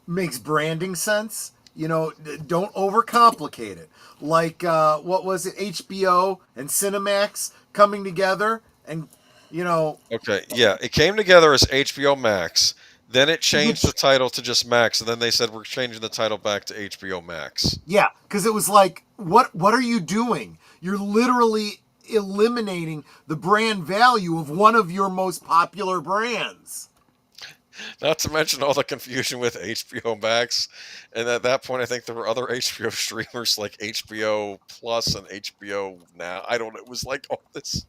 Speaker 2: makes branding sense. You know, don't overcomplicate it. Like, what was it? HBO and Cinemax coming together and, you know,
Speaker 1: Okay, yeah, it came together as HBO Max. Then it changed the
Speaker 2: which,
Speaker 1: title to just Max, and then they said we're changing the title back to HBO Max.
Speaker 2: yeah, because it was like, what are you doing? You're literally eliminating the brand value of one of your most popular brands.
Speaker 1: Not to mention all the confusion with HBO Max, and at that point, I think there were other HBO streamers like HBO Plus and HBO Now. I don't know. It was like all this.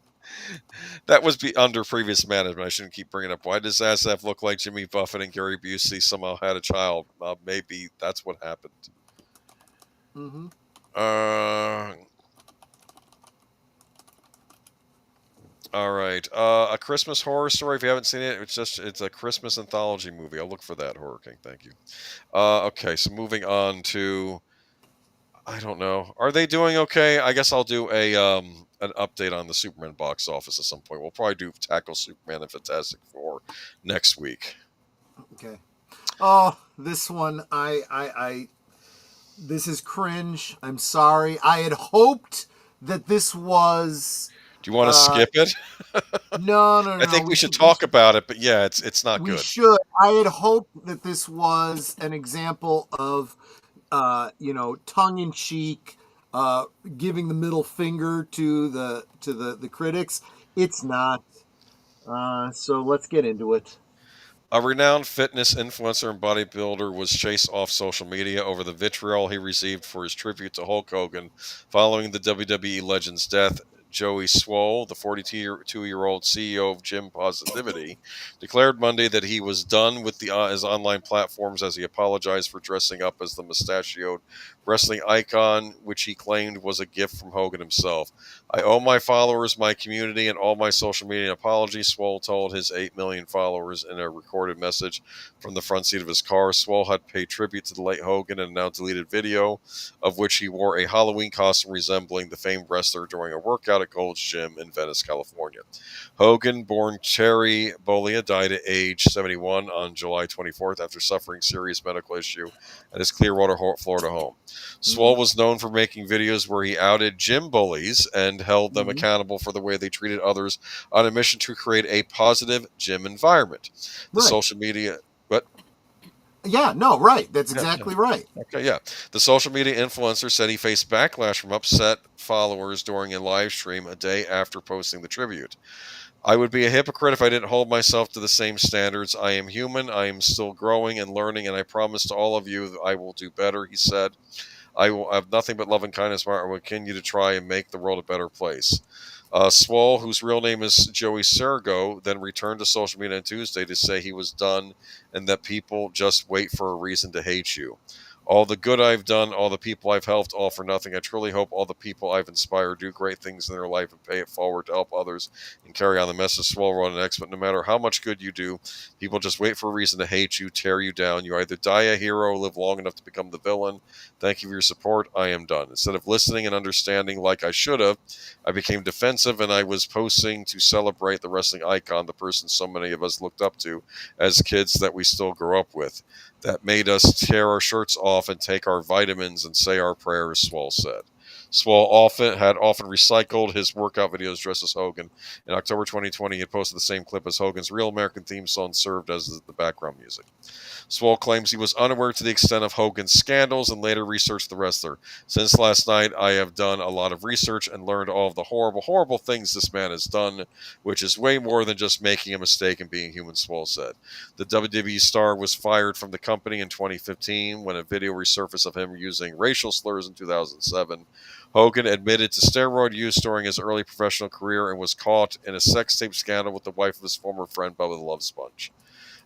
Speaker 1: That was under previous management. I shouldn't keep bringing up. Why does Zaslav look like Jimmy Buffett and Gary Busey somehow had a child? Maybe that's what happened.
Speaker 2: Mm-hmm.
Speaker 1: Uh, all right. A Christmas horror story. If you haven't seen it, it's a Christmas anthology movie. I'll look for that, Horror King. Thank you. Okay, so moving on to, I don't know. Are they doing okay? I guess I'll do a an update on the Superman box office at some point. We'll probably tackle Superman and Fantastic Four next week.
Speaker 2: Okay. Oh, this one, this is cringe. I'm sorry. I had hoped that this was.
Speaker 1: Do you want to skip it?
Speaker 2: No, no,
Speaker 1: I
Speaker 2: no, no.
Speaker 1: think we should talk about it, but yeah, it's not
Speaker 2: We
Speaker 1: good.
Speaker 2: should. I had hoped that this was an example of, tongue in cheek, giving the middle finger to the critics. It's not. So let's get into it.
Speaker 1: A renowned fitness influencer and bodybuilder was chased off social media over the vitriol he received for his tribute to Hulk Hogan following the WWE legend's death. Joey Swole, the 42-year-old CEO of Gym Positivity, declared Monday that he was done with his online platforms as he apologized for dressing up as the mustachioed wrestling icon, which he claimed was a gift from Hogan himself. I owe my followers, my community, and all my social media an apology, Swole told his 8 million followers in a recorded message from the front seat of his car. Swole had paid tribute to the late Hogan in a now deleted video of which he wore a Halloween costume resembling the famed wrestler during a workout at Gold's Gym in Venice, California. Hogan, born Terry Bollea, died at age 71 on July 24th after suffering serious medical issue at his Clearwater, Florida home. Swole was known for making videos where he outed gym bullies and held them accountable for the way they treated others on a mission to create a positive gym environment. The
Speaker 2: Right.
Speaker 1: social media, but
Speaker 2: Yeah, no, right. That's exactly right.
Speaker 1: okay, yeah. The social media influencer said he faced backlash from upset followers during a live stream a day after posting the tribute. I would be a hypocrite if I didn't hold myself to the same standards. I am human. I am still growing and learning, and I promise to all of you that I will do better, he said. I will have nothing but love and kindness. I will continue to try and make the world a better place. Swole, whose real name is Joey Sergo, then returned to social media on Tuesday to say he was done and that people just wait for a reason to hate you. All the good I've done, all the people I've helped, all for nothing. I truly hope all the people I've inspired do great things in their life and pay it forward to help others and carry on the message. Swole wrote on X, but no matter how much good you do, people just wait for a reason to hate you, tear you down. You either die a hero or live long enough to become the villain. Thank you for your support. I am done. Instead of listening and understanding like I should have, I became defensive and I was posting to celebrate the wrestling icon, the person so many of us looked up to as kids that we still grew up with. That made us tear our shirts off and take our vitamins and say our prayers, Swole said. Swole had often recycled his workout videos dressed as Hogan. In October 2020, he had posted the same clip as Hogan's Real American theme song served as the background music. Swole claims he was unaware to the extent of Hogan's scandals and later researched the wrestler. Since last night, I have done a lot of research and learned all of the horrible, horrible things this man has done, which is way more than just making a mistake and being human, Swole said. The WWE star was fired from the company in 2015 when a video resurfaced of him using racial slurs in 2007. Hogan admitted to steroid use during his early professional career and was caught in a sex tape scandal with the wife of his former friend, Bubba the Love Sponge.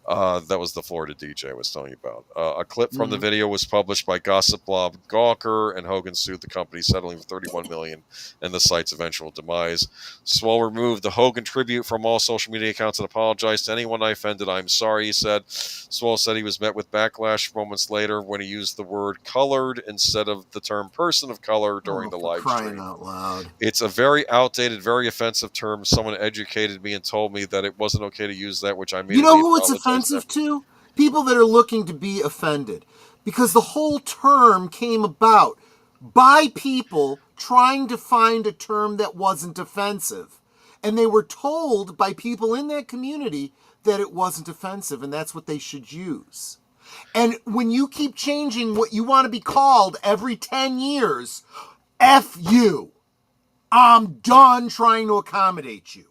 Speaker 1: That was the Florida DJ I was telling you about. A clip from the video was published by gossip blog Gawker, and Hogan sued the company, settling for $31 million and the site's eventual demise. Swole removed the Hogan tribute from all social media accounts and apologized to anyone I offended. I'm sorry, he said. Swole said he was met with backlash moments later when he used the word colored instead of the term person of color during the live
Speaker 2: crying
Speaker 1: stream.
Speaker 2: out loud.
Speaker 1: It's a very outdated, very offensive term. Someone educated me and told me that it wasn't okay to use that, which I made.
Speaker 2: You know who it's offensive to? People that are looking to be offended. Because the whole term came about by people trying to find a term that wasn't offensive. And they were told by people in that community that it wasn't offensive and that's what they should use. And when you keep changing what you want to be called every 10 years, F you. I'm done trying to accommodate you.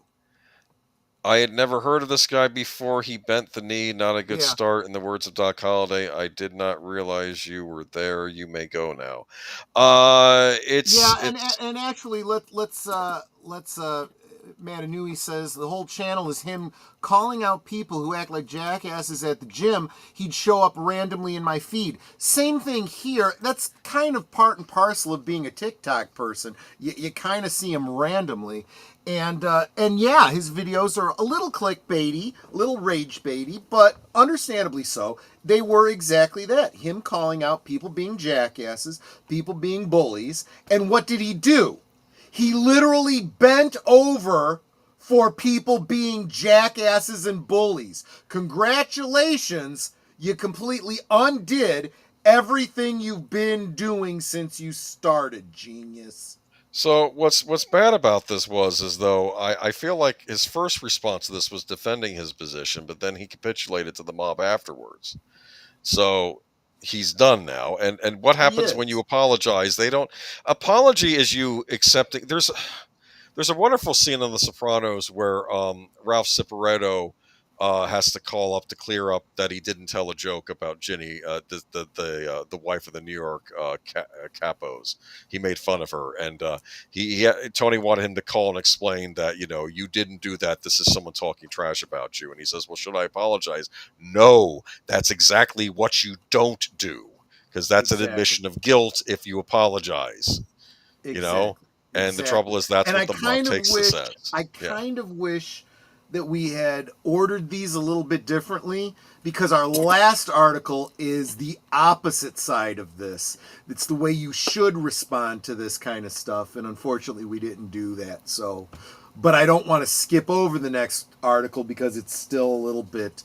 Speaker 1: I had never heard of this guy before. He bent the knee. Not a good start. In the words of Doc Holliday, I did not realize you were there. You may go now.
Speaker 2: And actually, let's Matanui says the whole channel is him calling out people who act like jackasses at the gym. He'd show up randomly in my feed. Same thing here. That's kind of part and parcel of being a TikTok person. You kind of see him randomly. And yeah, his videos are a little clickbaity, a little rage baity, but understandably so. They were exactly that. Him calling out people being jackasses, people being bullies. And what did he do? He literally bent over for people being jackasses and bullies. Congratulations, you completely undid everything you've been doing since you started, genius.
Speaker 1: So what's bad about this is though I feel like his first response to this was defending his position, but then he capitulated to the mob afterwards. So he's done now. And what happens when you apologize? They don't apology is you accepting. There's a wonderful scene on The Sopranos where Ralph Cifaretto has to call up to clear up that he didn't tell a joke about Ginny, the wife of the New York capos. He made fun of her, and Tony wanted him to call and explain that you didn't do that. This is someone talking trash about you, and he says, "Well, should I apologize?" No, that's exactly what you don't do, because that's an admission of guilt if you apologize. And the trouble is that's what the mob takes this as.
Speaker 2: I kind of wish that we had ordered these a little bit differently, because our last article is the opposite side of this. It's the way you should respond to this kind of stuff, and unfortunately we didn't do that. So, but I don't want to skip over the next article because it's still a little bit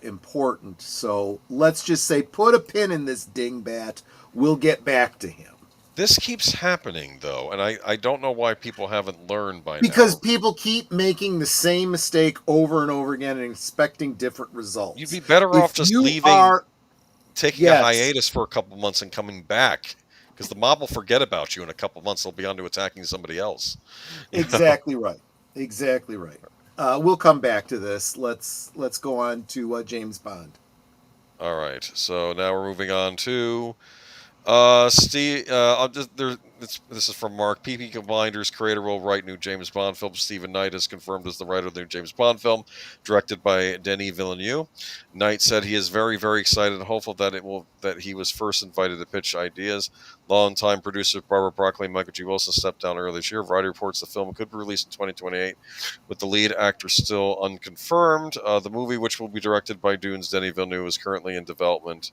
Speaker 2: important. So let's just say put a pin in this dingbat. We'll get back to him.
Speaker 1: This keeps happening, though, and I don't know why people haven't learned by now.
Speaker 2: Because people keep making the same mistake over and over again and expecting different results.
Speaker 1: You'd be better off just taking a hiatus for a couple months and coming back, because the mob will forget about you in a couple months. They'll be on to attacking somebody else.
Speaker 2: Exactly right. Exactly right. We'll come back to this. Let's go on to James Bond.
Speaker 1: All right. So now we're moving on to... Steve, this is from Mark. P.P. Blinders creator will write new James Bond film. Stephen Knight is confirmed as the writer of the new James Bond film, directed by Denis Villeneuve. Knight said he is very, very excited and hopeful that he was first invited to pitch ideas. Longtime producer Barbara Broccoli and Michael G. Wilson stepped down earlier this year. Variety reports the film could be released in 2028, with the lead actor still unconfirmed. The movie, which will be directed by Dune's Denis Villeneuve, is currently in development.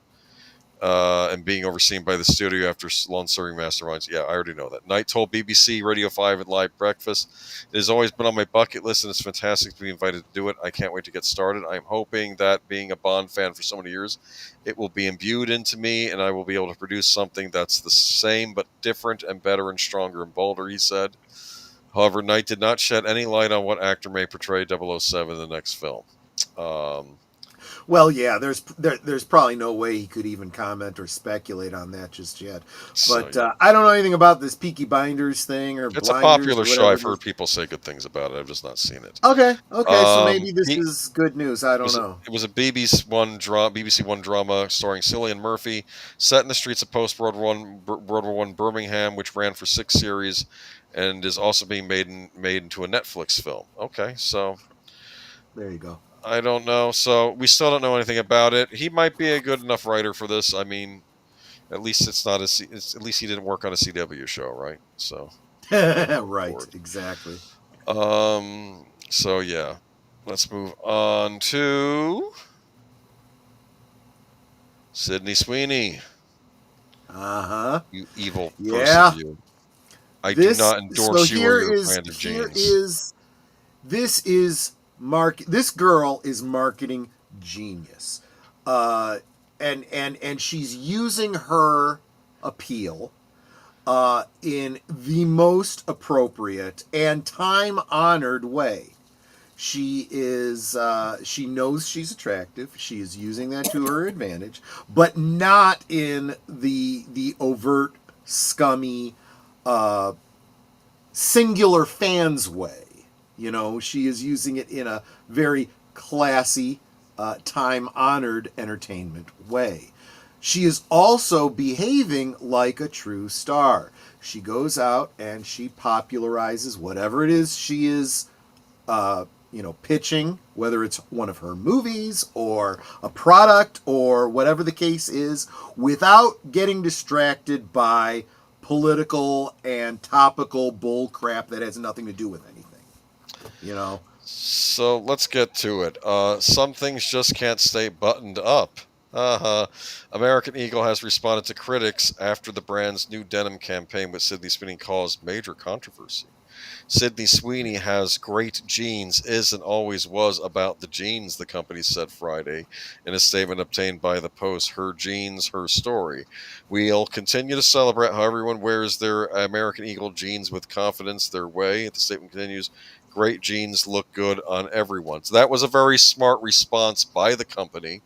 Speaker 1: And being overseen by the studio after long-serving masterminds. Yeah, I already know that. Knight told BBC Radio 5 at Live Breakfast, "It has always been on my bucket list, and it's fantastic to be invited to do it. I can't wait to get started. I'm hoping that, being a Bond fan for so many years, it will be imbued into me, and I will be able to produce something that's the same but different and better and stronger and bolder," he said. However, Knight did not shed any light on what actor may portray 007 in the next film.
Speaker 2: Well, yeah, there's probably no way he could even comment or speculate on that just yet. But I don't know anything about this Peaky Blinders thing or
Speaker 1: It's a popular show. I've heard people say good things about it. I've just not seen it.
Speaker 2: Okay, so maybe this is good news. I don't know.
Speaker 1: It was a BBC One drama starring Cillian Murphy, set in the streets of post-World War I Birmingham, which ran for 6 series and is also being made into a Netflix film. Okay, so
Speaker 2: there you go.
Speaker 1: I don't know. So we still don't know anything about it. He might be a good enough writer for this. I mean, at least at least he didn't work on a CW show, right? So
Speaker 2: right, exactly.
Speaker 1: So yeah, let's move on to Sydney Sweeney. You evil person, you. I do not endorse you or your brand of jeans.
Speaker 2: This girl is marketing genius, and she's using her appeal in the most appropriate and time-honored way. She knows she's attractive. She is using that to her advantage, but not in the overt, scummy, singular fans way. She is using it in a very classy, time-honored entertainment way. She is also behaving like a true star. She goes out and she popularizes whatever it is she is, pitching, whether it's one of her movies or a product or whatever the case is, without getting distracted by political and topical bull crap that has nothing to do with anything.
Speaker 1: So let's get to it. Some things just can't stay buttoned up. American Eagle has responded to critics after the brand's new denim campaign with Sydney Sweeney caused major controversy. Sydney Sweeney has great genes, is and always was about the genes, the company said Friday in a statement obtained by the Post. Her genes, her story. We'll continue to celebrate how everyone wears their American Eagle jeans with confidence their way. The statement continues, great jeans look good on everyone. So that was a very smart response by the company.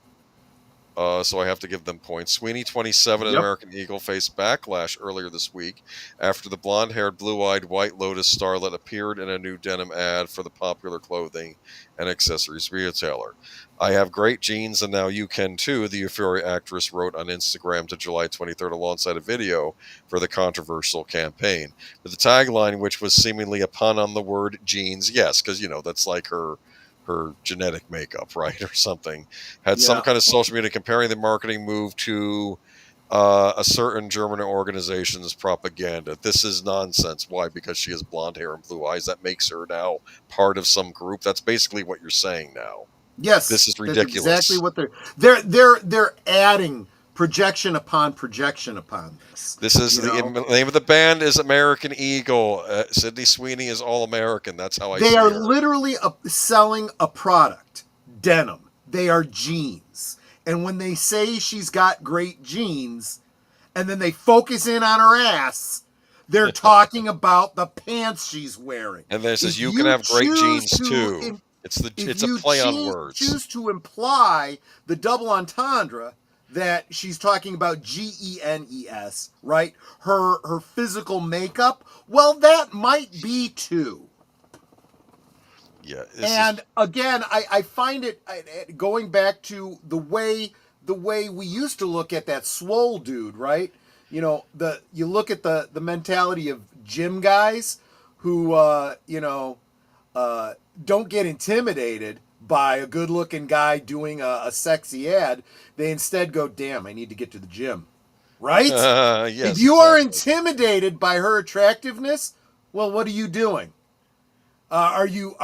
Speaker 1: So I have to give them points. Sweeney, 27, and
Speaker 2: Yep.
Speaker 1: American Eagle faced backlash earlier this week after the blonde-haired, blue-eyed White Lotus starlet appeared in a new denim ad for the popular clothing and accessories retailer. I have great jeans, and now you can too, the Euphoria actress wrote on Instagram to July 23rd alongside a video for the controversial campaign. But the tagline, which was seemingly a pun on the word jeans, yes, because, that's like her genetic makeup, right, or something, had some kind of social media comparing the marketing move to a certain German organization's propaganda. This is nonsense. Why? Because she has blonde hair and blue eyes. That makes her now part of some group. That's basically what you're saying now.
Speaker 2: Yes,
Speaker 1: This is
Speaker 2: that's
Speaker 1: ridiculous.
Speaker 2: exactly what they're adding projection upon this.
Speaker 1: This is the name of the band is American Eagle. Sydney Sweeney is all American. That's how I see
Speaker 2: They are
Speaker 1: her.
Speaker 2: literally selling a product, denim. They are jeans. And when they say she's got great jeans, and then they focus in on her ass, they're talking about the pants she's wearing.
Speaker 1: And then it says you can have great jeans too. It's a play on words.
Speaker 2: Choose to imply the double entendre that she's talking about GENES, right? Her physical makeup. Well, that might be too.
Speaker 1: Yeah.
Speaker 2: And again, I find it going back to the way we used to look at that swole dude, right? You look at the mentality of gym guys who don't get intimidated by a good-looking guy doing a sexy ad. They instead go, "Damn, I need to get to the gym." Right?
Speaker 1: Yes.
Speaker 2: If you are intimidated by her attractiveness, well, what are you doing? Are you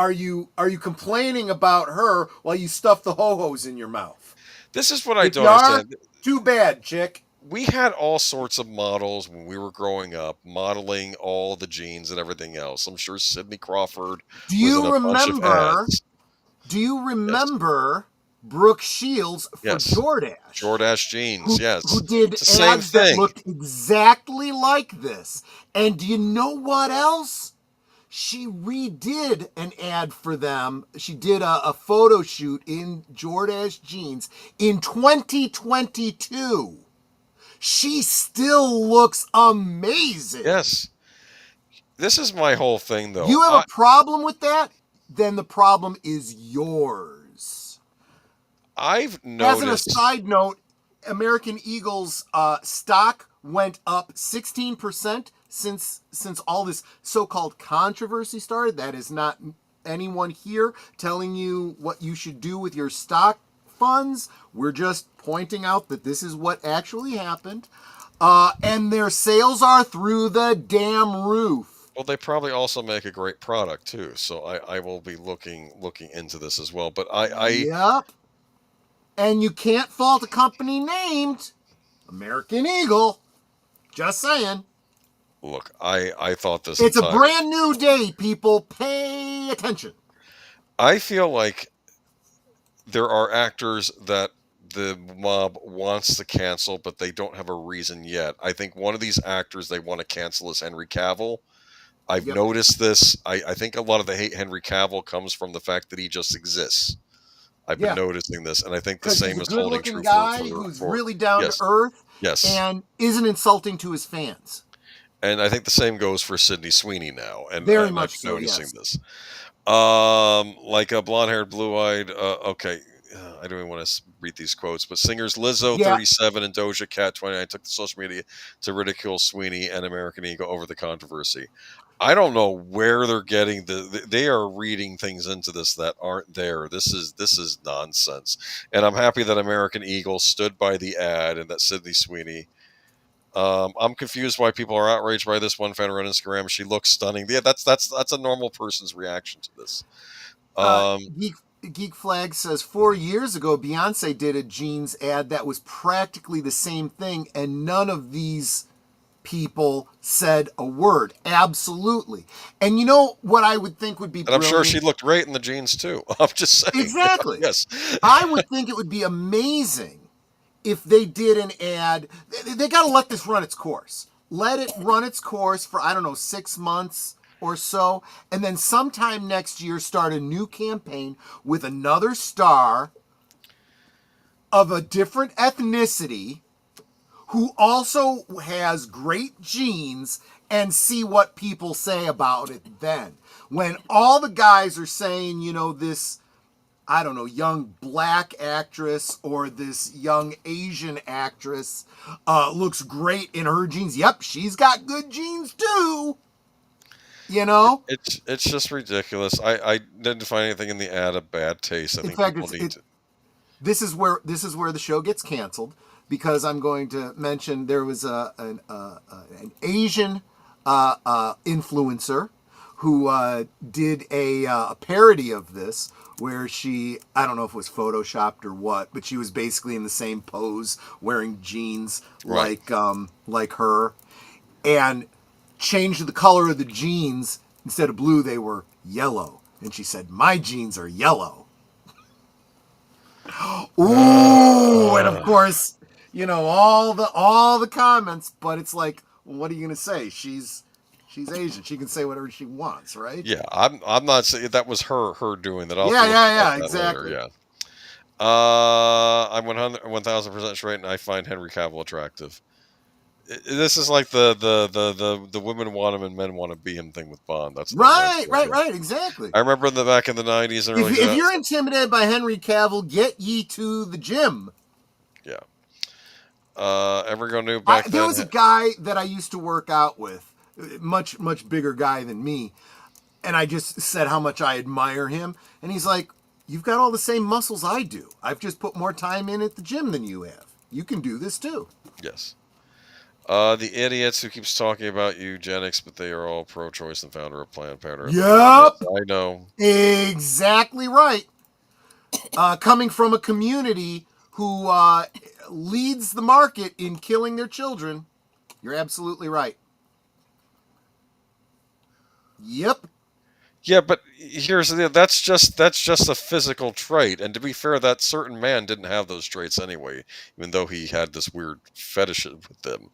Speaker 2: complaining about her while you stuff the ho-hos in your mouth?
Speaker 1: This is what I don't understand.
Speaker 2: Too bad, chick.
Speaker 1: We had all sorts of models when we were growing up, modeling all the jeans and everything else. I'm sure Sidney Crawford was in a bunch of ads.
Speaker 2: Do you remember Brooke Shields for Jordache?
Speaker 1: Jordache jeans,
Speaker 2: who did ads that looked exactly like this. And do you know what else? She redid an ad for them. She did a photo shoot in Jordache jeans in 2022. She still looks amazing.
Speaker 1: Yes. This is my whole thing, though.
Speaker 2: You have a problem with that? Then the problem is yours.
Speaker 1: I've noticed.
Speaker 2: As a side note, American Eagle's stock went up 16% since all this so-called controversy started. That is not anyone here telling you what you should do with your stock funds. We're just pointing out that this is what actually happened. And their sales are through the damn roof.
Speaker 1: Well, they probably also make a great product too, so I will be looking into this as well. But
Speaker 2: Yep. And you can't fault a company named American Eagle. Just saying.
Speaker 1: Look, I thought this.
Speaker 2: It's a brand new day, people. Pay attention.
Speaker 1: I feel like there are actors that the mob wants to cancel, but they don't have a reason yet. I think one of these actors they want to cancel is Henry Cavill. I've noticed this. I think a lot of the hate Henry Cavill comes from the fact that he just exists. I've been noticing this, and I think the same is holding true
Speaker 2: for who's really down to earth, and isn't insulting to his fans.
Speaker 1: And I think the same goes for Sydney Sweeney now, and
Speaker 2: very much
Speaker 1: I'm noticing this. Like a blonde-haired, blue-eyed. I don't even want to read these quotes, but singers Lizzo, 37, and Doja Cat, 29, took to social media to ridicule Sweeney and American Eagle over the controversy. I don't know where they're getting they are reading things into this that aren't there. This is nonsense. And I'm happy that American Eagle stood by the ad and that Sydney Sweeney. I'm confused why people are outraged by this. One fan on Instagram, she looks stunning. Yeah, that's a normal person's reaction to this.
Speaker 2: Geek Flag says 4 years ago, Beyonce did a jeans ad that was practically the same thing, and none of these people said a word. Absolutely. And you know what I would think would be
Speaker 1: And I'm
Speaker 2: brilliant?
Speaker 1: sure she looked great in the jeans too. I'm just saying.
Speaker 2: Exactly.
Speaker 1: Yes.
Speaker 2: I would think it would be amazing if they did an ad. They got to let this run its course. Let it run its course for, I don't know, 6 months or so. And then sometime next year, start a new campaign with another star of a different ethnicity who also has great genes, and see what people say about it then. When all the guys are saying, you know, this, I don't know, young black actress or this young Asian actress looks great in her jeans. Yep, she's got good genes too. You know?
Speaker 1: It's just ridiculous. I didn't find anything in the ad of bad taste. I
Speaker 2: In
Speaker 1: think
Speaker 2: fact,
Speaker 1: people need to.
Speaker 2: this is where the show gets canceled, because I'm going to mention there was an Asian influencer who did a parody of this, where she, I don't know if it was photoshopped or what, but she was basically in the same pose wearing jeans
Speaker 1: Right.
Speaker 2: like her, and changed the color of the jeans. Instead of blue, they were yellow, and she said, "My jeans are yellow." Ooh, and of course, you know, all the comments, but it's like, well, what are you gonna say? She's Asian. She can say whatever she wants, right?
Speaker 1: Yeah, I'm not saying that was her doing that. I'll have
Speaker 2: Yeah,
Speaker 1: to look
Speaker 2: yeah,
Speaker 1: at
Speaker 2: yeah,
Speaker 1: that later.
Speaker 2: exactly.
Speaker 1: Yeah. I'm 1000% straight, and I find Henry Cavill attractive. This is like the women want him and men want to be him thing with Bond. That's the
Speaker 2: Right,
Speaker 1: mindset,
Speaker 2: right,
Speaker 1: yeah.
Speaker 2: right, exactly.
Speaker 1: I remember back in the 90s and early
Speaker 2: If
Speaker 1: 2000s.
Speaker 2: you're intimidated by Henry Cavill, get ye to the gym.
Speaker 1: Yeah. Everyone knew back
Speaker 2: There
Speaker 1: then.
Speaker 2: was a guy that I used to work out with, much bigger guy than me, and I just said how much I admire him, and he's like, "You've got all the same muscles I do. I've just put more time in at the gym than you have. You can do this too."
Speaker 1: Yes. The idiots who keeps talking about eugenics, but they are all pro-choice and founder of Planned Parenthood.
Speaker 2: Yep,
Speaker 1: Yes, I know.
Speaker 2: exactly right. Coming from a community who leads the market in killing their children, you're absolutely right. Yep.
Speaker 1: Yeah, but here's the that's just a physical trait, and to be fair, that certain man didn't have those traits anyway, even though he had this weird fetish with them.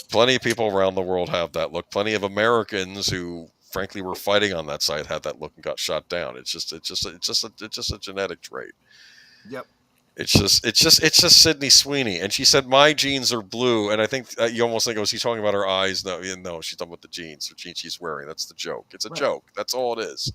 Speaker 1: Plenty of people around the world have that look. Plenty of Americans who, frankly, were fighting on that side had that look and got shot down. It's just a genetic trait.
Speaker 2: Yep.
Speaker 1: It's just Sydney Sweeney, and she said my jeans are blue, and I think you almost think, was he talking about her eyes? No, no, she's talking about the jeans. Her jeans she's wearing. That's the joke. It's a
Speaker 2: Right.
Speaker 1: joke. That's all it is.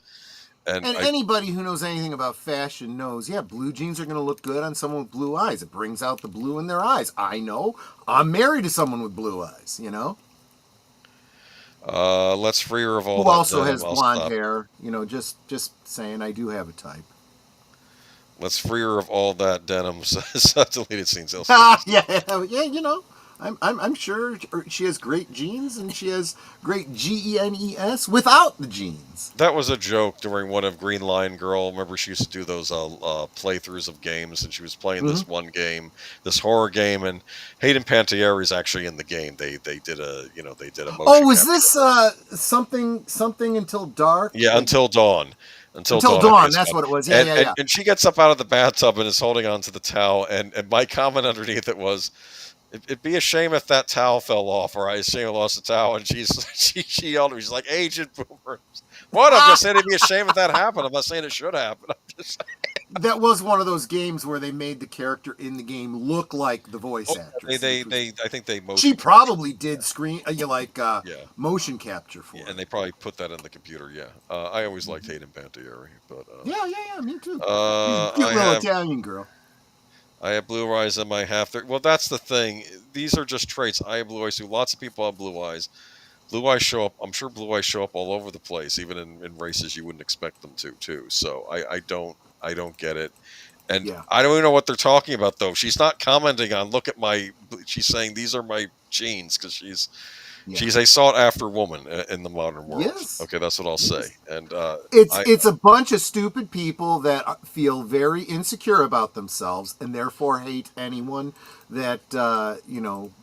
Speaker 1: And
Speaker 2: And anybody who knows anything about fashion knows, yeah, blue jeans are going to look good on someone with blue eyes. It brings out the blue in their eyes. I know. I'm married to someone with blue eyes, you know?
Speaker 1: let's free her of all
Speaker 2: Who
Speaker 1: that
Speaker 2: also
Speaker 1: denim.
Speaker 2: has
Speaker 1: I'll
Speaker 2: blonde
Speaker 1: stop.
Speaker 2: hair. You know, just saying, I do have a type.
Speaker 1: Let's free her of all that denim. Deleted scenes.
Speaker 2: Yeah, yeah, you know. I'm sure she has great genes, and she has great genes without the genes.
Speaker 1: That was a joke during one of Green Line Girl. Remember, she used to do those playthroughs of games, and she was playing this one game, this horror game, and Hayden Panettiere is actually in the game. They did a motion.
Speaker 2: Oh, was
Speaker 1: capture.
Speaker 2: this something until dark?
Speaker 1: Yeah, Until Dawn.
Speaker 2: Until
Speaker 1: I think
Speaker 2: dawn.
Speaker 1: it's
Speaker 2: That's
Speaker 1: called.
Speaker 2: what it was. Yeah, yeah, yeah.
Speaker 1: And she gets up out of the bathtub and is holding onto the towel. And my comment underneath it was, it'd be a shame if that towel fell off, or I assume I lost the towel. And she yelled at me. She's like, "Agent Boomer." What? I'm just saying it'd be a shame if that happened. I'm not saying it should happen. I'm just
Speaker 2: That was one of those games where they made the character in the game look like the voice actress.
Speaker 1: I think they motion.
Speaker 2: She probably did screen
Speaker 1: Yeah.
Speaker 2: motion capture for
Speaker 1: Yeah,
Speaker 2: it.
Speaker 1: and they probably put that in the computer. Yeah, I always liked Hayden Panettiere, but
Speaker 2: Yeah, me too. She's a cute
Speaker 1: I
Speaker 2: little
Speaker 1: have
Speaker 2: Italian girl.
Speaker 1: I have blue eyes and my half. Well, that's the thing. These are just traits. I have blue eyes too. Lots of people have blue eyes. Blue eyes show up. I'm sure blue eyes show up all over the place, even in races you wouldn't expect them to too. So I don't get it. And
Speaker 2: Yeah.
Speaker 1: I don't even know what they're talking about though. She's not commenting on look at my. She's saying these are my genes because She's a sought-after woman in the modern world.
Speaker 2: Yes.
Speaker 1: Okay, that's what I'll say. And
Speaker 2: it's a bunch of stupid people that feel very insecure about themselves and therefore hate anyone that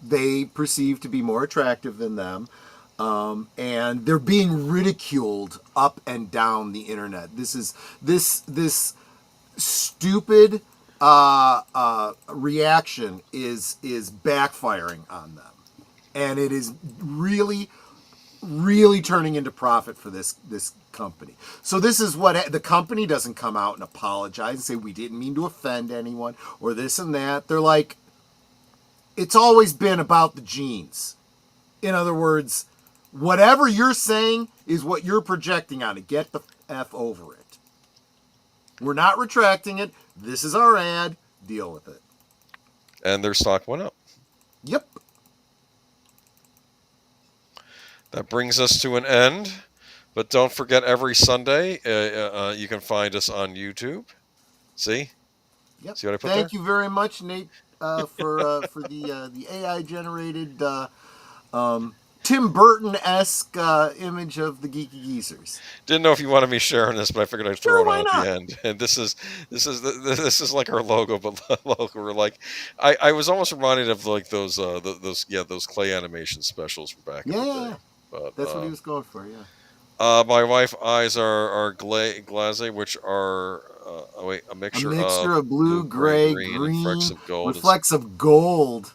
Speaker 2: they perceive to be more attractive than them. And they're being ridiculed up and down the internet. This stupid reaction is backfiring on them, and it is really turning into profit for this company. So this is what the company doesn't come out and apologize and say we didn't mean to offend anyone or this and that. They're like, it's always been about the jeans. In other words, whatever you're saying is what you're projecting on it. Get the F over it. We're not retracting it. This is our ad. Deal with it.
Speaker 1: And their stock went up.
Speaker 2: Yep.
Speaker 1: That brings us to an end. But don't forget, every Sunday, you can find us on YouTube. See?
Speaker 2: Yep.
Speaker 1: See what I put
Speaker 2: Thank
Speaker 1: there?
Speaker 2: you very much, Nate, for the AI generated Tim Burton-esque image of the Geeky Geezers.
Speaker 1: Didn't know if you wanted me sharing this, but I figured I'd throw it
Speaker 2: why
Speaker 1: on
Speaker 2: not?
Speaker 1: at the end. And this is like our logo, but logo. We're like, I was almost reminded of like those clay animation specials from back in the day.
Speaker 2: Yeah.
Speaker 1: But
Speaker 2: that's what he was going for. Yeah.
Speaker 1: My wife's eyes are glaze, which are a mixture
Speaker 2: of blue, gray, green,
Speaker 1: and flecks of gold.
Speaker 2: With flecks of gold.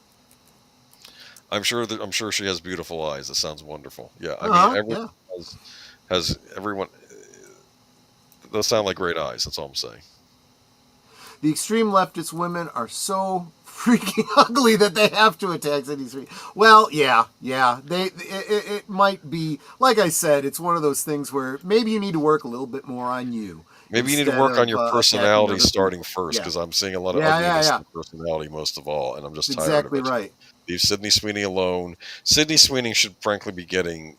Speaker 1: I'm sure she has beautiful eyes. That sounds wonderful. Yeah, I mean, everyone has everyone. Those sound like great eyes. That's all I'm saying.
Speaker 2: The extreme leftist women are so freaking ugly that they have to attack City Street. Well, yeah. It might be, like I said, it's one of those things where maybe you need to work a little bit more on you.
Speaker 1: Maybe you need to work on your personality starting first, because I'm seeing a lot of ugliness in personality most of all, and I'm just tired of it.
Speaker 2: Right.
Speaker 1: Leave Sydney Sweeney alone. Sydney Sweeney should frankly be getting...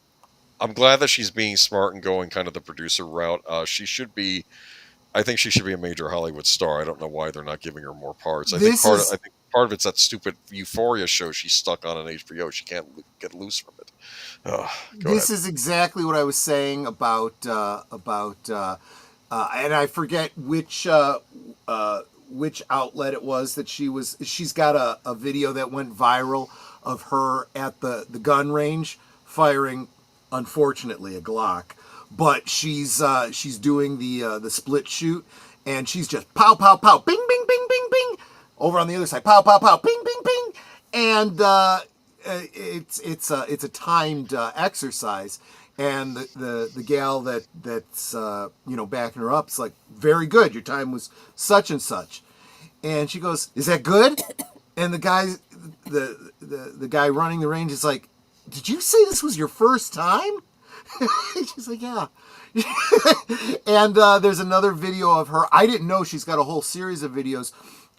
Speaker 1: I'm glad that she's being smart and going kind of the producer route. I think she should be a major Hollywood star. I don't know why they're not giving her more parts. I think part of it's that stupid Euphoria show she's stuck on HBO. She can't get loose from it. This
Speaker 2: is exactly what I was saying about and I forget which outlet it was that she's got a video that went viral of her at the gun range firing, unfortunately, a Glock, but she's doing the split shoot, and she's just pow pow pow, bing bing bing bing bing, over on the other side, pow pow pow, bing bing bing, and it's a timed exercise. And the gal that's backing her up is like, very good, your time was such and such, and she goes, is that good? And the guy running the range is like, did you say this was your first time? She's like, yeah. And there's another video of her. I didn't know she's got a whole series of videos.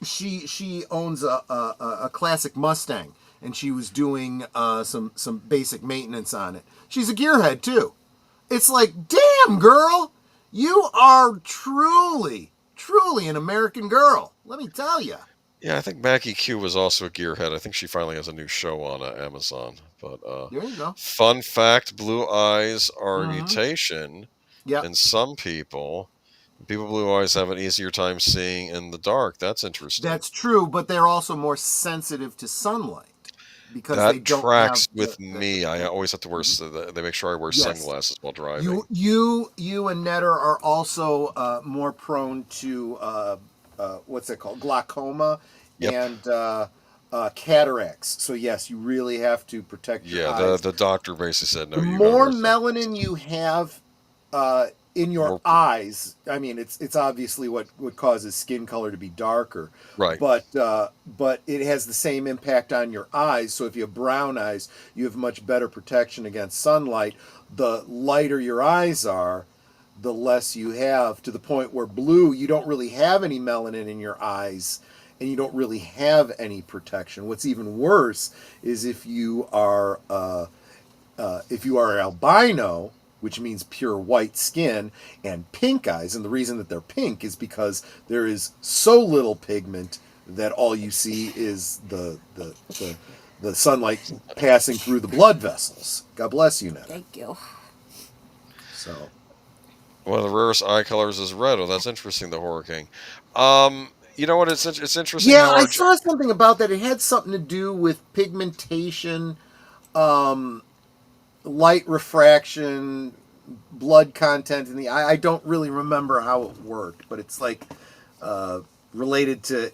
Speaker 2: She owns a classic Mustang, and she was doing some basic maintenance on it. She's a gearhead too. It's like, damn girl, you are truly an American girl. Let me tell you.
Speaker 1: Yeah, I think Maggie Q was also a gearhead. I think she finally has a new show on Amazon. But
Speaker 2: there you go.
Speaker 1: Fun fact: blue eyes are a mutation. Yeah. And some people with blue eyes have an easier time seeing in the dark. That's interesting.
Speaker 2: That's true, but they're also more sensitive to sunlight. Because
Speaker 1: that
Speaker 2: they don't
Speaker 1: tracks with me. I always have to wear. They make sure I wear sunglasses while driving.
Speaker 2: You and Netter are also more prone to what's it called, glaucoma and cataracts. So yes, you really have to protect your eyes.
Speaker 1: Yeah, the doctor basically said no.
Speaker 2: The more melanin you have in your eyes, I mean, it's obviously what causes skin color to be darker.
Speaker 1: Right.
Speaker 2: But it has the same impact on your eyes. So if you have brown eyes, you have much better protection against sunlight. The lighter your eyes are, the less you have, to the point where blue, you don't really have any melanin in your eyes, and you don't really have any protection. What's even worse is if you are albino, which means pure white skin, and pink eyes. And the reason that they're pink is because there is so little pigment that all you see is the the sunlight passing through the blood vessels. God bless you, Netta.
Speaker 3: Thank you.
Speaker 2: So,
Speaker 1: One of the rarest eye colors is red. Oh, that's interesting, the Horror King. You know what? It's interesting
Speaker 2: yeah,
Speaker 1: how
Speaker 2: I
Speaker 1: our
Speaker 2: saw something about that. It had something to do with pigmentation, light refraction, blood content in the eye. I don't really remember how it worked, but it's like related to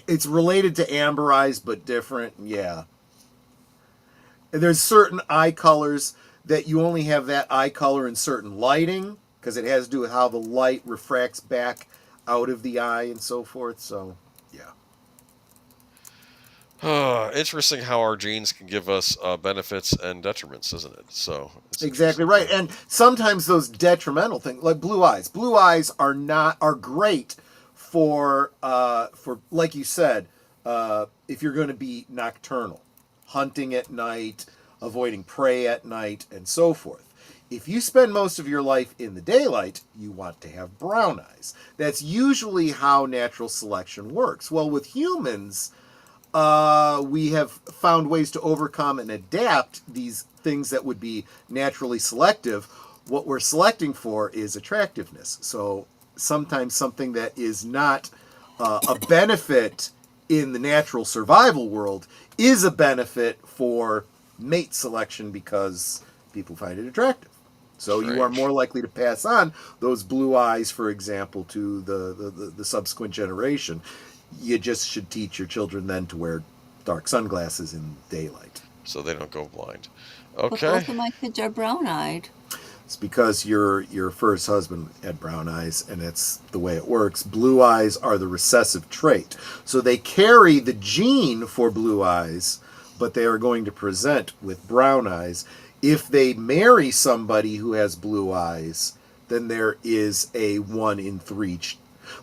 Speaker 2: it's related to amber eyes, but different. Yeah, and there's certain eye colors that you only have that eye color in certain lighting because it has to do with how the light refracts back out of the eye and so forth. So, yeah.
Speaker 1: interesting how our genes can give us benefits and detriments, isn't it? So it's
Speaker 2: Exactly
Speaker 1: interesting.
Speaker 2: right. And sometimes those detrimental things, like blue eyes. Blue eyes are great for like you said, if you're going to be nocturnal, hunting at night, avoiding prey at night, and so forth. If you spend most of your life in the daylight, you want to have brown eyes. That's usually how natural selection works. Well, with humans, we have found ways to overcome and adapt these things that would be naturally selective. What we're selecting for is attractiveness. So sometimes something that is not a benefit in the natural survival world is a benefit for mate selection because people find it attractive. So you are
Speaker 1: Strange.
Speaker 2: more likely to pass on those blue eyes, for example, to the subsequent generation. You just should teach your children then to wear dark sunglasses in daylight.
Speaker 1: So they don't go blind.
Speaker 3: But both
Speaker 1: Okay.
Speaker 3: of my kids are brown-eyed.
Speaker 2: It's because your first husband had brown eyes, and it's the way it works. Blue eyes are the recessive trait. So they carry the gene for blue eyes, but they are going to present with brown eyes. If they marry somebody who has blue eyes, then there is a 1 in 3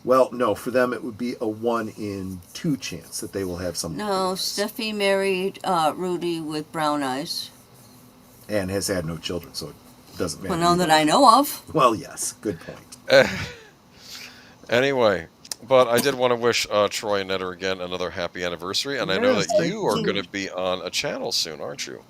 Speaker 2: well, no, for them it would be a 1 in 2 chance that they will have some.
Speaker 3: No, Steffi married Rudy with brown eyes.
Speaker 2: And has had no children, so it doesn't matter.
Speaker 3: Well, none that I know of.
Speaker 2: Well, yes, good point.
Speaker 1: Anyway, but I did want to wish Troy and Netter again another happy anniversary, and I know
Speaker 2: Yes,
Speaker 1: that
Speaker 2: thank
Speaker 1: you are
Speaker 2: you.
Speaker 1: going to be on a channel soon, aren't you?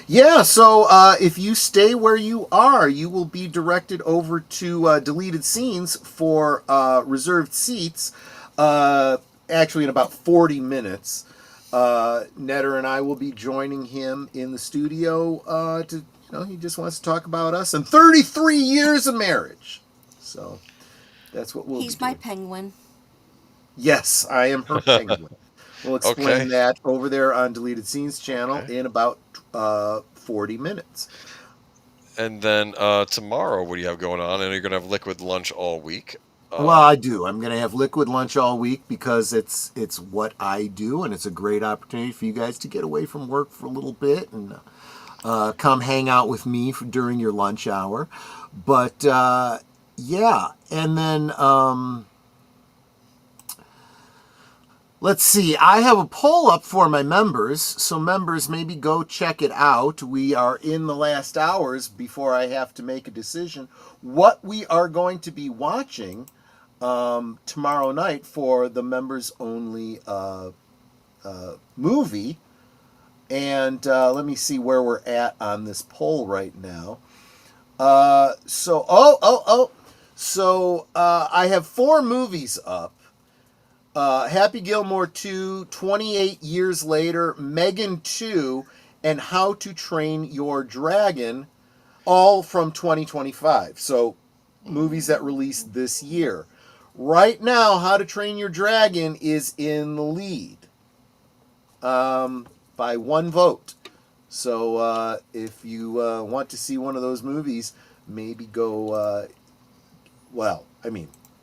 Speaker 2: Yeah, so if you stay where you are, you will be directed over to deleted scenes for reserved seats. Actually, in about 40 minutes, Netter and I will be joining him in the studio to, he just wants to talk about us and 33 years of marriage. So that's what we'll
Speaker 3: He's
Speaker 2: be doing.
Speaker 3: my penguin.
Speaker 2: Yes, I am her penguin. We'll explain
Speaker 1: Okay.
Speaker 2: that over there on Deleted Scenes channel
Speaker 1: Okay.
Speaker 2: in about 40 minutes.
Speaker 1: And then tomorrow, what do you have going on? And you're going to have liquid lunch all week.
Speaker 2: Well, I do. I'm going to have liquid lunch all week because it's what I do, and it's a great opportunity for you guys to get away from work for a little bit and come hang out with me during your lunch hour. But yeah, and then let's see. I have a poll up for my members, so members, maybe go check it out. We are in the last hours before I have to make a decision what we are going to be watching tomorrow night for the members only movie. And let me see where we're at on this poll right now. So I have 4 movies up. Happy Gilmore 2, 28 Years Later, Megan 2, and How to Train Your Dragon, all from 2025. So movies that released this year. Right now, How to Train Your Dragon is in the lead by 1 vote. So if you want to see one of those movies, maybe go,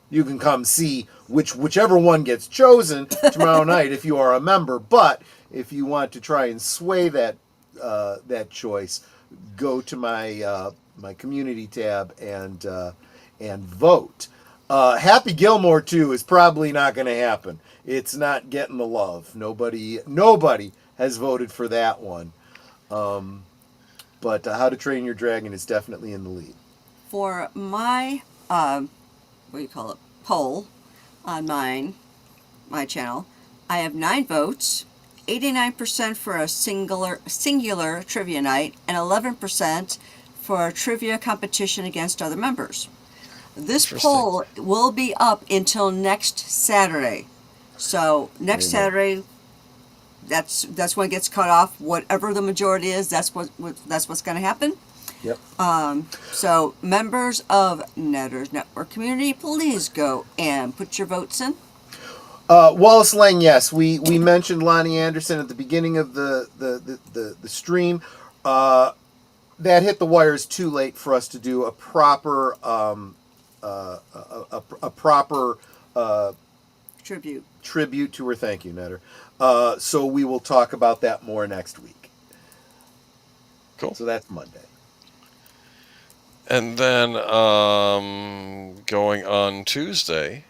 Speaker 2: you can come see whichever one gets chosen tomorrow night if you are a member. But if you want to try and sway that choice, go to my my community tab and vote. Happy Gilmore 2 is probably not going to happen. It's not getting the love. Nobody has voted for that one. But How to Train Your Dragon is definitely in the lead.
Speaker 3: For my, poll on my channel, I have 9 votes. 89% for a singular trivia night, and 11% for a trivia competition against other members. This poll will be up until next Saturday. So next Saturday, that's when it gets cut off. Whatever the majority is, that's what's going to happen.
Speaker 2: Yep.
Speaker 3: So members of Netters Network community, please go and put your votes in.
Speaker 2: Wallace Lang, yes, we mentioned Lonnie Anderson at the beginning of the stream. That hit the wires too late for us to do a proper tribute to her. Thank you, Netter. So we will talk about that more next week.
Speaker 1: Cool.
Speaker 2: So that's Monday.
Speaker 1: And then going on Tuesday,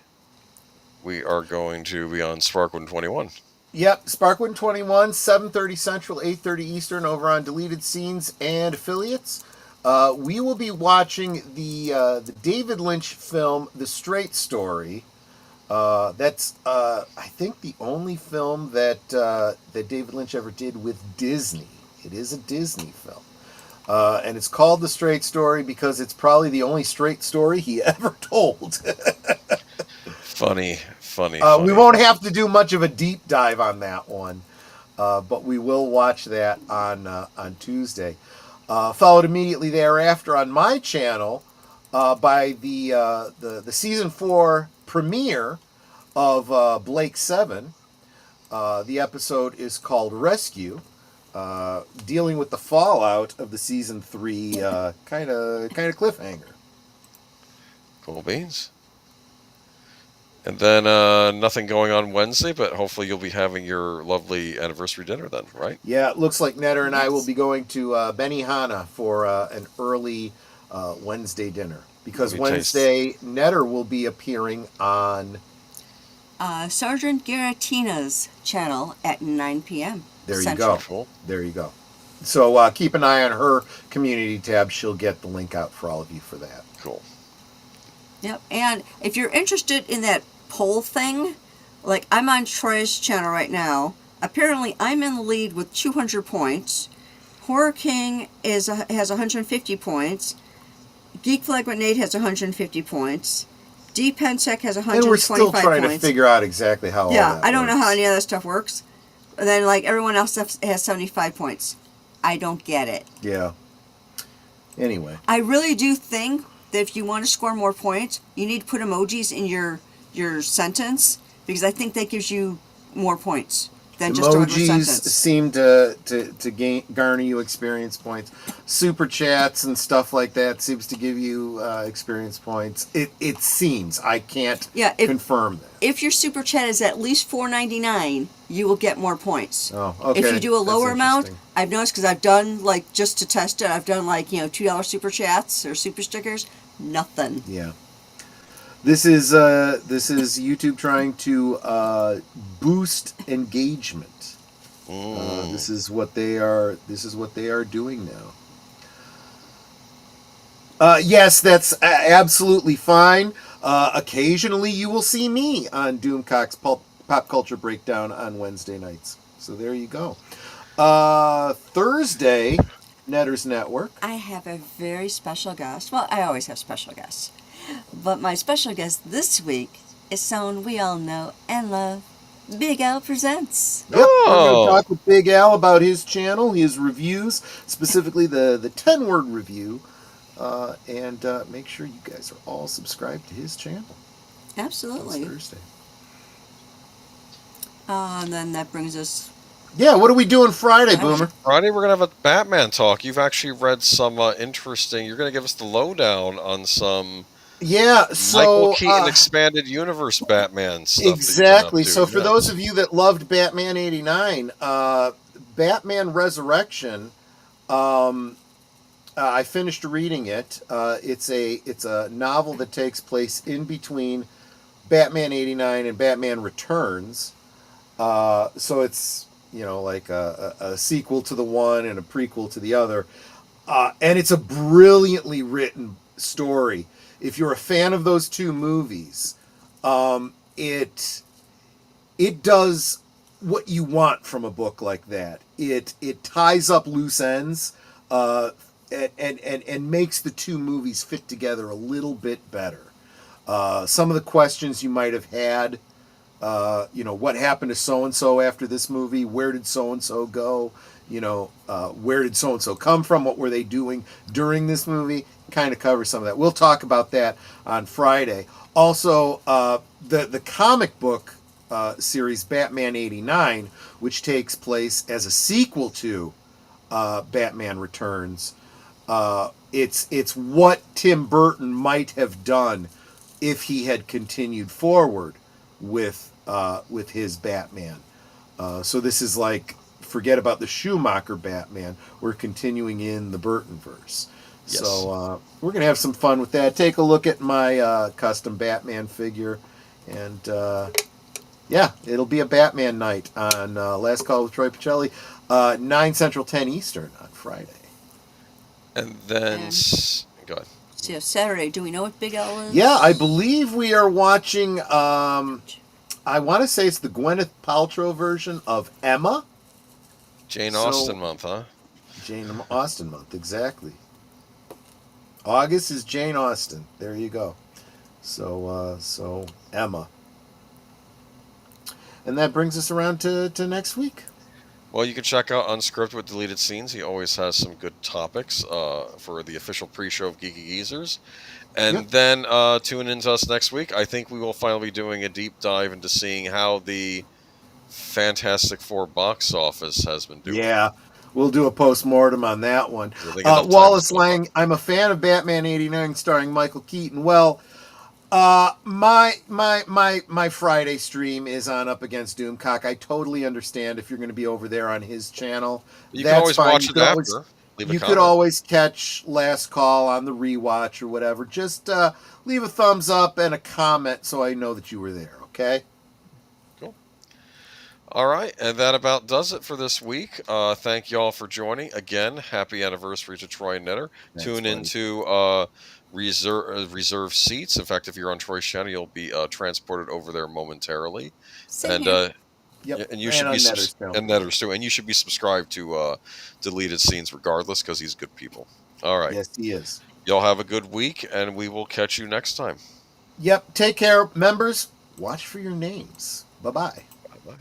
Speaker 1: we are going to be on Sparkwood 21.
Speaker 2: Yep, Sparkwood 21, 7:30 Central, 8:30 Eastern, over on Deleted Scenes and Affiliates. We will be watching the David Lynch film, The Straight Story. That's I think the only film that David Lynch ever did with Disney. It is a Disney film. And it's called The Straight Story because it's probably the only straight story he ever told.
Speaker 1: Funny.
Speaker 2: We won't have to do much of a deep dive on that one, but we will watch that on Tuesday. Followed immediately thereafter on my channel by the season 4 premiere of Blake 7. The episode is called Rescue. Dealing with the fallout of the season 3 kind of cliffhanger.
Speaker 1: Cool beans. And then nothing going on Wednesday, but hopefully you'll be having your lovely anniversary dinner then, right?
Speaker 2: Yeah, it looks like Netter and I will be going to Benihana for an early Wednesday dinner. Because Wednesday, Netter will be appearing on
Speaker 3: Sergeant Garatina's channel at 9 p.m.
Speaker 2: There you
Speaker 3: Central.
Speaker 2: go. Cool. There you go. So keep an eye on her community tab. She'll get the link out for all of you for that.
Speaker 1: Cool.
Speaker 3: Yep. And if you're interested in that poll thing, like I'm on Troy's channel right now. Apparently, I'm in the lead with 200 points. Horror King has 150 points. Geek Flag with Nate has 150 points. D Pensec has 125 points.
Speaker 2: And we're still trying to figure out exactly how all that
Speaker 3: I don't
Speaker 2: works.
Speaker 3: know how any of that stuff works. And then, like, everyone else has 75 points. I don't get it.
Speaker 2: Yeah. Anyway.
Speaker 3: I really do think that if you want to score more points, you need to put emojis in your sentence, because I think that gives you more points than just a regular
Speaker 2: Emojis
Speaker 3: sentence.
Speaker 2: seem to garner you experience points. Super chats and stuff like that seems to give you experience points. It seems. I can't confirm that.
Speaker 3: If your super chat is at least $4.99, you will get more points.
Speaker 2: Oh, okay.
Speaker 3: If you do a lower amount,
Speaker 2: interesting.
Speaker 3: I've noticed, because I've done, like, just to test it, I've done, like, $2 super chats or super stickers. Nothing.
Speaker 2: Yeah. This is YouTube trying to boost engagement. This is what they are doing now. Yes, that's absolutely fine. Occasionally, you will see me on Doomcock's Pop Culture Breakdown on Wednesday nights. So there you go. Thursday, Netters Network.
Speaker 3: I have a very special guest. Well, I always have special guests. But my special guest this week is someone we all know and love. Big Al Presents.
Speaker 2: Yep, we're going to talk with Big Al about his channel, his reviews, specifically the 10-word review. And make sure you guys are all subscribed to his channel.
Speaker 3: Absolutely.
Speaker 2: It's Thursday.
Speaker 3: And then that brings us...
Speaker 2: Yeah, what are we doing Friday, Boomer?
Speaker 1: Friday, we're going to have a Batman talk. You've actually read some interesting... You're going to give us the lowdown on some...
Speaker 2: Yeah, so...
Speaker 1: Michael Keaton Expanded Universe Batman stuff.
Speaker 2: Exactly. So for those of you that loved Batman 89, Batman Resurrection, I finished reading it. It's a novel that takes place in between Batman 89 and Batman Returns. So it's, like a sequel to the one and a prequel to the other. And it's a brilliantly written story. If you're a fan of those two movies, it does what you want from a book like that. It ties up loose ends, and makes the two movies fit together a little bit better. Some of the questions you might have had, what happened to so and so after this movie? Where did so and so go? Where did so and so come from? What were they doing during this movie? Kind of cover some of that. We'll talk about that on Friday. Also, the comic book series Batman '89, which takes place as a sequel to Batman Returns. It's what Tim Burton might have done if he had continued forward with his Batman. So this is like, forget about the Schumacher Batman. We're continuing in the Burtonverse. Yes. So we're going to have some fun with that. Take a look at my custom Batman figure. And it'll be a Batman night on Last Call with Troy Pacelli, 9 Central, 10 Eastern on Friday.
Speaker 1: And then, go ahead.
Speaker 3: So Saturday, do we know what Big L is?
Speaker 2: Yeah, I believe we are watching, I want to say it's the Gwyneth Paltrow version of Emma.
Speaker 1: Jane Austen month, huh?
Speaker 2: Jane Austen month, exactly. August is Jane Austen. There you go. So Emma. And that brings us around to next week.
Speaker 1: Well, you can check out Unscripted with Deleted Scenes. He always has some good topics for the official pre-show of Geeky Geezers. And then tune in to us next week. I think we will finally be doing a deep dive into seeing how the Fantastic Four box office has been doing.
Speaker 2: Yeah, we'll do a post-mortem on that one. Wallace Lang, I'm a fan of Batman '89 starring Michael Keaton. Well, my Friday stream is on Up Against Doomcock. I totally understand if you're going to be over there on his channel.
Speaker 1: You can always watch it after.
Speaker 2: You could always catch Last Call on the rewatch or whatever. Just leave a thumbs up and a comment so I know that you were there, okay?
Speaker 1: Cool. All right, and that about does it for this week. Thank you all for joining. Again, happy anniversary to Troy and Netter. Tune into reserve seats. In fact, if you're on Troy's channel, you'll be transported over there momentarily.
Speaker 3: Same
Speaker 1: and
Speaker 3: here.
Speaker 1: and you should be Netter's too. And you should be subscribed to Deleted Scenes regardless, because he's good people. All right.
Speaker 2: Yes, he is.
Speaker 1: Y'all have a good week, and we will catch you next time.
Speaker 2: Yep. Take care, members. Watch for your names. Bye-bye.
Speaker 1: Bye-bye.